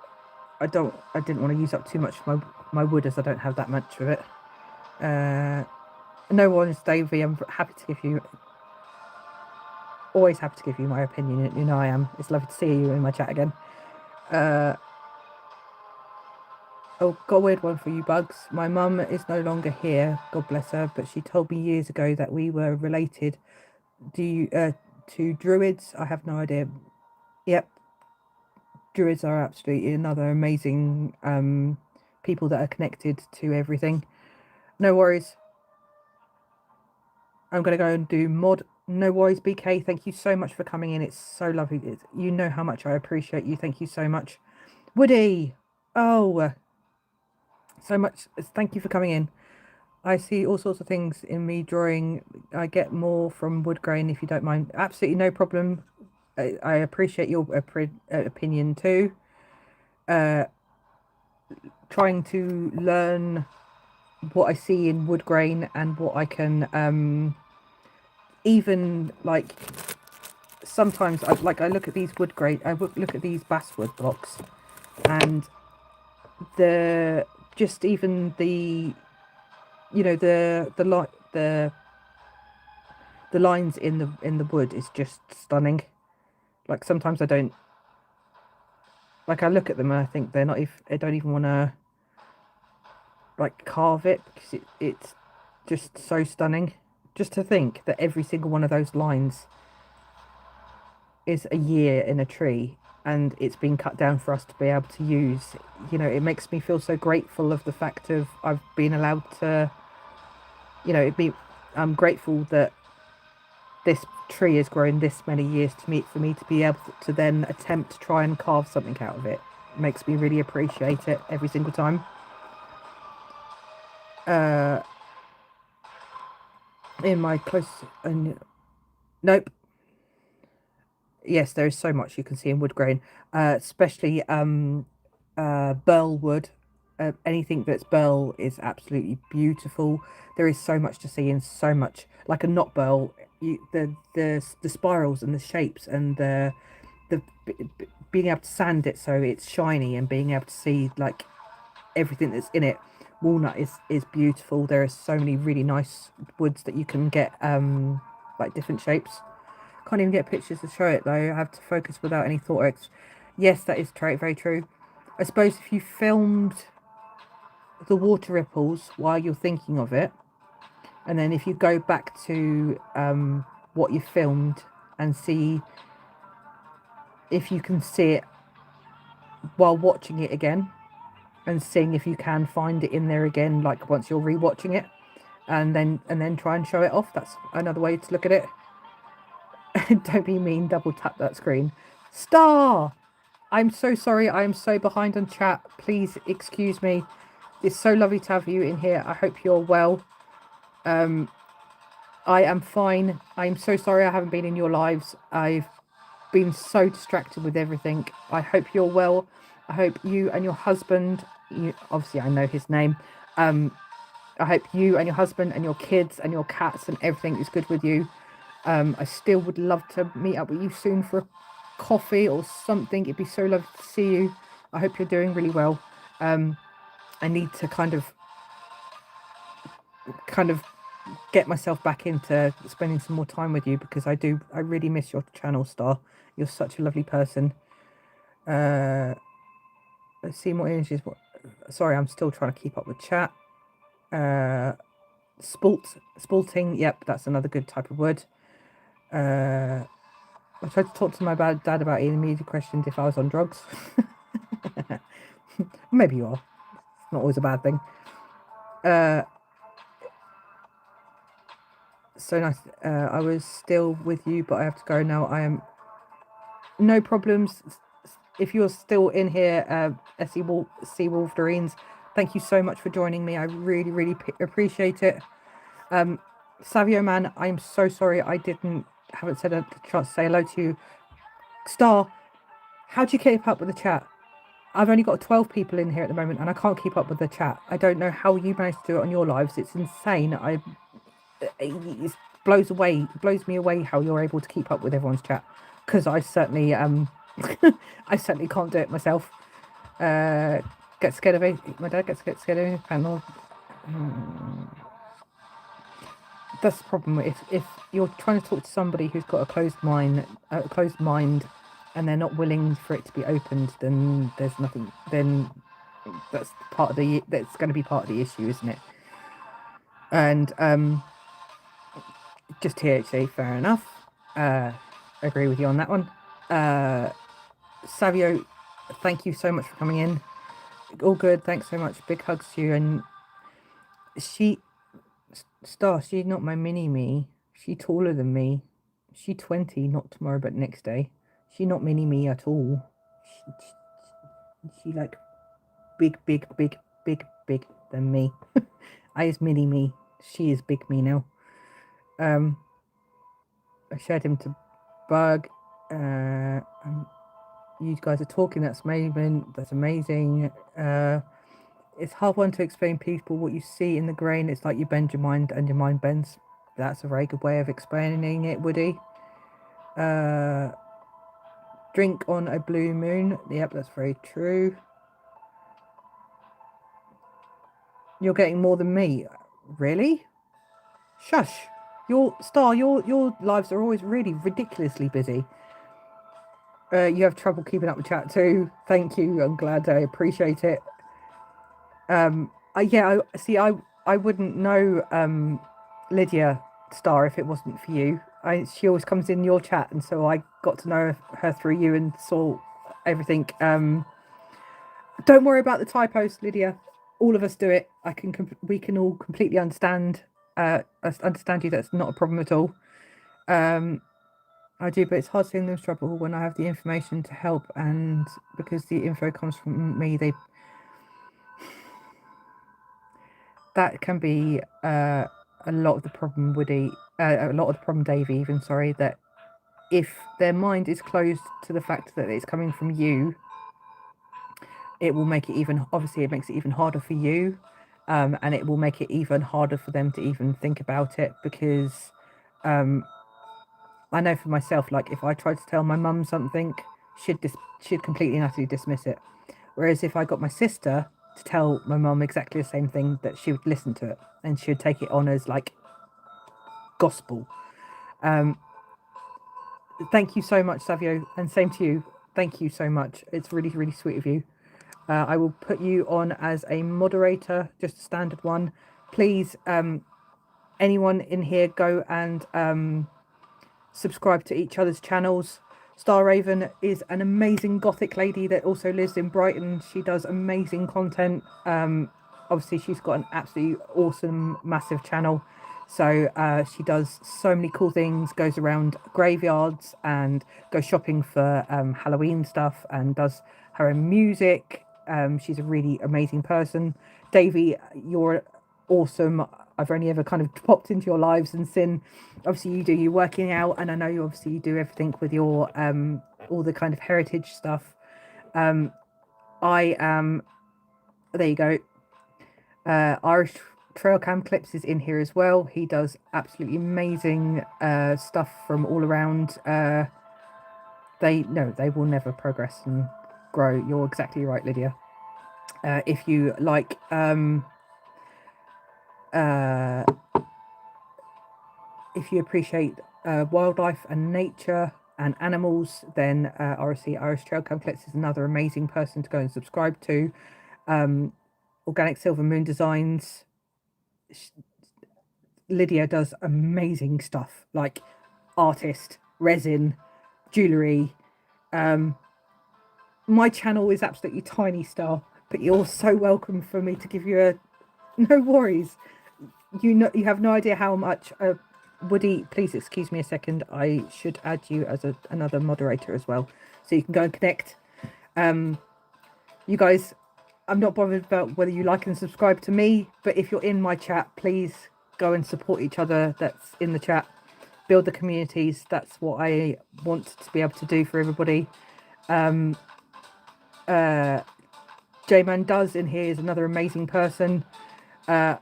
I didn't want to use up too much of my wood as I don't have that much of it. No worries, Davey. I'm happy to give you. Always happy to give you my opinion. You know I am. It's lovely to see you in my chat again. Oh, got a weird one for you, Bugs. My mum is no longer here, God bless her, but she told me years ago that we were related. To druids? I have no idea. Yep. Druids are absolutely another amazing people that are connected to everything. No worries. I'm going to go and do mod. No worries, BK. Thank you so much for coming in. It's so lovely. You know how much I appreciate you. Thank you so much. Woody. Oh, so much. Thank you for coming in. I see all sorts of things in me drawing. I get more from wood grain if you don't mind. Absolutely no problem. I appreciate your opinion too. Trying to learn what I see in wood grain and what I can even like sometimes I look at these wood grain. I look at these basswood blocks and the lines in the wood is just stunning. Like sometimes I don't like I look at them and I think they're not if I don't even want to like carve it because it's just so stunning. Just to think that every single one of those lines is a year in a tree and it's been cut down for us to be able to use. You know, it makes me feel so grateful of the fact of I've been allowed to, you know, I'm grateful that this tree has grown this many years for me to be able to then attempt to try and carve something out of it. It makes me really appreciate it every single time. In my close and nope. Yes, there is so much you can see in wood grain, especially burl wood. Anything that's burl is absolutely beautiful. There is so much to see and so much like a knot burl. The spirals and the shapes and the being able to sand it so it's shiny and being able to see like everything that's in it. Walnut is beautiful. There are so many really nice woods that you can get like different shapes. Can't even get pictures to show it though. I have to focus without any thought. Yes, that is very true. I suppose if you filmed the water ripples while you're thinking of it, and then if you go back to what you filmed and see if you can see it while watching it again, and seeing if you can find it in there again, like once you're rewatching it, and then try and show it off. That's another way to look at it. Don't be mean. Double tap that screen. Star. I'm so sorry. I am so behind on chat. Please excuse me. It's so lovely to have you in here. I hope you're well. I am fine. I'm so sorry I haven't been in your lives. I've been so distracted with everything. I hope you're well. I hope you and your husband, obviously I know his name. I hope you and your husband and your kids and your cats and everything is good with you. I still would love to meet up with you soon for a coffee or something. It'd be so lovely to see you. I hope you're doing really well. I need to kind of get myself back into spending some more time with you because I really miss your channel, Star. You're such a lovely person. Let's see more images. Sorry, I'm still trying to keep up with chat. Spalting, yep, that's another good type of word. I tried to talk to my dad about it, and immediately questioned if I was on drugs. Maybe you are. It's not always a bad thing. So nice. I was still with you, but I have to go now. I am no problems. If you're still in here, Sea Wolverines, thank you so much for joining me. I really appreciate it. Savio Man, I'm so sorry I haven't said a chance to say hello to you. Star, how do you keep up with the chat? I've only got 12 people in here at the moment and I can't keep up with the chat. I don't know how you managed to do it on your lives. It's insane. It blows me away how you're able to keep up with everyone's chat, because I certainly I certainly can't do it myself. Get scared of it. My dad gets scared of it. Panel. That's the problem. If you're trying to talk to somebody who's got a closed mind, and they're not willing for it to be opened, then there's nothing. Then that's going to be part of the issue, isn't it? And just THC, fair enough. Agree with you on that one. Savio, thank you so much for coming in. All good, thanks so much. Big hugs to you. And Star, she's not my mini-me. She taller than me. She 20, not tomorrow, but next day. She not mini-me at all. She like big than me. I is mini-me. She is big me now. I shared him to Bug. You guys are talking. That's amazing. That's amazing. It's hard one to explain people what you see in the grain. It's like you bend your mind and your mind bends. That's a very good way of explaining it, Woody. Drink on a blue moon. Yep, that's very true. You're getting more than me. Really? Shush. Your lives are always really ridiculously busy. You have trouble keeping up with chat too. Thank you. I'm glad. I appreciate it. I wouldn't know Lydia Star if it wasn't for you. She always comes in your chat, and so I got to know her through you and saw everything. Don't worry about the typos, Lydia. All of us do it. We can all completely understand I understand you. That's not a problem at all. I do, but it's hard seeing them struggle when I have the information to help, and because the info comes from me, that can be a lot of the problem, Woody. A lot of the problem, Davey. Even sorry that if their mind is closed to the fact that it's coming from you, it will make it even. Obviously, it makes it even harder for you, and it will make it even harder for them to even think about it because. I know for myself, like if I tried to tell my mum something, she'd completely and utterly dismiss it. Whereas if I got my sister to tell my mum exactly the same thing, that she would listen to it and she would take it on as like gospel. Thank you so much, Savio, and same to you. Thank you so much. It's really, really sweet of you. I will put you on as a moderator, just a standard one. Please, anyone in here, go and subscribe to each other's channels. Star Raven is an amazing gothic lady that also lives in Brighton. She does amazing content. Obviously, she's got an absolutely awesome, massive channel. So she does so many cool things, goes around graveyards and goes shopping for Halloween stuff and does her own music. She's a really amazing person. Davey, you're awesome. I've only ever kind of popped into your lives and seen, obviously you do your working out, and I know you do everything with your all the kind of heritage stuff. I am, there you go. Irish Trail Cam Clips is in here as well. He does absolutely amazing stuff from all around. They will never progress and grow. You're exactly right, Lydia. If you like if you appreciate wildlife and nature and animals, then RSC Irish Trail Cam Clips is another amazing person to go and subscribe to. Organic Silver Moon Designs, Lydia does amazing stuff like artist, resin, jewellery. My channel is absolutely tiny, Star, but you're so welcome for me to give you a... No worries. You have no idea how much... Woody, please excuse me a second. I should add you as another moderator as well, so you can go and connect. You guys, I'm not bothered about whether you like and subscribe to me, but if you're in my chat, please go and support each other that's in the chat. Build the communities. That's what I want to be able to do for everybody. J-Man Does in here is another amazing person. Kieran,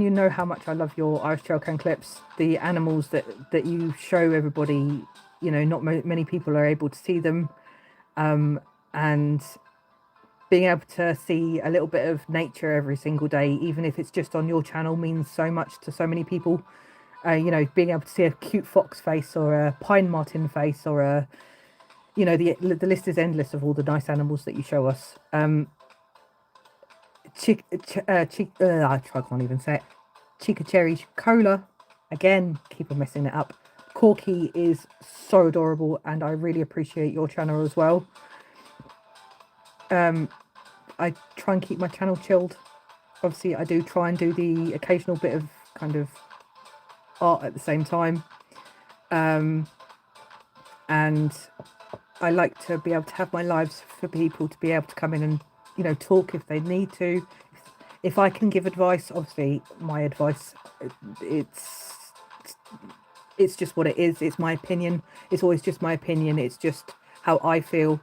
you know how much I love your Irish Trail Cam Clips. The animals that you show everybody, not many people are able to see them. And being able to see a little bit of nature every single day, even if it's just on your channel, means so much to so many people. Being able to see a cute fox face or a pine marten face or a, the list is endless of all the nice animals that you show us. I can't even say it. Chica Cherry Cola, again, keep on messing it up. Corky is so adorable, and I really appreciate your channel as well. I try and keep my channel chilled. Obviously, I do try and do the occasional bit of kind of art at the same time. And I like to be able to have my lives for people to be able to come in and, talk if they need to. If I can give advice, obviously my advice, it's just what it is. It's my opinion. It's always just my opinion. It's just how I feel.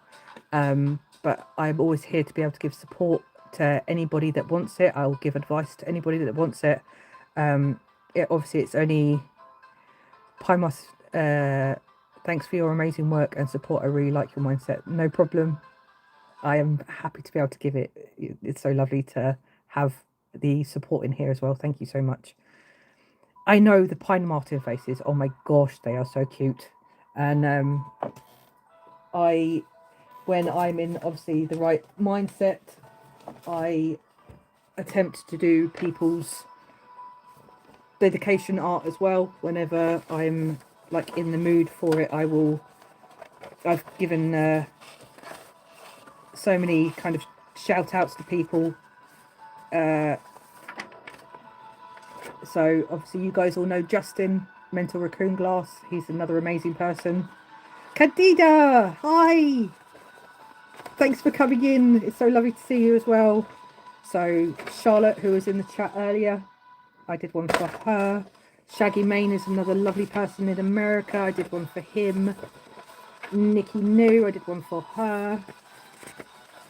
But I'm always here to be able to give support to anybody that wants it. I'll give advice to anybody that wants it. Obviously, it's only Pymus. Thanks for your amazing work and support. I really like your mindset. No problem. I am happy to be able to give it. It's so lovely to have the support in here as well. Thank you so much. I know the pine marten faces. Oh my gosh, they are so cute. And when I'm in obviously the right mindset, I attempt to do people's dedication art as well. Whenever I'm like in the mood for it, I've given so many kind of shout outs to people. So obviously you guys all know Justin, Mental Raccoon Glass. He's another amazing person. Kadida, hi. Thanks for coming in. It's so lovely to see you as well. So Charlotte, who was in the chat earlier, I did one for her. Shaggy Main is another lovely person in America. I did one for him. Nikki New, I did one for her.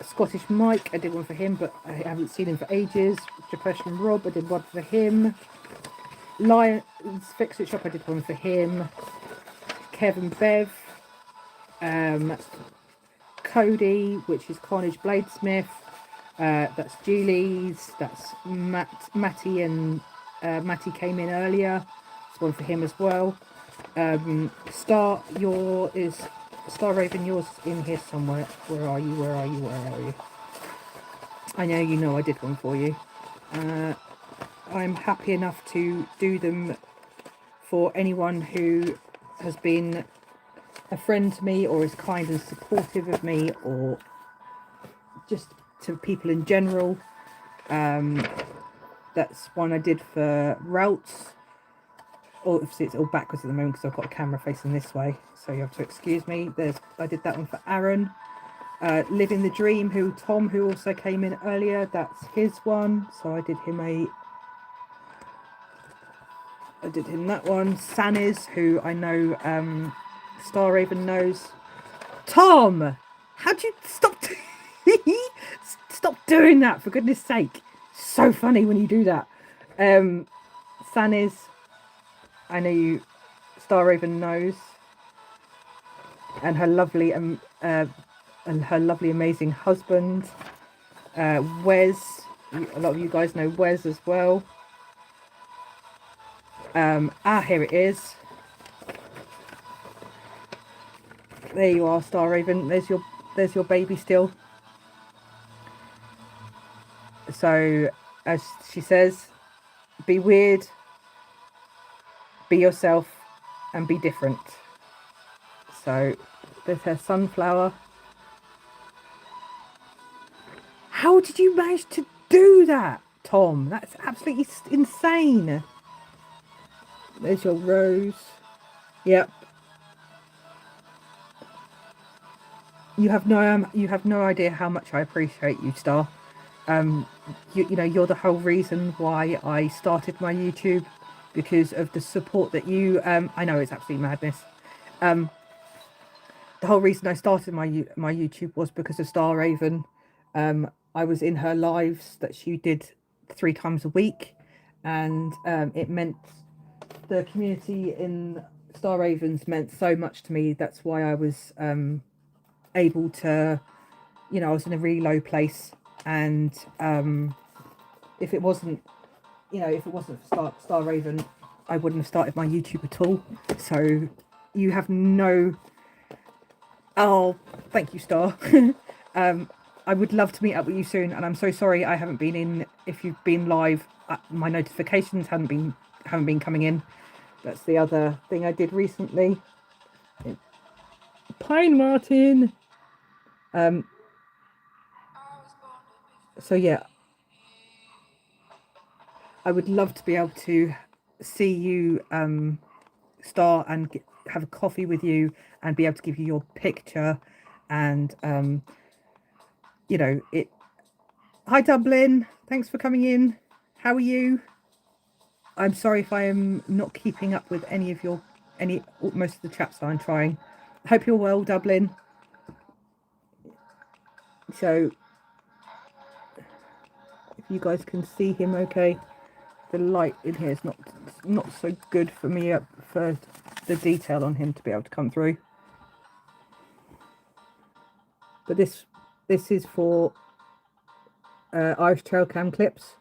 Scottish Mike, I did one for him, but I haven't seen him for ages. Depression Rob, I did one for him. Lions Fix It Shop, I did one for him. Kevin Bev. Cody, which is Carnage Bladesmith. That's Julie's. That's Matty, and Matty came in earlier. It's one for him as well. Star Raven, yours in here somewhere. Where are you? Where are you? Where are you? I know you know I did one for you. I'm happy enough to do them for anyone who has been a friend to me, or is kind and supportive of me, or just to people in general. That's one I did for Routes. Obviously it's all backwards at the moment because I've got a camera facing this way, so you have to excuse me. I did that one for Aaron. Living the Dream, Tom, who also came in earlier, that's his one, so I did him that one. Sanis, who I know Star Raven knows. Tom, how'd you stop doing that, for goodness sake? So funny when you do that. Sanis, I know you, Star Raven knows, and her lovely amazing husband, Wes. A lot of you guys know Wes as well. Here it is. There you are, Star Raven. There's your baby still. So, as she says, be weird, be yourself, and be different. So, there's her sunflower. How did you manage to do that, Tom? That's absolutely insane. There's your rose. Yep. You have no idea how much I appreciate you, Star. You know, you're the whole reason why I started my YouTube, because of the support that you, I know it's absolutely madness. The whole reason I started my YouTube was because of Star Raven. I was in her lives that she did 3 times a week, and it meant, the community in Star Ravens meant so much to me. That's why I was able to, you know, I was in a really low place, and if it wasn't for Star Raven, I wouldn't have started my YouTube at all. So you have no... Oh, thank you, Star. I would love to meet up with you soon, and I'm so sorry I haven't been in. If you've been live, my notifications haven't been coming in. That's the other thing I did recently. Pine Martin. So yeah, I would love to be able to see you, Star, and have a coffee with you, and be able to give you your picture, and you know it. Hi Dublin, thanks for coming in. How are you? I'm sorry if I am not keeping up with most of the chats that I'm trying. I hope you're well, Dublin. So if you guys can see him okay. The light in here is not so good for me, for the detail on him to be able to come through. But this is for Irish Trail Cam clips.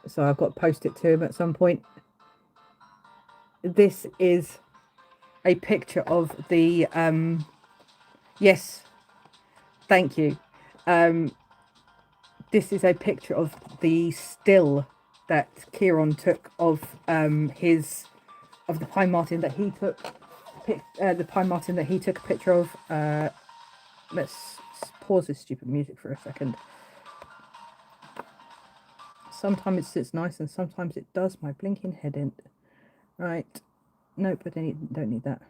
So I've got to post it to him at some point. This is a picture of the yes, thank you. This is a picture of the still that Kieran took of the Pine Martin that he took. The Pine Martin that he took a picture of. Let's pause this stupid music for a second. sometimes it sits nice and sometimes it does. My blinking head in. Right. Nope, I don't need that.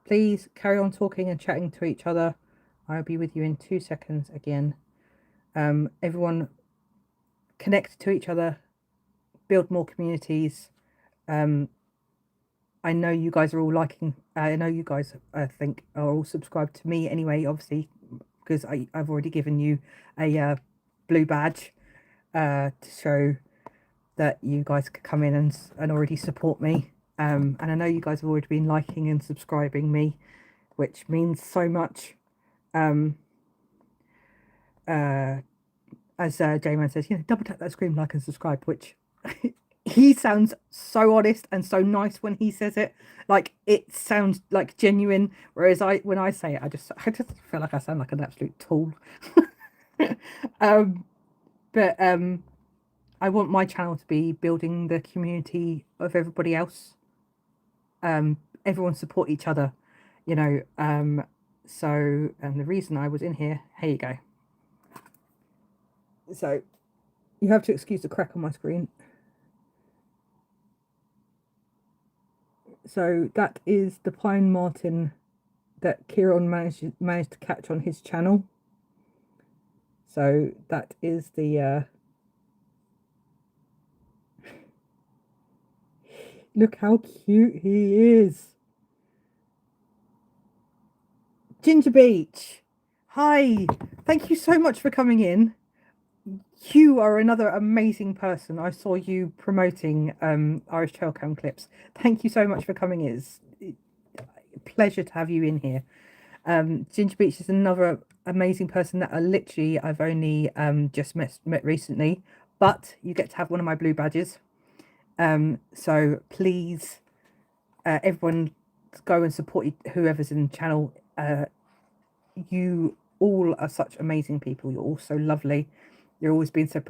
Please carry on talking and chatting to each other. I'll be with you in 2 seconds again. Everyone connect to each other, build more communities. I know you guys are all liking, I know you guys, I think, are all subscribed to me anyway, obviously, because I've already given you a blue badge to show that you guys could come in and already support me. And I know you guys have already been liking and subscribing me, which means so much. As J-Man says, double tap that screen, like and subscribe, which he sounds so honest and so nice when he says it. Like, it sounds like genuine, whereas when I say it, I just feel like I sound like an absolute tool. But I want my channel to be building the community of everybody else. Everyone support each other, so, and the reason I was in here you go. So you have to excuse the crack on my screen. So that is the pine marten that Kieran managed to catch on his channel. So that is the look how cute he is. Ginger Beach, hi, thank you so much for coming in. You are another amazing person. I saw you promoting Irish Trail Cam clips. Thank you so much for coming. It's a pleasure to have you in here. Ginger Beach is another amazing person that I've only just met recently, but you get to have one of my blue badges. So please, everyone, go and support whoever's in the channel. You all are such amazing people. You're all so lovely. You've always been so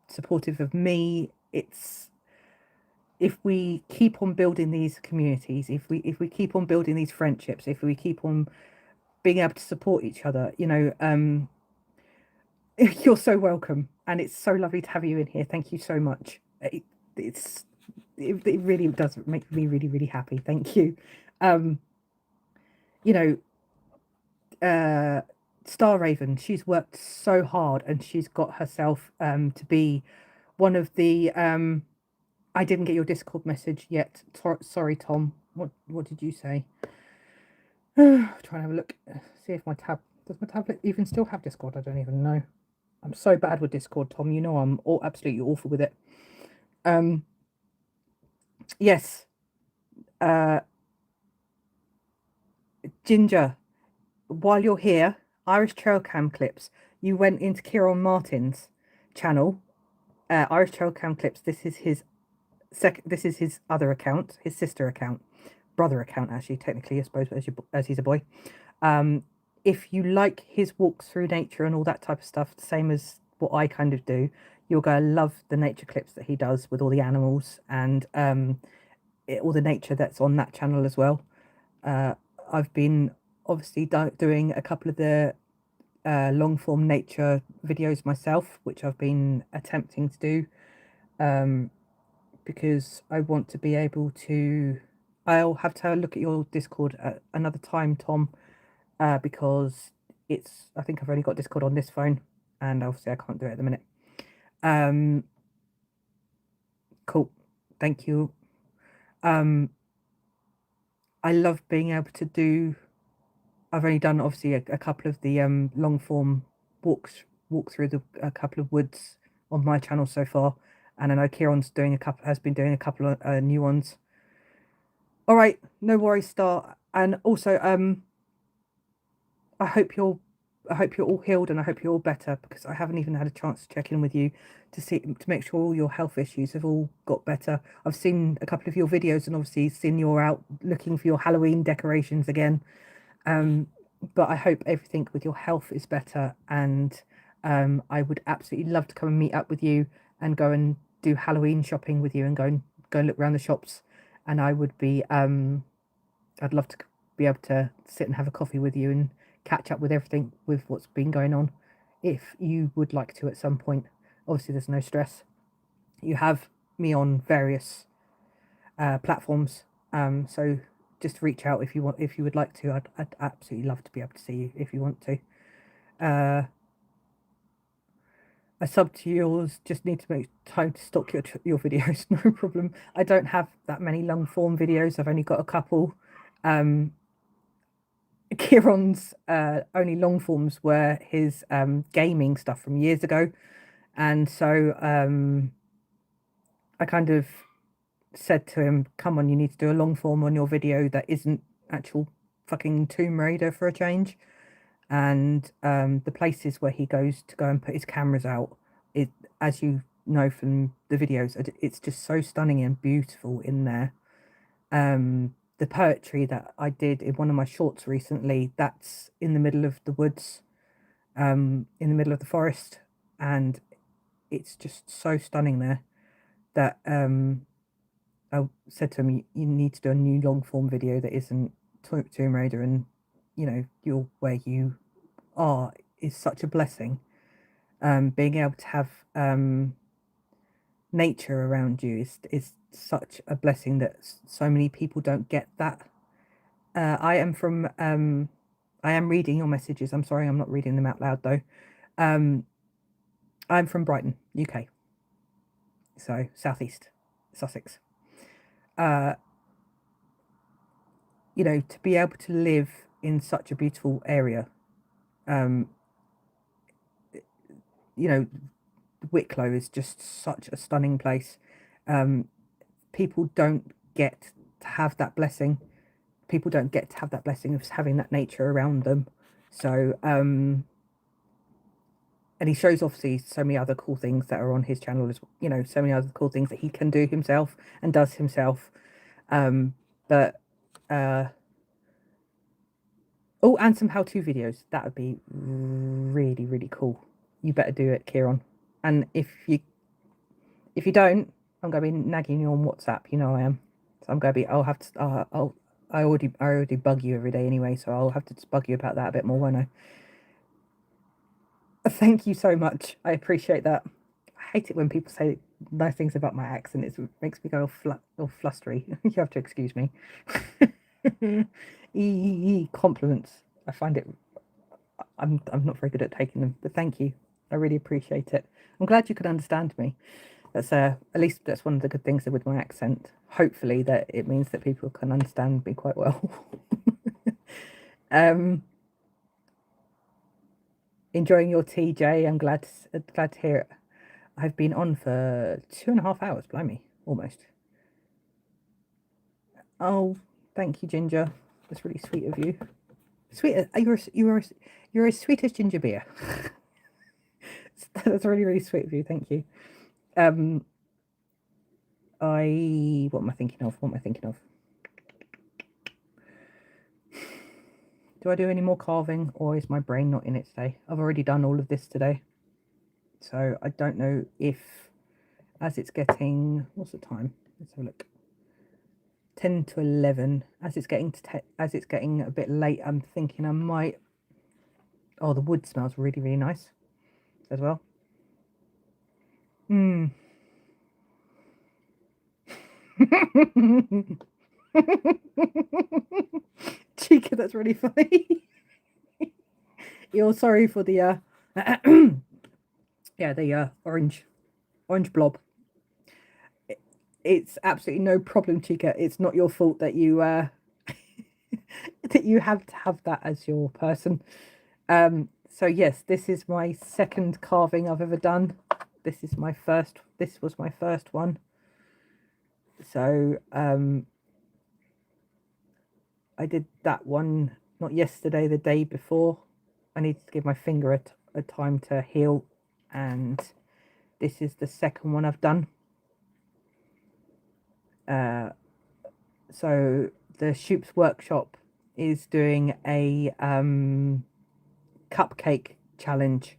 supportive of me. If we keep on building these communities, if we keep on building these friendships, if we keep on being able to support each other, you're so welcome, and it's so lovely to have you in here. Thank you so much. It really does make me really, really happy. Thank you. Star Raven, she's worked so hard and she's got herself to be one of the I didn't get your Discord message yet. Sorry, Tom. What did you say? Trying to have a look, see if does my tablet even still have Discord? I don't even know. I'm so bad with Discord, Tom. I'm absolutely awful with it. Yes. Ginger, while you're here, Irish Trail Cam clips. You went into Kieran Martin's channel, Irish Trail Cam clips. This is his other account, his sister account, brother account, actually, technically, I suppose, as he's a boy. If you like his walks through nature and all that type of stuff, the same as what I kind of do, you're going to love the nature clips that he does with all the animals and all the nature that's on that channel as well. I've been obviously doing a couple of the long form nature videos myself, which I've been attempting to do because I want to be able to. I'll have to look at your Discord at another time, Tom, because I think I've only got Discord on this phone, and obviously I can't do it at the minute. Cool, thank you. I love being able to do. I've only done obviously a couple of the long form walk through a couple of woods on my channel so far, and I know Kieran's has been doing a couple of new ones. All right, no worries, Star. And also, I hope you're all healed, and I hope you're all better, because I haven't even had a chance to check in with you to make sure all your health issues have all got better. I've seen a couple of your videos and obviously seen you're out looking for your Halloween decorations again. But I hope everything with your health is better, and I would absolutely love to come and meet up with you and go and do Halloween shopping with you and go and look around the shops. And I would be I'd love to be able to sit and have a coffee with you and catch up with everything with what's been going on, if you would like to at some point. obviously there's no stress. You have me on various platforms, so just reach out if you want, if you would like to. I'd absolutely love to be able to see you if you want to. A sub to yours, just need to make time to stock your videos. No problem. I don't have that many long form videos. I've only got a couple. Kieron's only long forms were his gaming stuff from years ago, and so I kind of said to him, come on, you need to do a long form on your video that isn't actual fucking Tomb Raider for a change. And the places where he goes to go and put his cameras out, it, as you know from the videos, it's just so stunning and beautiful in there. The poetry that I did in one of my shorts recently, that's in the middle of the woods, in the middle of the forest, and it's just so stunning there that I said to him, you need to do a new long form video that isn't Tomb Raider, and you know, you're where you are is such a blessing. Being able to have nature around you is such a blessing that so many people don't get that. I am reading your messages. I'm sorry, I'm not reading them out loud though. I'm from Brighton, UK. So southeast Sussex. You know, to be able to live in such a beautiful area, you know, Wicklow is just such a stunning place. People don't get to have that blessing. People don't get to have that blessing of having that nature around them. So, and he shows obviously so many other cool things that are on his channel, as you know, so many other cool things that he can do himself and does himself. Oh, and some how-to videos. That would be really, really cool. You better do it, Kieron. And if you don't, I'm gonna be nagging you on WhatsApp. You know I am. So I'm gonna be. I'll have to. I already bug you every day anyway, so I'll have to just bug you about that a bit more, won't I? Thank you so much. I appreciate that. I hate it when people say nice things about my accent. It makes me go all flustery. You have to excuse me. Compliments. I find it. I'm not very good at taking them, but thank you. I really appreciate it. I'm glad you could understand me. That's at least that's one of the good things with my accent. Hopefully that it means that people can understand me quite well. Enjoying your tea, Jay. I'm glad to hear it. I've been on for 2.5 hours. Blimey, almost. Oh, thank you, Ginger. That's really sweet of you. Sweet. You're as sweet as ginger beer. That's really, really sweet of you. Thank you. What am I thinking of? Do I do any more carving, or is my brain not in it today? I've already done all of this today, so I don't know if, as it's getting, what's the time? Let's have a look. 10 to 11. As it's getting a bit late, I'm thinking I might. Oh, the wood smells really, really nice as well. Chica, that's really funny. You're sorry for the yeah, the orange blob. It's absolutely no problem, Chica. It's not your fault that you that you have to have that as your person. So yes, this is my second carving I've ever done. This was my first one. So I did that one not yesterday, the day before. I needed to give my finger a time to heal, and this is the second one I've done. So the Shoop's Workshop is doing a cupcake challenge.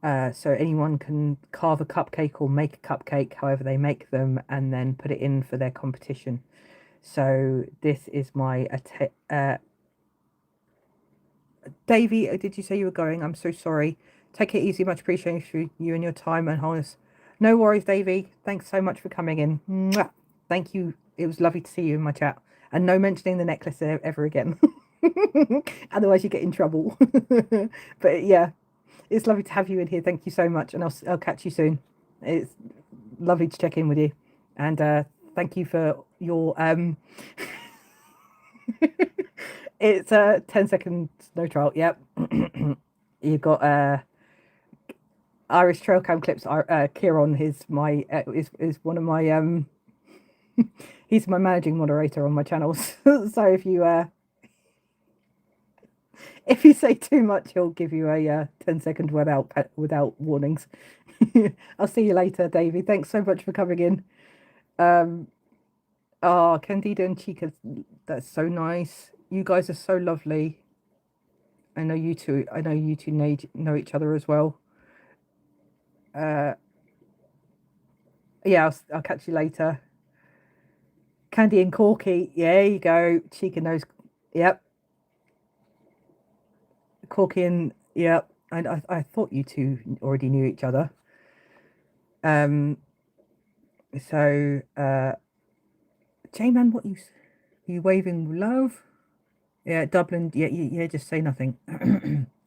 So anyone can carve a cupcake or make a cupcake, however they make them, and then put it in for their competition. So this is my Davey, did you say you were going? I'm so sorry. Take it easy. Much appreciated for you and your time and wholeness. No worries, Davey. Thanks so much for coming in. Mwah. Thank you. It was lovely to see you in my chat. And no mentioning the necklace ever again. Otherwise you get in trouble. But yeah, it's lovely to have you in here. Thank you so much. And I'll catch you soon. It's lovely to check in with you. And thank you for your it's a 10-second no trial. Yep. You've got Irish Trail Cam clips. Kieran is one of my he's my managing moderator on my channels. So if you say too much, he'll give you a 10-second without warnings. I'll see you later, Davey. Thanks so much for coming in. Candida and Chica, that's so nice. You guys are so lovely. I know you two know each other as well. Yeah, I'll catch you later. Candy and Corky, yeah, there you go. Chica knows. Yep. Corky and yep. I thought you two already knew each other. So J-Man, what you waving love? Yeah, Dublin. Yeah. Just say nothing.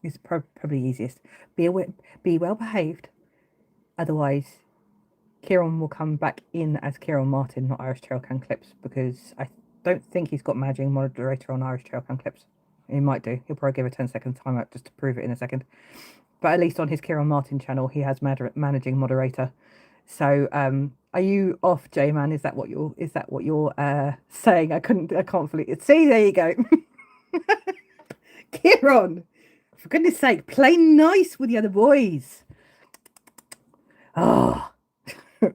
It's probably easiest. Be well behaved. Otherwise, Kieran will come back in as Kieran Martin, not Irish Trail Cam Clips, because I don't think he's got managing moderator on Irish Trail Cam Clips. He might do. He'll probably give a 10-second timeout just to prove it in a second. But at least on his Kieran Martin channel, he has managing moderator. So, are you off, J-Man? Is that what you're saying? I can't fully see. There you go. Kieran, for goodness sake, play nice with the other boys. Oh,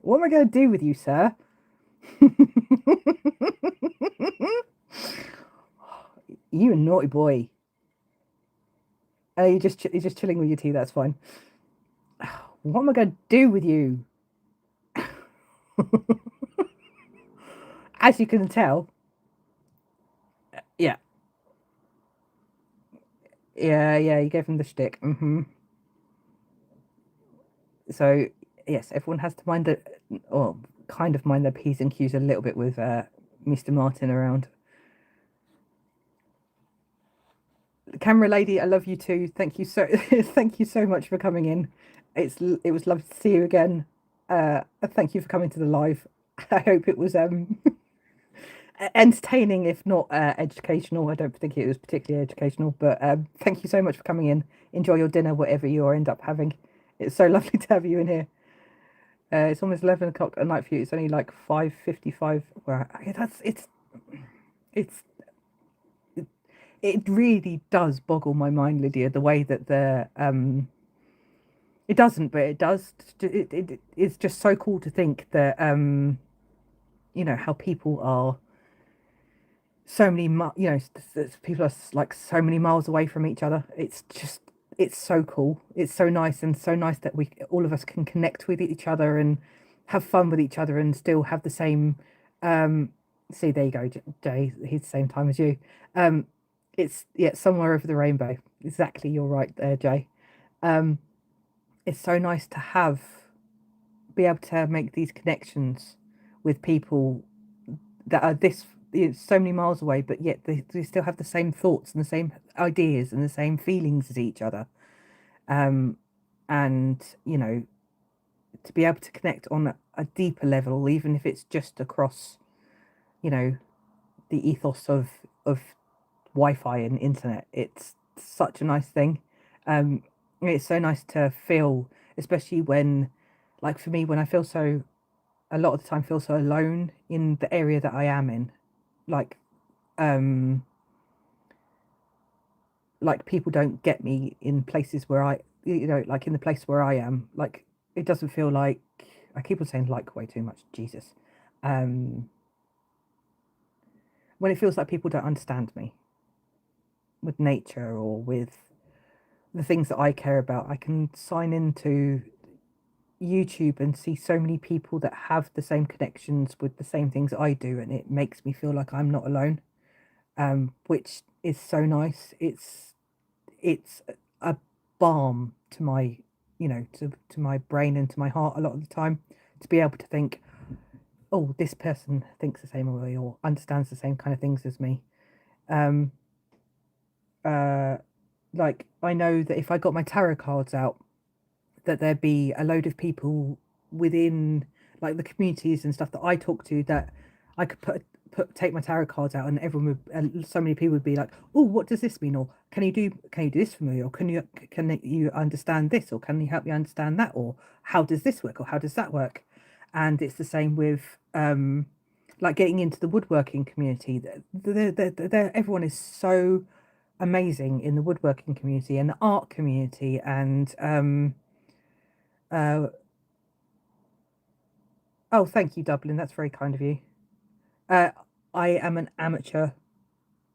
what am I going to do with you, sir? You a naughty boy. You're just chilling with your tea. That's fine. What am I going to do with you? As you can tell. Yeah. You gave him the shtick. So yes, everyone has to mind kind of mind their P's and Q's a little bit with Mr. Martin around. Camera lady, I love you too. Thank you so much for coming in. It was lovely to see you again. Thank you for coming to the live. I hope it was entertaining, if not educational. I don't think it was particularly educational, but thank you so much for coming in. Enjoy your dinner, whatever you end up having. It's so lovely to have you in here. It's almost 11 o'clock at night for you. It's only like 5:55. Well, it really does boggle my mind, Lydia, the way that it doesn't, but it does. It's just so cool to think that how people are so many people are like so many miles away from each other. It's so cool. It's so nice, and so nice that all of us can connect with each other and have fun with each other and still have the same see, there you go, Jay, he's the same time as you. It's somewhere over the rainbow. Exactly, you're right there, Jay. It's so nice to be able to make these connections with people that are so many miles away, but yet they still have the same thoughts and the same ideas and the same feelings as each other. And to be able to connect on a deeper level, even if it's just across the ethos of Wi-Fi and internet, it's such a nice thing. It's so nice to feel, especially when, like for me, when I feel a lot of the time feel so alone in the area that I am in, like people don't get me in places where like in the place where I am, like it doesn't feel like, I keep on saying like way too much, Jesus. When it feels like people don't understand me with nature or with the things that I care about, I can sign into YouTube and see so many people that have the same connections with the same things I do, and it makes me feel like I'm not alone, which is so nice. It's a balm to my, you know, to my brain and to my heart a lot of the time, to be able to think, oh, this person thinks the same way or understands the same kind of things as me. Um, like, I know that if I got my tarot cards out, that there'd be a load of people within like the communities and stuff that I talk to, that I could take my tarot cards out, and everyone would, and so many people would be like, oh, what does this mean, or can you do this for me, or can you understand this, or can you help me understand that, or how does this work, or how does that work? And it's the same with like getting into the woodworking community. Everyone is so amazing in the woodworking community and the art community, and uh, oh, thank you, Dublin. That's very kind of you. Uh, I am an amateur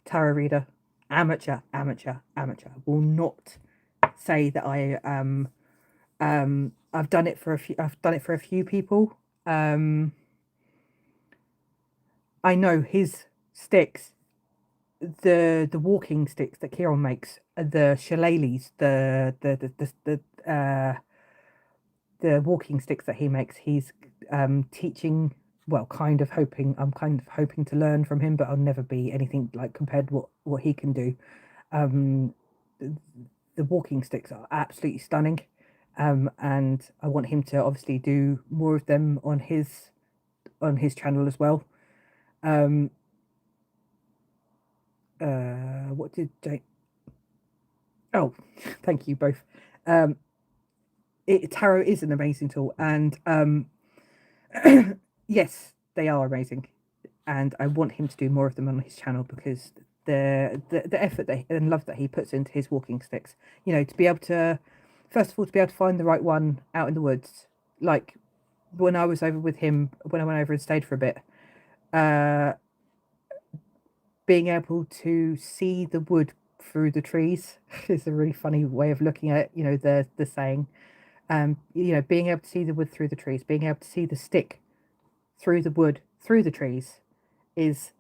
tarot reader. Amateur, amateur, amateur. Will not say that I am. I've done it for a few. I've done it for a few people. I know his sticks, the walking sticks that Kieran makes, the shillelaghs, the walking sticks that he makes. He's teaching, well, I'm kind of hoping to learn from him, but I'll never be anything like compared to what he can do. um the walking sticks are absolutely stunning, and I want him to obviously do more of them on his channel as well. um what did Jake? Oh, thank you both. um Tarot is an amazing tool, and yes, they are amazing, and I want him to do more of them on his channel, because the effort and love that he puts into his walking sticks, you know, to be able to, first of all, to be able to find the right one out in the woods. Like when I was over with him, when I went over and stayed for a bit, uh being able to see the wood through the trees is a really funny way of looking at it, you know, the saying. You know, being able to see the wood through the trees, being able to see the stick through the wood, through the trees, is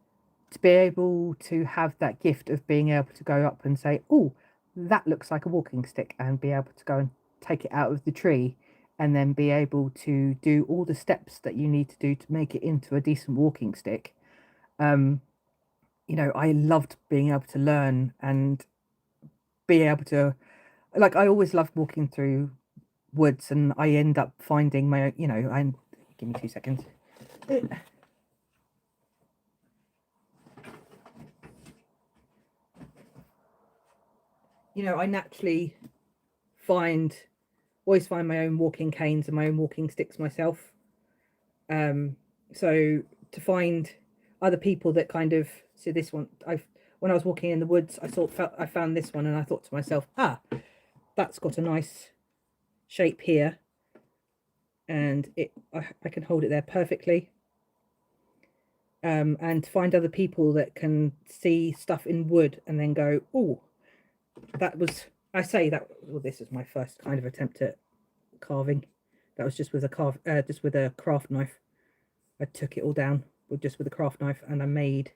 to be able to have that gift of being able to go up and say, oh, that looks like a walking stick, and be able to go and take it out of the tree, and then be able to do all the steps that you need to do to make it into a decent walking stick. You know, I loved being able to learn and be able to, like, I always loved walking through woods, and I end up finding my, you know, and give me 2 seconds. You know, I naturally always find my own walking canes and my own walking sticks myself. So to find other people that kind of, so this one, when I was walking in the woods, I found this one, and I thought to myself, that's got a nice shape here, and I can hold it there perfectly. And to find other people that can see stuff in wood and then go, oh, that was, I say that, well, this is my first kind of attempt at carving. That was just with a craft knife. I took it all down with a craft knife, and I made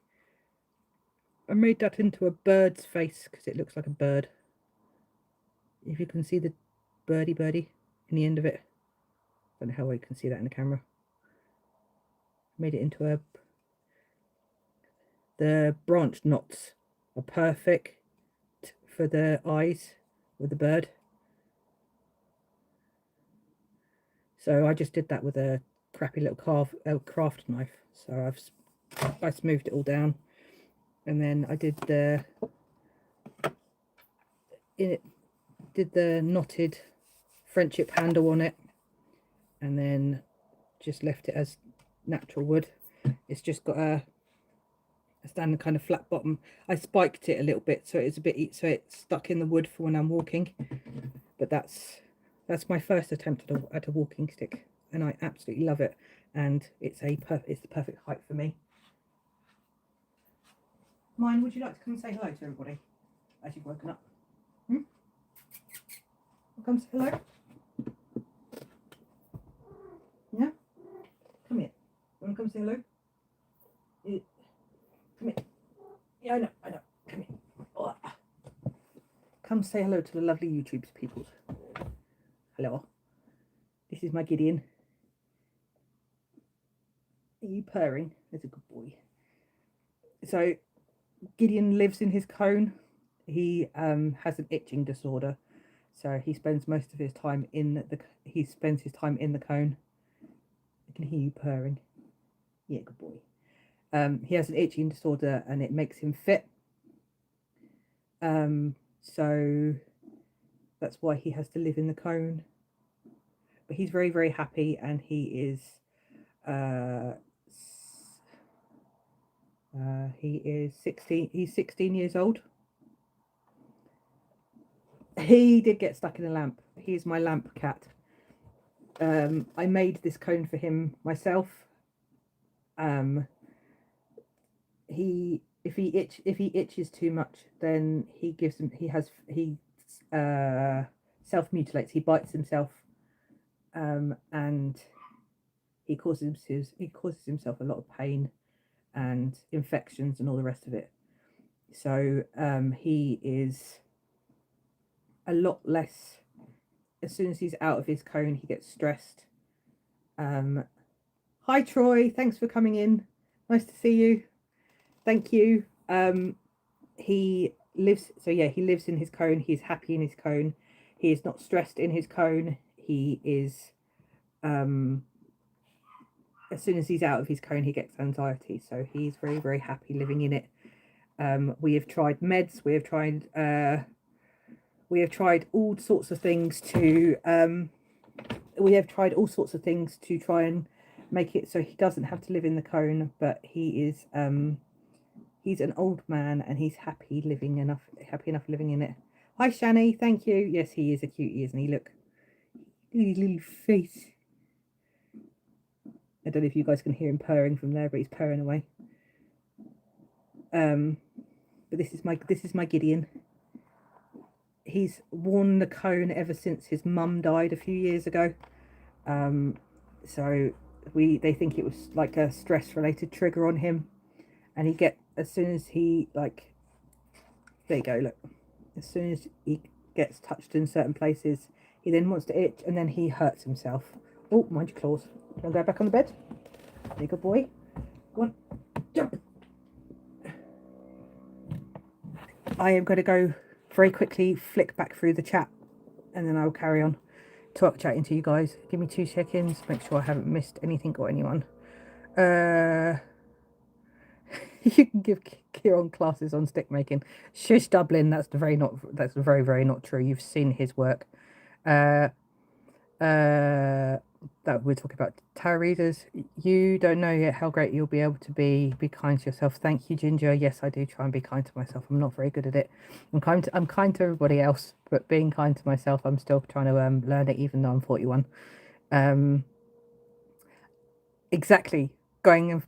that into a bird's face, because it looks like a bird. If you can see the birdie in the end of it. I don't know how well you can see that in the camera. Made it into the branch knots are perfect for the eyes with the bird. So I just did that with a crappy little craft knife. So I smoothed it all down, and then I did the knotted friendship handle on it, and then just left it as natural wood. It's just got a standard kind of flat bottom. I spiked it a little bit so it's it's stuck in the wood for when I'm walking. But that's my first attempt at a walking stick, and I absolutely love it. And it's the perfect height for me. Mine, would you like to come and say hello to everybody as you've woken up? Come say hello. Yeah? Come here. You want to come say hello? Come here. Yeah, I know. Come here. Oh. come say hello to the lovely YouTube people. Hello. This is my Gideon. Are you purring? That's a good boy. So Gideon lives in his cone. He has an itching disorder, so he spends most of his time in the cone. I can hear you purring. Yeah, good boy. He has an itching disorder and it makes him fit. So that's why he has to live in the cone. But he's very, very happy, and he is 16. He's 16 years old. He did get stuck in a lamp. He's my lamp cat. I made this cone for him myself. If he itches too much, then he self-mutilates. He bites himself, and he causes himself a lot of pain and infections and all the rest of it. So he is a lot less. As soon as he's out of his cone, he gets stressed. Hi Troy, thanks for coming in. Nice to see you. Thank you. He lives in his cone. He's happy in his cone. He is not stressed in his cone. He is as soon as he's out of his cone, he gets anxiety. So he's very, very happy living in it. We have tried meds. We have tried all sorts of things to try and make it so he doesn't have to live in the cone, but he is he's an old man and he's happy enough living in it. Hi Shani, thank you. Yes, he is a cutie, isn't he? Look, his little face. I don't know if you guys can hear him purring from there, but he's purring away. But this is my Gideon. He's worn the cone ever since his mum died a few years ago. So they think it was like a stress related trigger on him, and as soon as he there you go, look, as soon as he gets touched in certain places, he then wants to itch, and then he hurts himself. Oh, mind your claws. Can I go back on the bed? There, good boy. Go on, jump. I am going to go very quickly flick back through the chat, and then I'll carry on chatting to you guys. Give me 2 seconds, make sure I haven't missed anything or anyone. You can give Kieran classes on stick making. Shush Dublin, that's very, very not true. You've seen his work. That we're talking about tarot readers. You don't know yet how great you'll be able to be kind to yourself. Thank you, Ginger. Yes, I do try and be kind to myself. I'm not very good at it. I'm kind to everybody else, but being kind to myself, I'm still trying to learn it, even though I'm 41. Exactly. Going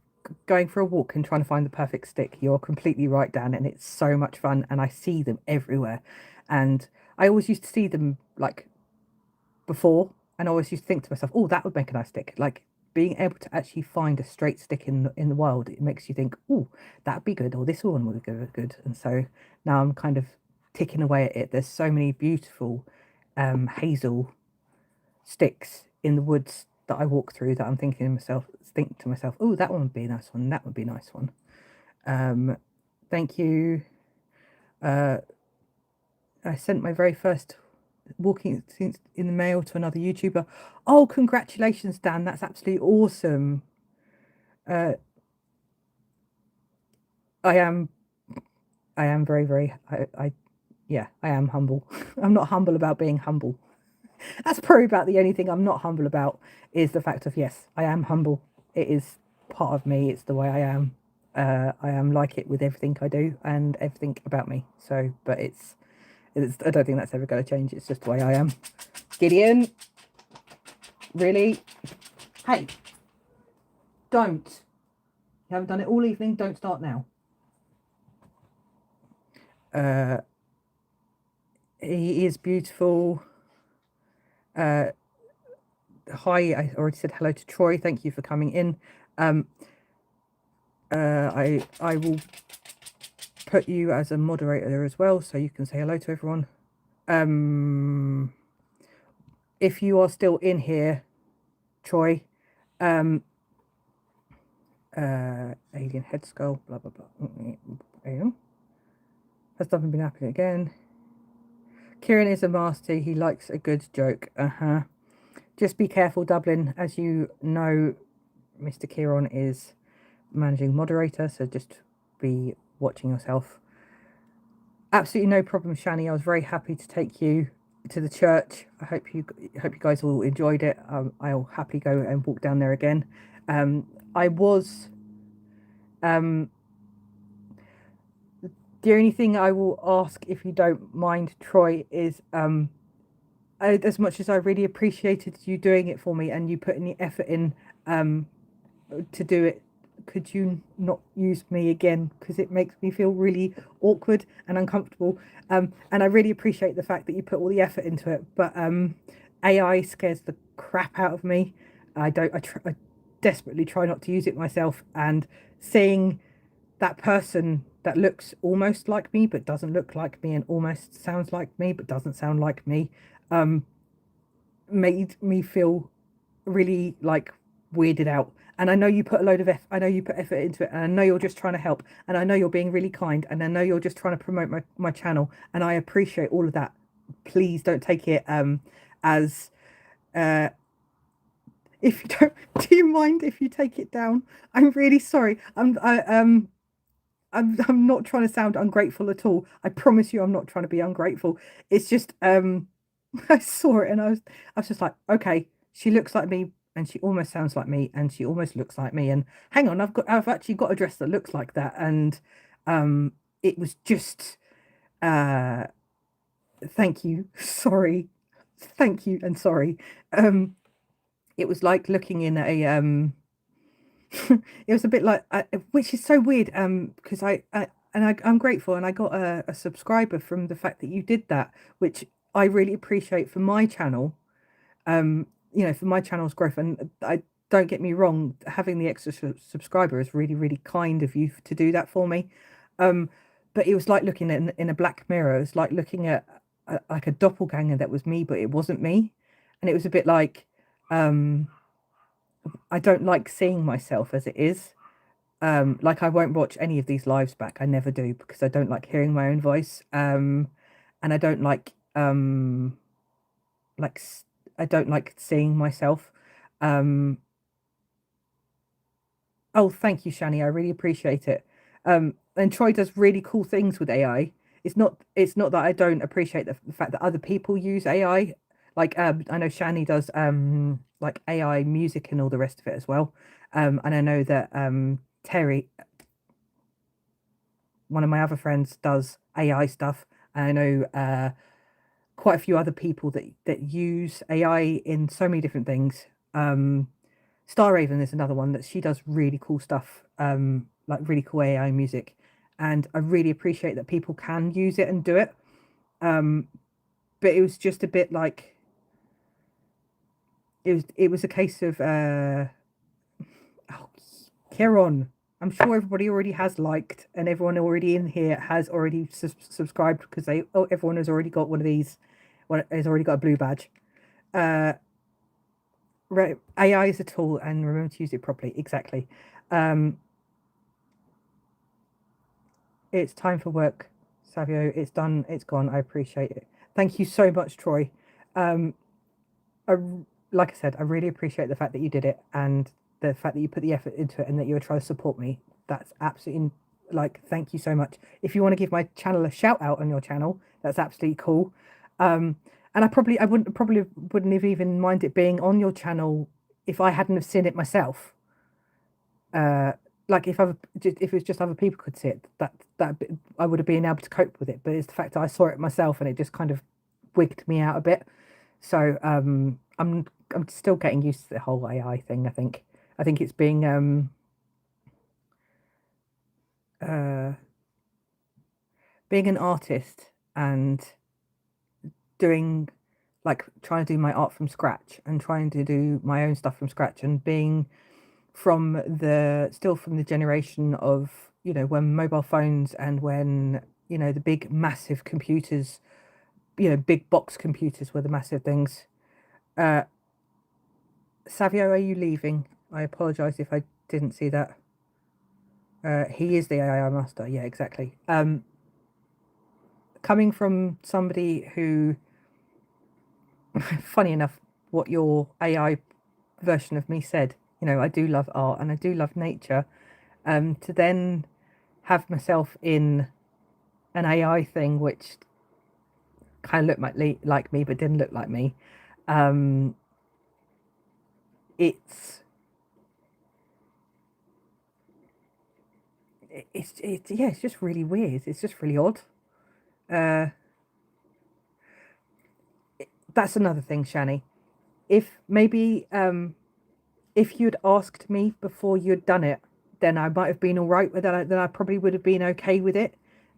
for a walk and trying to find the perfect stick. You're completely right, Dan, and it's so much fun, and I see them everywhere. And I always used to see them like before, and I always used to think to myself, oh, that would make a nice stick. Like being able to actually find a straight stick in the wild, it makes you think, oh, that'd be good, or this one would be good. And so now I'm kind of ticking away at it. There's so many beautiful hazel sticks in the woods that I walk through that I'm think to myself, oh, that one would be a nice one, that would be a nice one. Thank you. I sent my very first walking in the mail to another YouTuber. Oh, congratulations, Dan, that's absolutely awesome. I am very, very, yeah, I am humble. I'm not humble about being humble. That's probably about the only thing I'm not humble about, is the fact of, yes, I am humble. It is part of me. It's the way I am. I am like it with everything I do and everything about me. So, but it's I don't think that's ever going to change. It's just the way I am. Gideon, really? Hey, don't. You haven't done it all evening. Don't start now. He is beautiful. Hi, I already said hello to Troy. Thank you for coming in. I will put you as a moderator as well, so you can say hello to everyone. if you are still in here, Troy, um, alien head skull, blah, blah, blah. Has nothing been happening again? Kieran is a master. He likes a good joke. Just be careful, Dublin. As you know, Mr. Kieran is managing moderator, so just be watching yourself. Absolutely no problem, Shani. I was very happy to take you to the church. I hope you guys all enjoyed it. I'll happily go and walk down there again. I was the only thing I will ask, if you don't mind, Troy, is as much as I really appreciated you doing it for me and you putting the effort in to do it, could you not use me again? Because it makes me feel really awkward and uncomfortable. And I really appreciate the fact that you put all the effort into it. But AI scares the crap out of me. I desperately try not to use it myself. And seeing that person that looks almost like me but doesn't look like me, and almost sounds like me but doesn't sound like me, made me feel really like weirded out. And I know you put a load of I know you put effort into it, and I know you're just trying to help, and I know you're being really kind, and I know you're just trying to promote my channel, and I appreciate all of that. Please don't take it as if you don't, do you mind if you take it down? I'm really sorry. I'm not trying to sound ungrateful at all. I promise you I'm not trying to be ungrateful. It's just I saw it and I was just like, okay, she looks like me and she almost sounds like me and she almost looks like me, and hang on, I've actually got a dress that looks like that. And it was just thank you. Sorry. Thank you and sorry. It was like looking in a it was a bit like, which is so weird, because I'm grateful, and I got a subscriber from the fact that you did that, which I really appreciate for my channel, for my channel's growth. And I don't get me wrong, having the extra subscriber is really, really kind of you to do that for me. But it was like looking in a black mirror. It was like looking at like a doppelganger that was me, but it wasn't me. And it was a bit like, I don't like seeing myself as it is. Like I won't watch any of these lives back. I never do, because I don't like hearing my own voice. And I don't like like I don't like seeing myself. Oh, thank you, Shani. I really appreciate it. And Troy does really cool things with AI. It's not that I don't appreciate the fact that other people use AI. Like I know Shani does like AI music and all the rest of it as well. And I know that Terry, one of my other friends, does AI stuff. And I know quite a few other people that use AI in so many different things. Star Raven is another one that she does really cool stuff, like really cool AI music, and I really appreciate that people can use it and do it. But it was just a bit like it was a case of oh, Kieran. I'm sure everybody already has liked, and everyone already in here has already subscribed, because everyone has already got one of these. One has already got a blue badge. AI is a tool, and remember to use it properly. Exactly. It's time for work, Savio. It's done. It's gone. I appreciate it. Thank you so much, Troy. I, like I said, I really appreciate the fact that you did it, and the fact that you put the effort into it, and that you were trying to support me. That's absolutely, like, thank you so much. If you want to give my channel a shout out on your channel, that's absolutely cool. And I wouldn't have even mind it being on your channel if I hadn't have seen it myself. Like if it was just other people could see it, that I would have been able to cope with it. But it's the fact that I saw it myself, and it just kind of wigged me out a bit. So I'm still getting used to the whole AI thing. I think it's being being an artist and doing, like, trying to do my art from scratch and trying to do my own stuff from scratch, and being from the generation of, when mobile phones and when, the big massive computers big box computers were the massive things. Savio, are you leaving? I apologize if I didn't see that. He is the AI master. Yeah, exactly. Coming from somebody who, funny enough, what your AI version of me said, I do love art and I do love nature. To then have myself in an AI thing, which kind of looked like me, but didn't look like me. It's yeah, it's just really weird. It's just really odd. That's another thing, Shani. If maybe if you'd asked me before you'd done it, then I might have been all right with that. Then I probably would have been okay with it.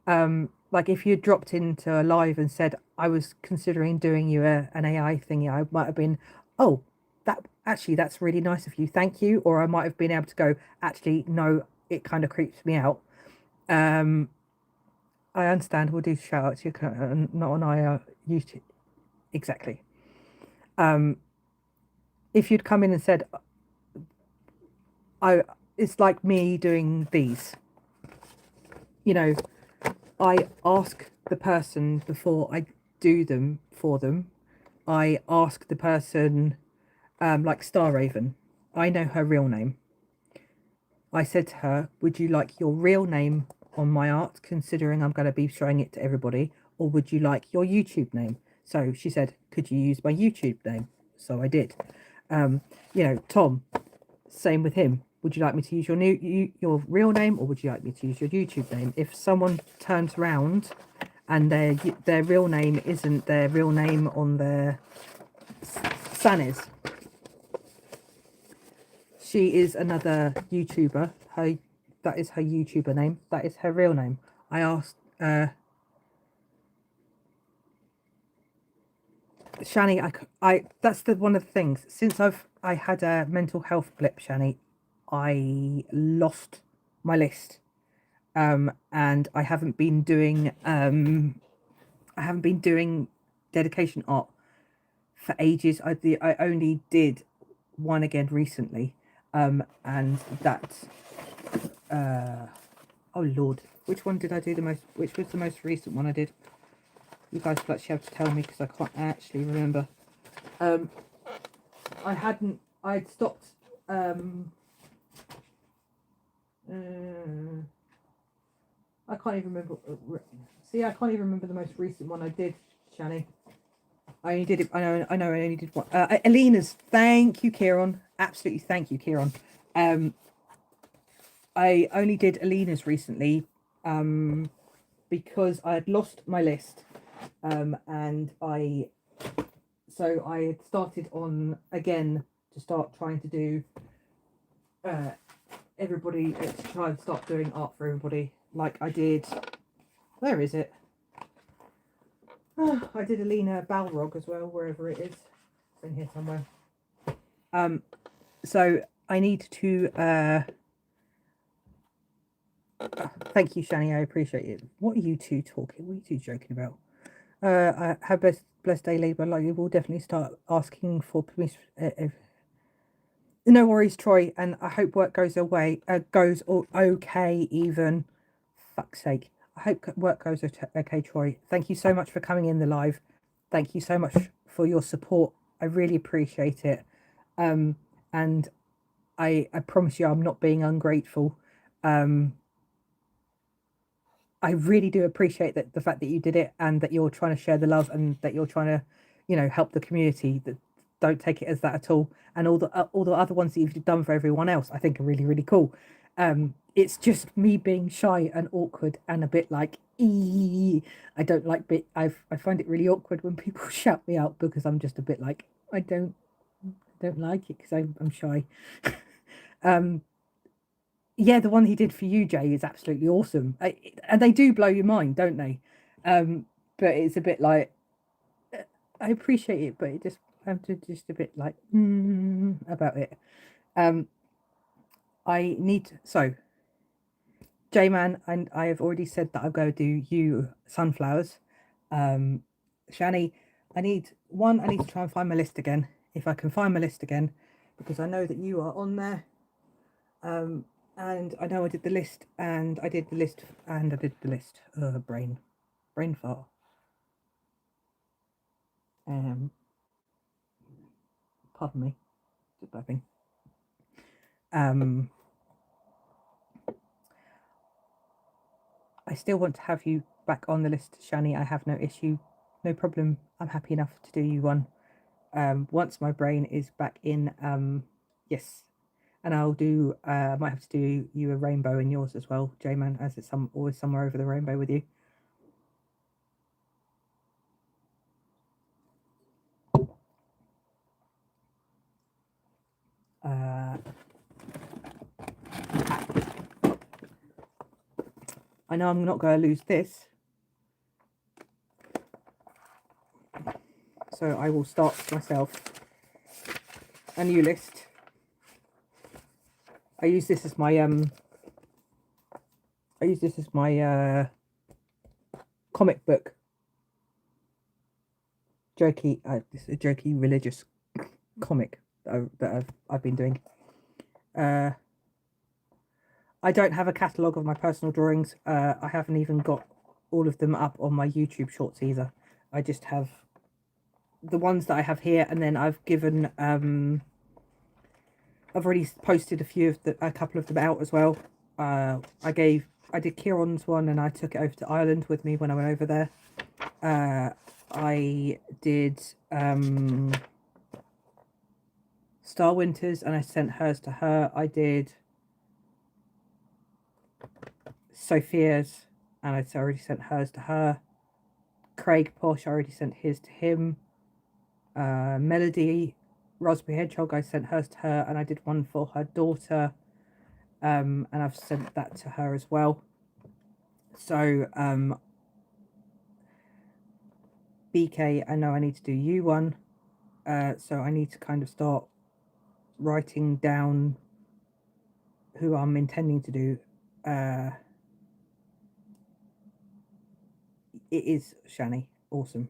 Like if you dropped into a live and said I was considering doing you an AI thingy, I might have been, oh, that's really nice of you, thank you. Or I might have been able to go, actually, no, it kind of creeps me out. I understand. We'll do shout outs. You can not on I YouTube exactly. If you'd come in and said, it's like me doing these. I ask the person before I do them for them. I ask the person, like Star Raven. I know her real name. I said to her, would you like your real name on my art, considering I'm going to be showing it to everybody, or would you like your YouTube name? So she said, could you use my YouTube name? So I did. Tom, same with him. Would you like me to use your real name, or would you like me to use your YouTube name? If someone turns around and their real name isn't their real name on their Sanis, she is another YouTuber. That is her YouTuber name. That is her real name. I asked Shani. I that's one of the things. Since I had a mental health blip, Shani, I lost my list, and I haven't been doing dedication art for ages. I only did one again recently, and that oh Lord, which one did I do the most? Which was the most recent one I did? You guys will actually have to tell me because I can't actually remember. I'd stopped. I can't even remember. See, I can't even remember the most recent one I did, Shani. I only did it. I know. I only did one. Alina's. Thank you, Kieran. Absolutely, thank you, Kieran. I only did Alina's recently, because I had lost my list, and I had started on again to start trying to do everybody to try and start doing art for everybody, like I did. Where is it? I did Alina Balrog as well, wherever it is. It's in here somewhere. So I need to thank you, Shani. I appreciate it. What are you two talking? What are you two joking about? I have blessed day, Labour. Like you will definitely start asking for permission. No worries, Troy, and I hope work goes okay. Even, fuck's sake. I hope work goes okay, Troy. Thank you so much for coming in the live. Thank you so much for your support. I really appreciate it. And I promise you, I'm not being ungrateful. I really do appreciate that the fact that you did it and that you're trying to share the love and that you're trying to, help the community. That don't take it as that at all. And all the other ones that you've done for everyone else, I think are really, really cool. It's just me being shy and awkward and a bit like, I don't like I find it really awkward when people shout me out because I'm just a bit like, I don't like it because I'm shy. Yeah, the one he did for you, Jay, is absolutely awesome. And they do blow your mind, don't they? But it's a bit like, I appreciate it, but I'm just a bit like about it. I need J-Man, and I have already said that I'm going to do you sunflowers. Shani, I need to try and find my list again. If I can find my list again, because I know that you are on there. And I know I did the list, and I did the list, and I did the list. Brain fart. Pardon me, just burping. I still want to have you back on the list, Shani. I have no issue, no problem. I'm happy enough to do you one. Once my brain is back in, yes. And I'll do, might have to do you a rainbow in yours as well, J-Man, as it's always somewhere over the rainbow with you. I know I'm not going to lose this. So I will start myself a new list. I use this as my comic book. Jokey, this is a jokey religious comic that I've been doing. I don't have a catalogue of my personal drawings. I haven't even got all of them up on my YouTube shorts either. I just have the ones that I have here, and then I've given I've already posted a couple of them out as well. I did Kieran's one, and I took it over to Ireland with me when I went over there. I did Star Winters, and I sent hers to her. I did Sophia's, and I'd already sent hers to her. Craig Posh, I already sent his to him. Melody Raspberry Hedgehog, I sent hers to her, and I did one for her daughter, and I've sent that to her as well. So BK, I know I need to do you one, so I need to kind of start writing down who I'm intending to do. It is Shani. Awesome.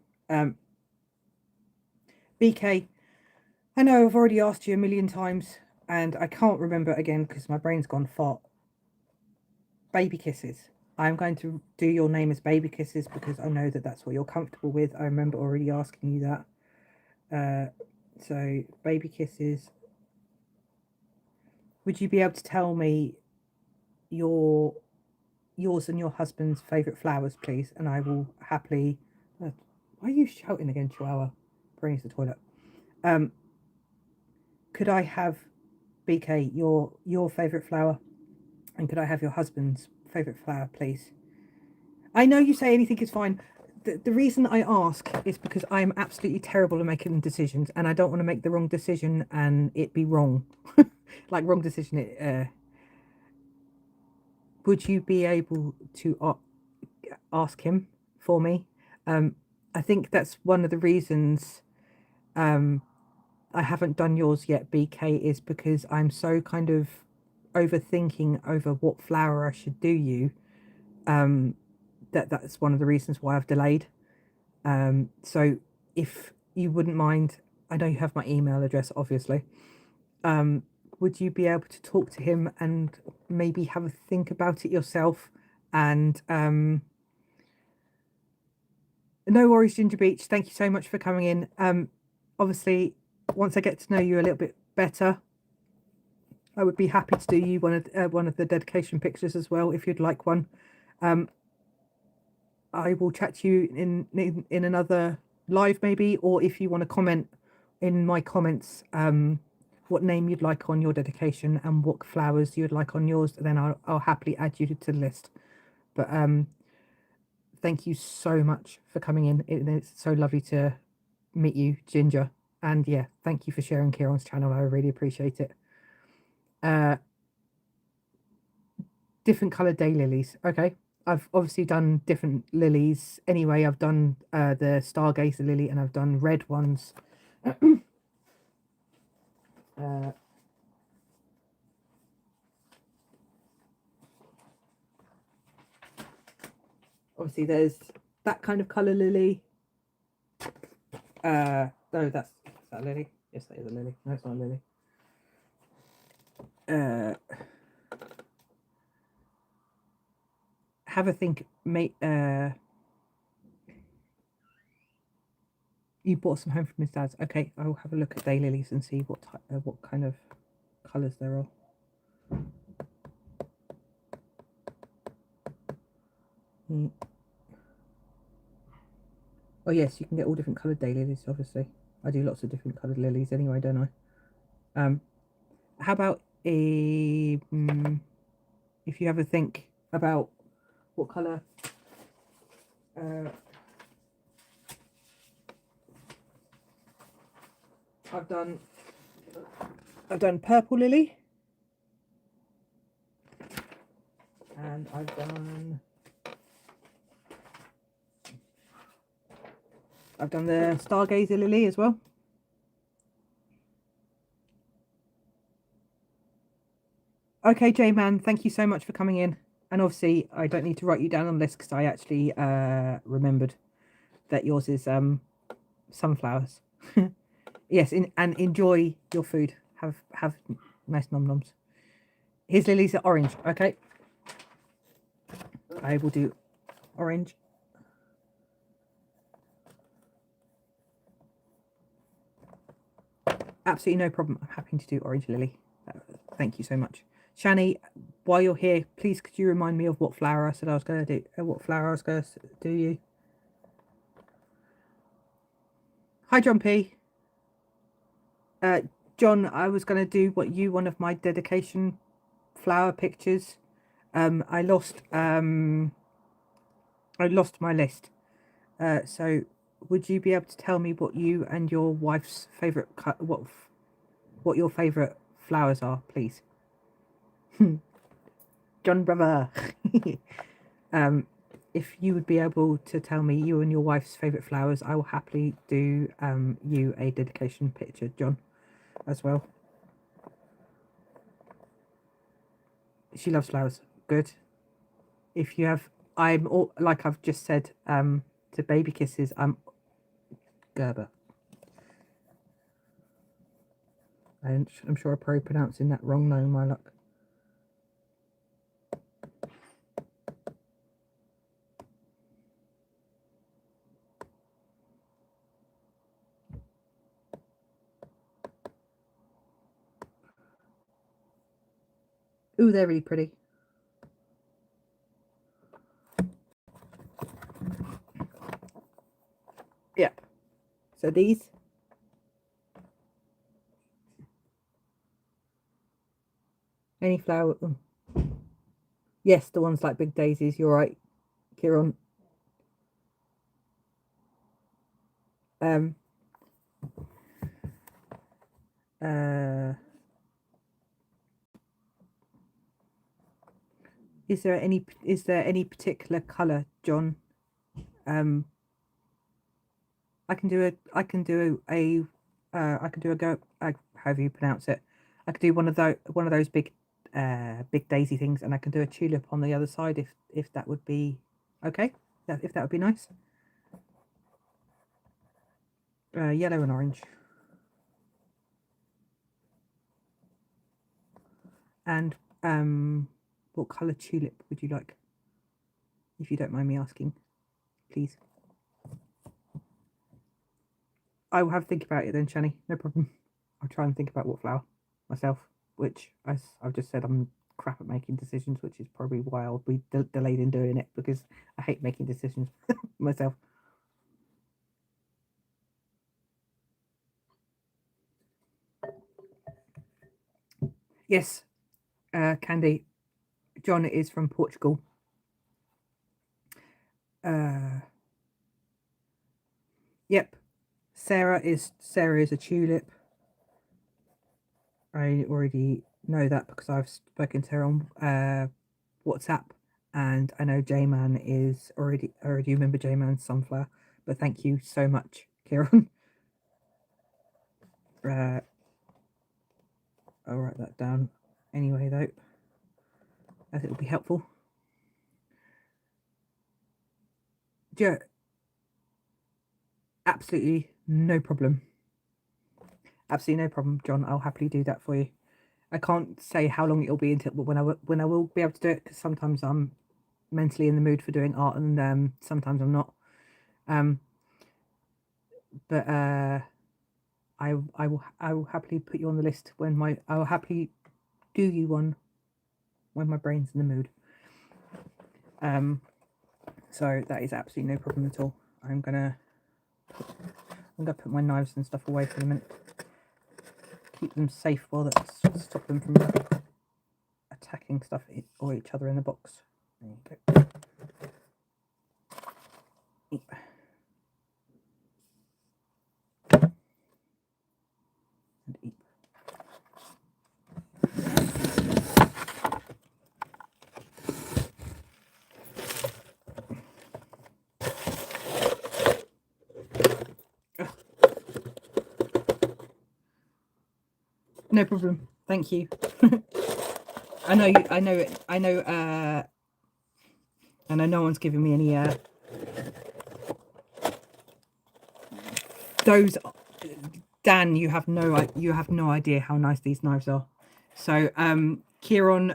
BK, I know I've already asked you a million times, and I can't remember again because my brain's gone fart. Baby Kisses. I'm going to do your name as Baby Kisses because I know that that's what you're comfortable with. I remember already asking you that. So Baby Kisses. Would you be able to tell me yours and your husband's favourite flowers, please? And I will happily... why are you shouting again, Chihuahua? Bring us to the toilet. Could I have, BK, your favourite flower? And could I have your husband's favourite flower, please? I know you say anything is fine. The reason I ask is because I'm absolutely terrible at making decisions, and I don't want to make the wrong decision and it be wrong. Like wrong decision. Would you be able to ask him for me? I think that's one of the reasons I haven't done yours yet, BK, is because I'm so kind of overthinking over what flower I should do you. That's one of the reasons why I've delayed. So if you wouldn't mind, I know you have my email address, obviously. Would you be able to talk to him and maybe have a think about it yourself? And no worries, Ginger Beach. Thank you so much for coming in. Obviously, once I get to know you a little bit better, I would be happy to do you one of the dedication pictures as well, if you'd like one. I will chat to you in another live maybe, or if you want to comment in my comments what name you'd like on your dedication and what flowers you'd like on yours, then I'll happily add you to the list. But thank you so much for coming in. It's so lovely to meet you, Ginger. And yeah, thank you for sharing Kieran's channel. I really appreciate it. Different coloured daylilies. Okay. I've obviously done different lilies. Anyway, I've done the Stargazer lily, and I've done red ones. Obviously, there's that kind of colour lily. No, is that a lily? Yes, that is a lily. No, it's not a lily. Have a think, mate. You brought some home from his dad's. Okay, I will have a look at daylilies and see what what kind of colours there are. Oh yes, you can get all different coloured daylilies. Obviously, I do lots of different coloured lilies anyway, don't I? How about a if you have a think about what colour? I've done purple lily, and I've done the stargazer lily as well. Okay, J-Man, thank you so much for coming in. And obviously, I don't need to write you down on this because I actually remembered that yours is sunflowers. Yes, and enjoy your food. Have nice nom noms. His lilies are orange. Okay, I will do orange. Absolutely no problem. I'm happy to do orange lily. Thank you so much. Shani, while you're here, please could you remind me of what flower I said I was going to do? What flower I was going to do you? Hi, John P. John, I was going to do one of my dedication flower pictures. I lost my list. So would you be able to tell me what you and your wife's favorite what your favorite flowers are, please? John brother. If you would be able to tell me you and your wife's favorite flowers, I will happily do you a dedication picture, John, as well. She loves flowers. Good. If you have, I'm all like I've just said to baby kisses. I'm Gerber. I'm sure I'm probably pronouncing that wrong. No, my luck. Ooh, they're really pretty. Yep. So these. Any flower. Yes, the ones like big daisies. You're right, Kieran. Is there any particular color, John? I can do a go. However you pronounce it. I could do one of those big daisy things, and I can do a tulip on the other side if that would be okay. If that would be nice. Yellow and orange. And what color tulip would you like? If you don't mind me asking, please. I will have to think about it then, Shani. No problem. I'll try and think about what flower myself, which, as I've just said, I'm crap at making decisions, which is probably why I'll be delayed in doing it, because I hate making decisions myself. Yes, Candy. John is from Portugal. Yep. Sarah is a tulip. I already know that because I've spoken to her on WhatsApp, and I know J-Man is already remember J-Man's sunflower. But thank you so much, Kieran. I'll write that down anyway, though, as it will be helpful. Yeah, absolutely No problem. Absolutely no problem, John. I'll happily do that for you. I can't say how long it'll be until when I will be able to do it, because sometimes I'm mentally in the mood for doing art and sometimes I'm not. But I will happily put you on the list when I will happily do you one when my brain's in the mood. So that is absolutely no problem at all. I'm gonna put my knives and stuff away for a minute. Keep them safe while that's stop them from attacking stuff or each other in the box. There you go. And eat. No problem. Thank you. I know no one's giving me any those. Dan, you have no idea how nice these knives are. So Kieran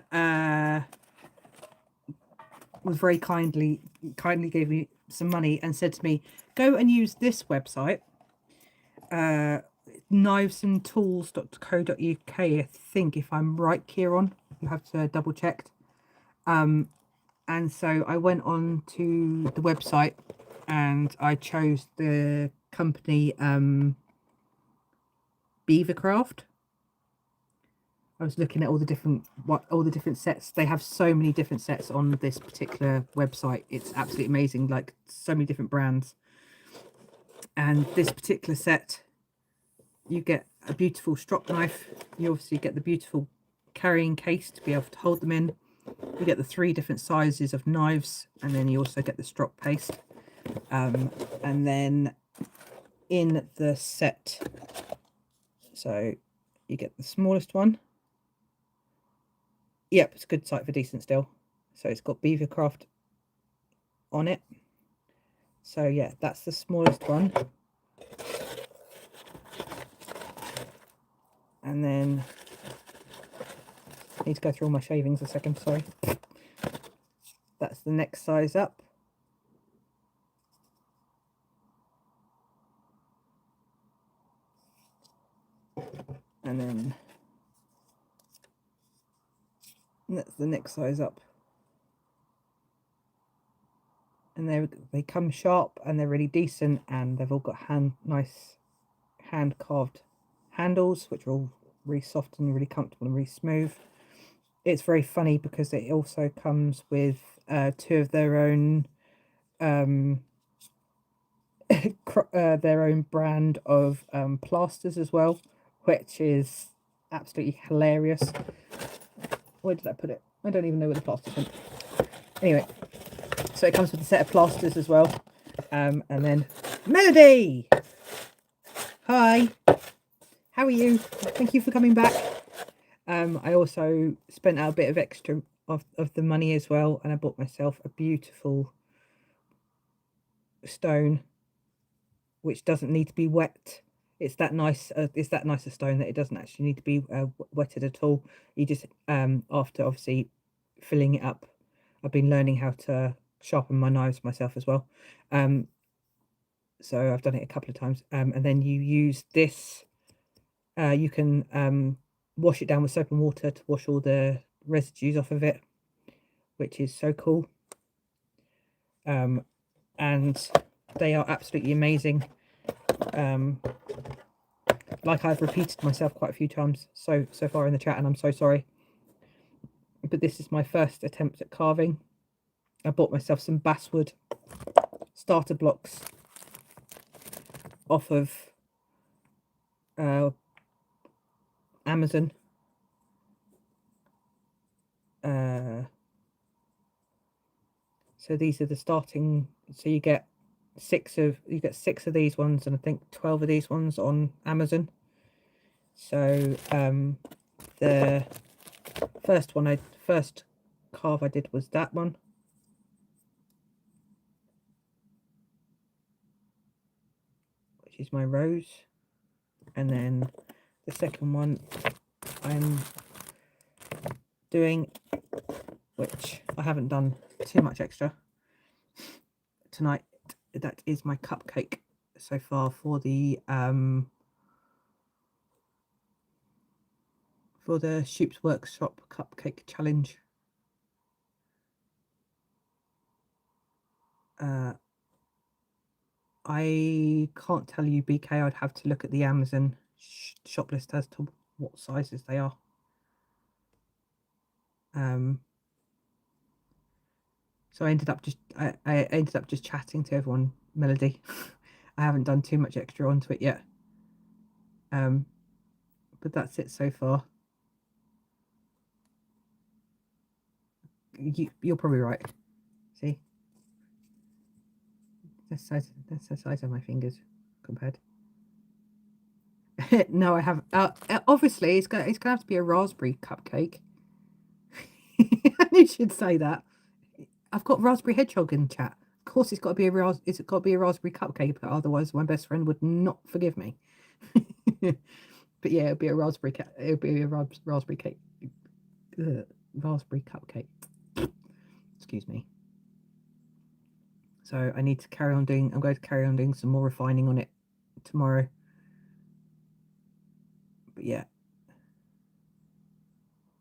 was very kindly gave me some money and said to me, go and use this website, knivesandtools.co.uk, I think, if I'm right, Kieran. You have to double check. And so I went on to the website and I chose the company Beavercraft. I was looking at all the different sets. They have so many different sets on this particular website. It's absolutely amazing, like so many different brands. And this particular set, you get a beautiful strop knife. You obviously get the beautiful carrying case to be able to hold them in. You get the 3 different sizes of knives, and then you also get the strop paste. And then in the set, so you get the smallest one. Yep, it's a good sight for decent still. So it's got Beavercraft on it. So yeah, that's the smallest one. And then I need to go through all my shavings a second, sorry. That's the next size up. And then that's the next size up. And they come sharp and they're really decent, and they've all got nice hand carved handles, which are all really soft and really comfortable and really smooth. It's very funny because it also comes with 2 of their own their own brand of plasters as well, which is absolutely hilarious. Where did I put it? I don't even know where the plasters went. Anyway, so it comes with a set of plasters as well. And then Melody, hi, how are you? Thank you for coming back. I also spent out a bit of extra of the money as well, and I bought myself a beautiful stone which doesn't need to be wet. It's that nice it's that nicer stone that it doesn't actually need to be wetted at all. You just after obviously filling it up, I've been learning how to sharpen my knives myself as well. So I've done it a couple of times, and then you use this. You can wash it down with soap and water to wash all the residues off of it, which is so cool. And they are absolutely amazing. Like I've repeated myself quite a few times so far in the chat, and I'm so sorry, but this is my first attempt at carving. I bought myself some basswood starter blocks off of Amazon. So these are the starting. So you get 6 of these ones, and I think 12 of these ones on Amazon. So the first carve I did was that one. Which is my rose, and then the second one I'm doing, which I haven't done too much extra tonight, that is my cupcake so far for the Shoop's Workshop Cupcake Challenge. I can't tell you, BK. I'd have to look at the Amazon shop list as to what sizes they are. So I ended up just chatting to everyone, Melody. I haven't done too much extra onto it yet. But that's it so far. You're probably right. See, that's the size of my fingers compared. No, I have. Obviously, it's gonna have to be a raspberry cupcake. You should say that. I've got raspberry hedgehog in chat. Of course, it's got to be a raspberry cupcake. Otherwise, my best friend would not forgive me. But yeah, it'll be a raspberry raspberry cake. Raspberry cupcake. Excuse me. So I need to carry on doing. I'm going to carry on doing some more refining on it tomorrow. But yeah,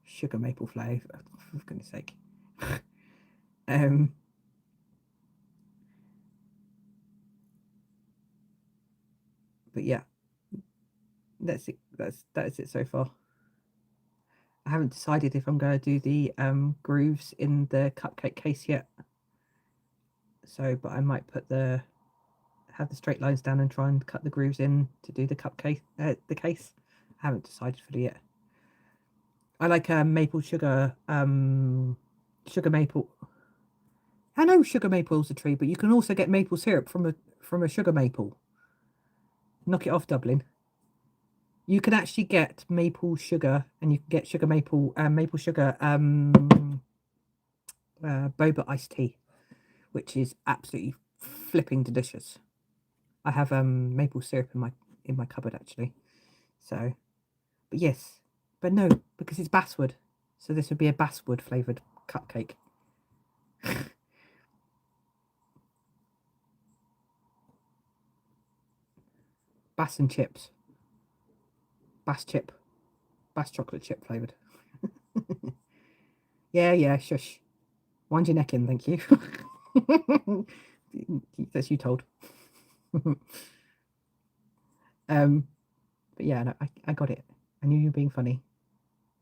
sugar maple flavour. For goodness sake. But yeah, that's it. That's it so far. I haven't decided if I'm going to do the grooves in the cupcake case yet. So, but I might have the straight lines down and try and cut the grooves in to do the cupcake, the case. I haven't decided fully yet. I like maple sugar, sugar maple. I know sugar maple is a tree, but you can also get maple syrup from a sugar maple. Knock it off, Dublin. You can actually get maple sugar, and you can get maple sugar, boba iced tea, which is absolutely flipping delicious. I have maple syrup in my cupboard actually. So, but yes, but no, because it's basswood. So this would be a basswood flavoured cupcake. Bass and chips. Bass chocolate chip flavoured. Yeah, shush. Wind your neck in, thank you. That's you told. But yeah, no, I got it. I knew you were being funny.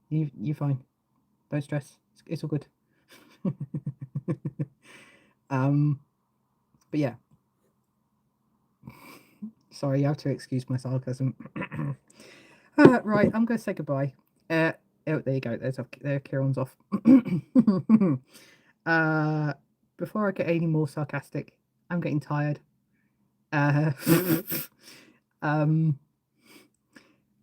You're fine. Don't stress. It's all good. But yeah. Sorry, you have to excuse my sarcasm. Right, I'm going to say goodbye. Oh, there you go. There, Kieran's off. Before I get any more sarcastic, I'm getting tired.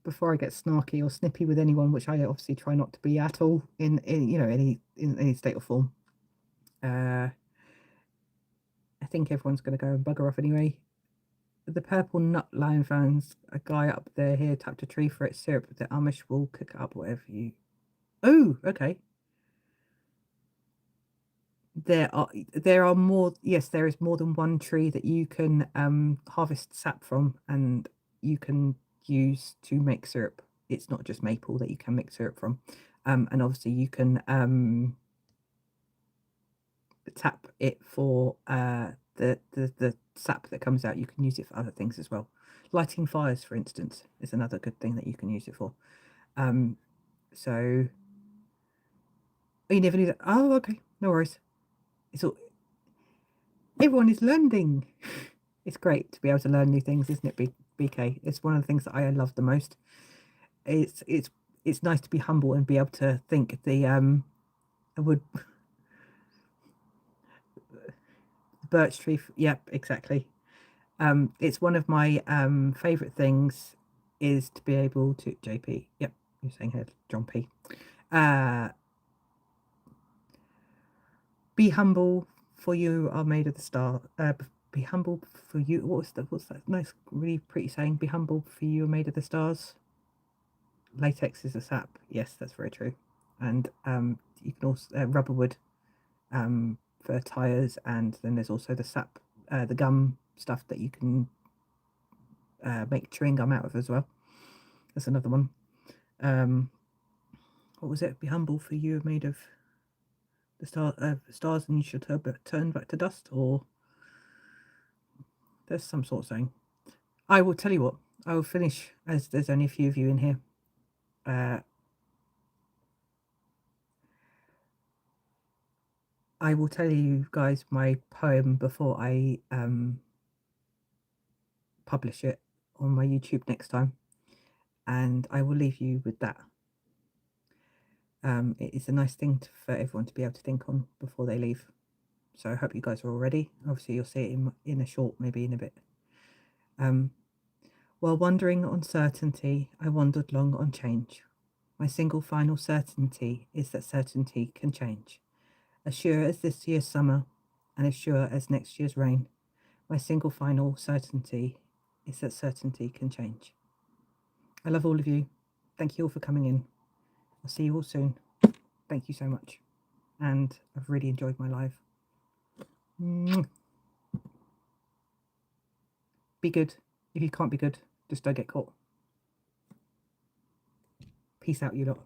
Before I get snarky or snippy with anyone, which I obviously try not to be at all in any state or form. I think everyone's going to go and bugger off anyway. The purple nut lion fans, a guy up there here tapped a tree for its syrup. The Amish will cook it up, whatever you. Oh, okay. There are more. Yes, there is more than one tree that you can harvest sap from, and you can use to make syrup. It's not just maple that you can make syrup from, and obviously you can tap it for the sap that comes out. You can use it for other things as well. Lighting fires, for instance, is another good thing that you can use it for. So you never knew that. Oh, okay, no worries. It's all. Everyone is learning. It's great to be able to learn new things, isn't it, BK? It's one of the things that I love the most. It's nice to be humble and be able to think the birch tree. Yep, exactly. It's one of my favorite things is to be able to JP. Yep, you're saying here, John P. Be humble, for you are made of the star. be humble for you. What's that nice, really pretty saying? Be humble for you are made of the stars. Latex is a sap. Yes, that's very true. And you can also rubber wood for tires, and then there's also the sap, the gum stuff that you can make chewing gum out of as well. That's another one. What was it? Be humble for you are made of the stars, and you should turn back to dust, or there's some sort of saying. I will tell you what, I will finish, as there's only a few of you in here. I will tell you guys my poem before I publish it on my YouTube next time, and I will leave you with that. It is a nice thing for everyone to be able to think on before they leave. So I hope you guys are all ready. Obviously, you'll see it in a short, maybe in a bit. While wandering on certainty, I wandered long on change. My single final certainty is that certainty can change. As sure as this year's summer, and as sure as next year's rain, my single final certainty is that certainty can change. I love all of you. Thank you all for coming in. I'll see you all soon. Thank you so much. And I've really enjoyed my live. Be good. If you can't be good, just don't get caught. Peace out, you lot.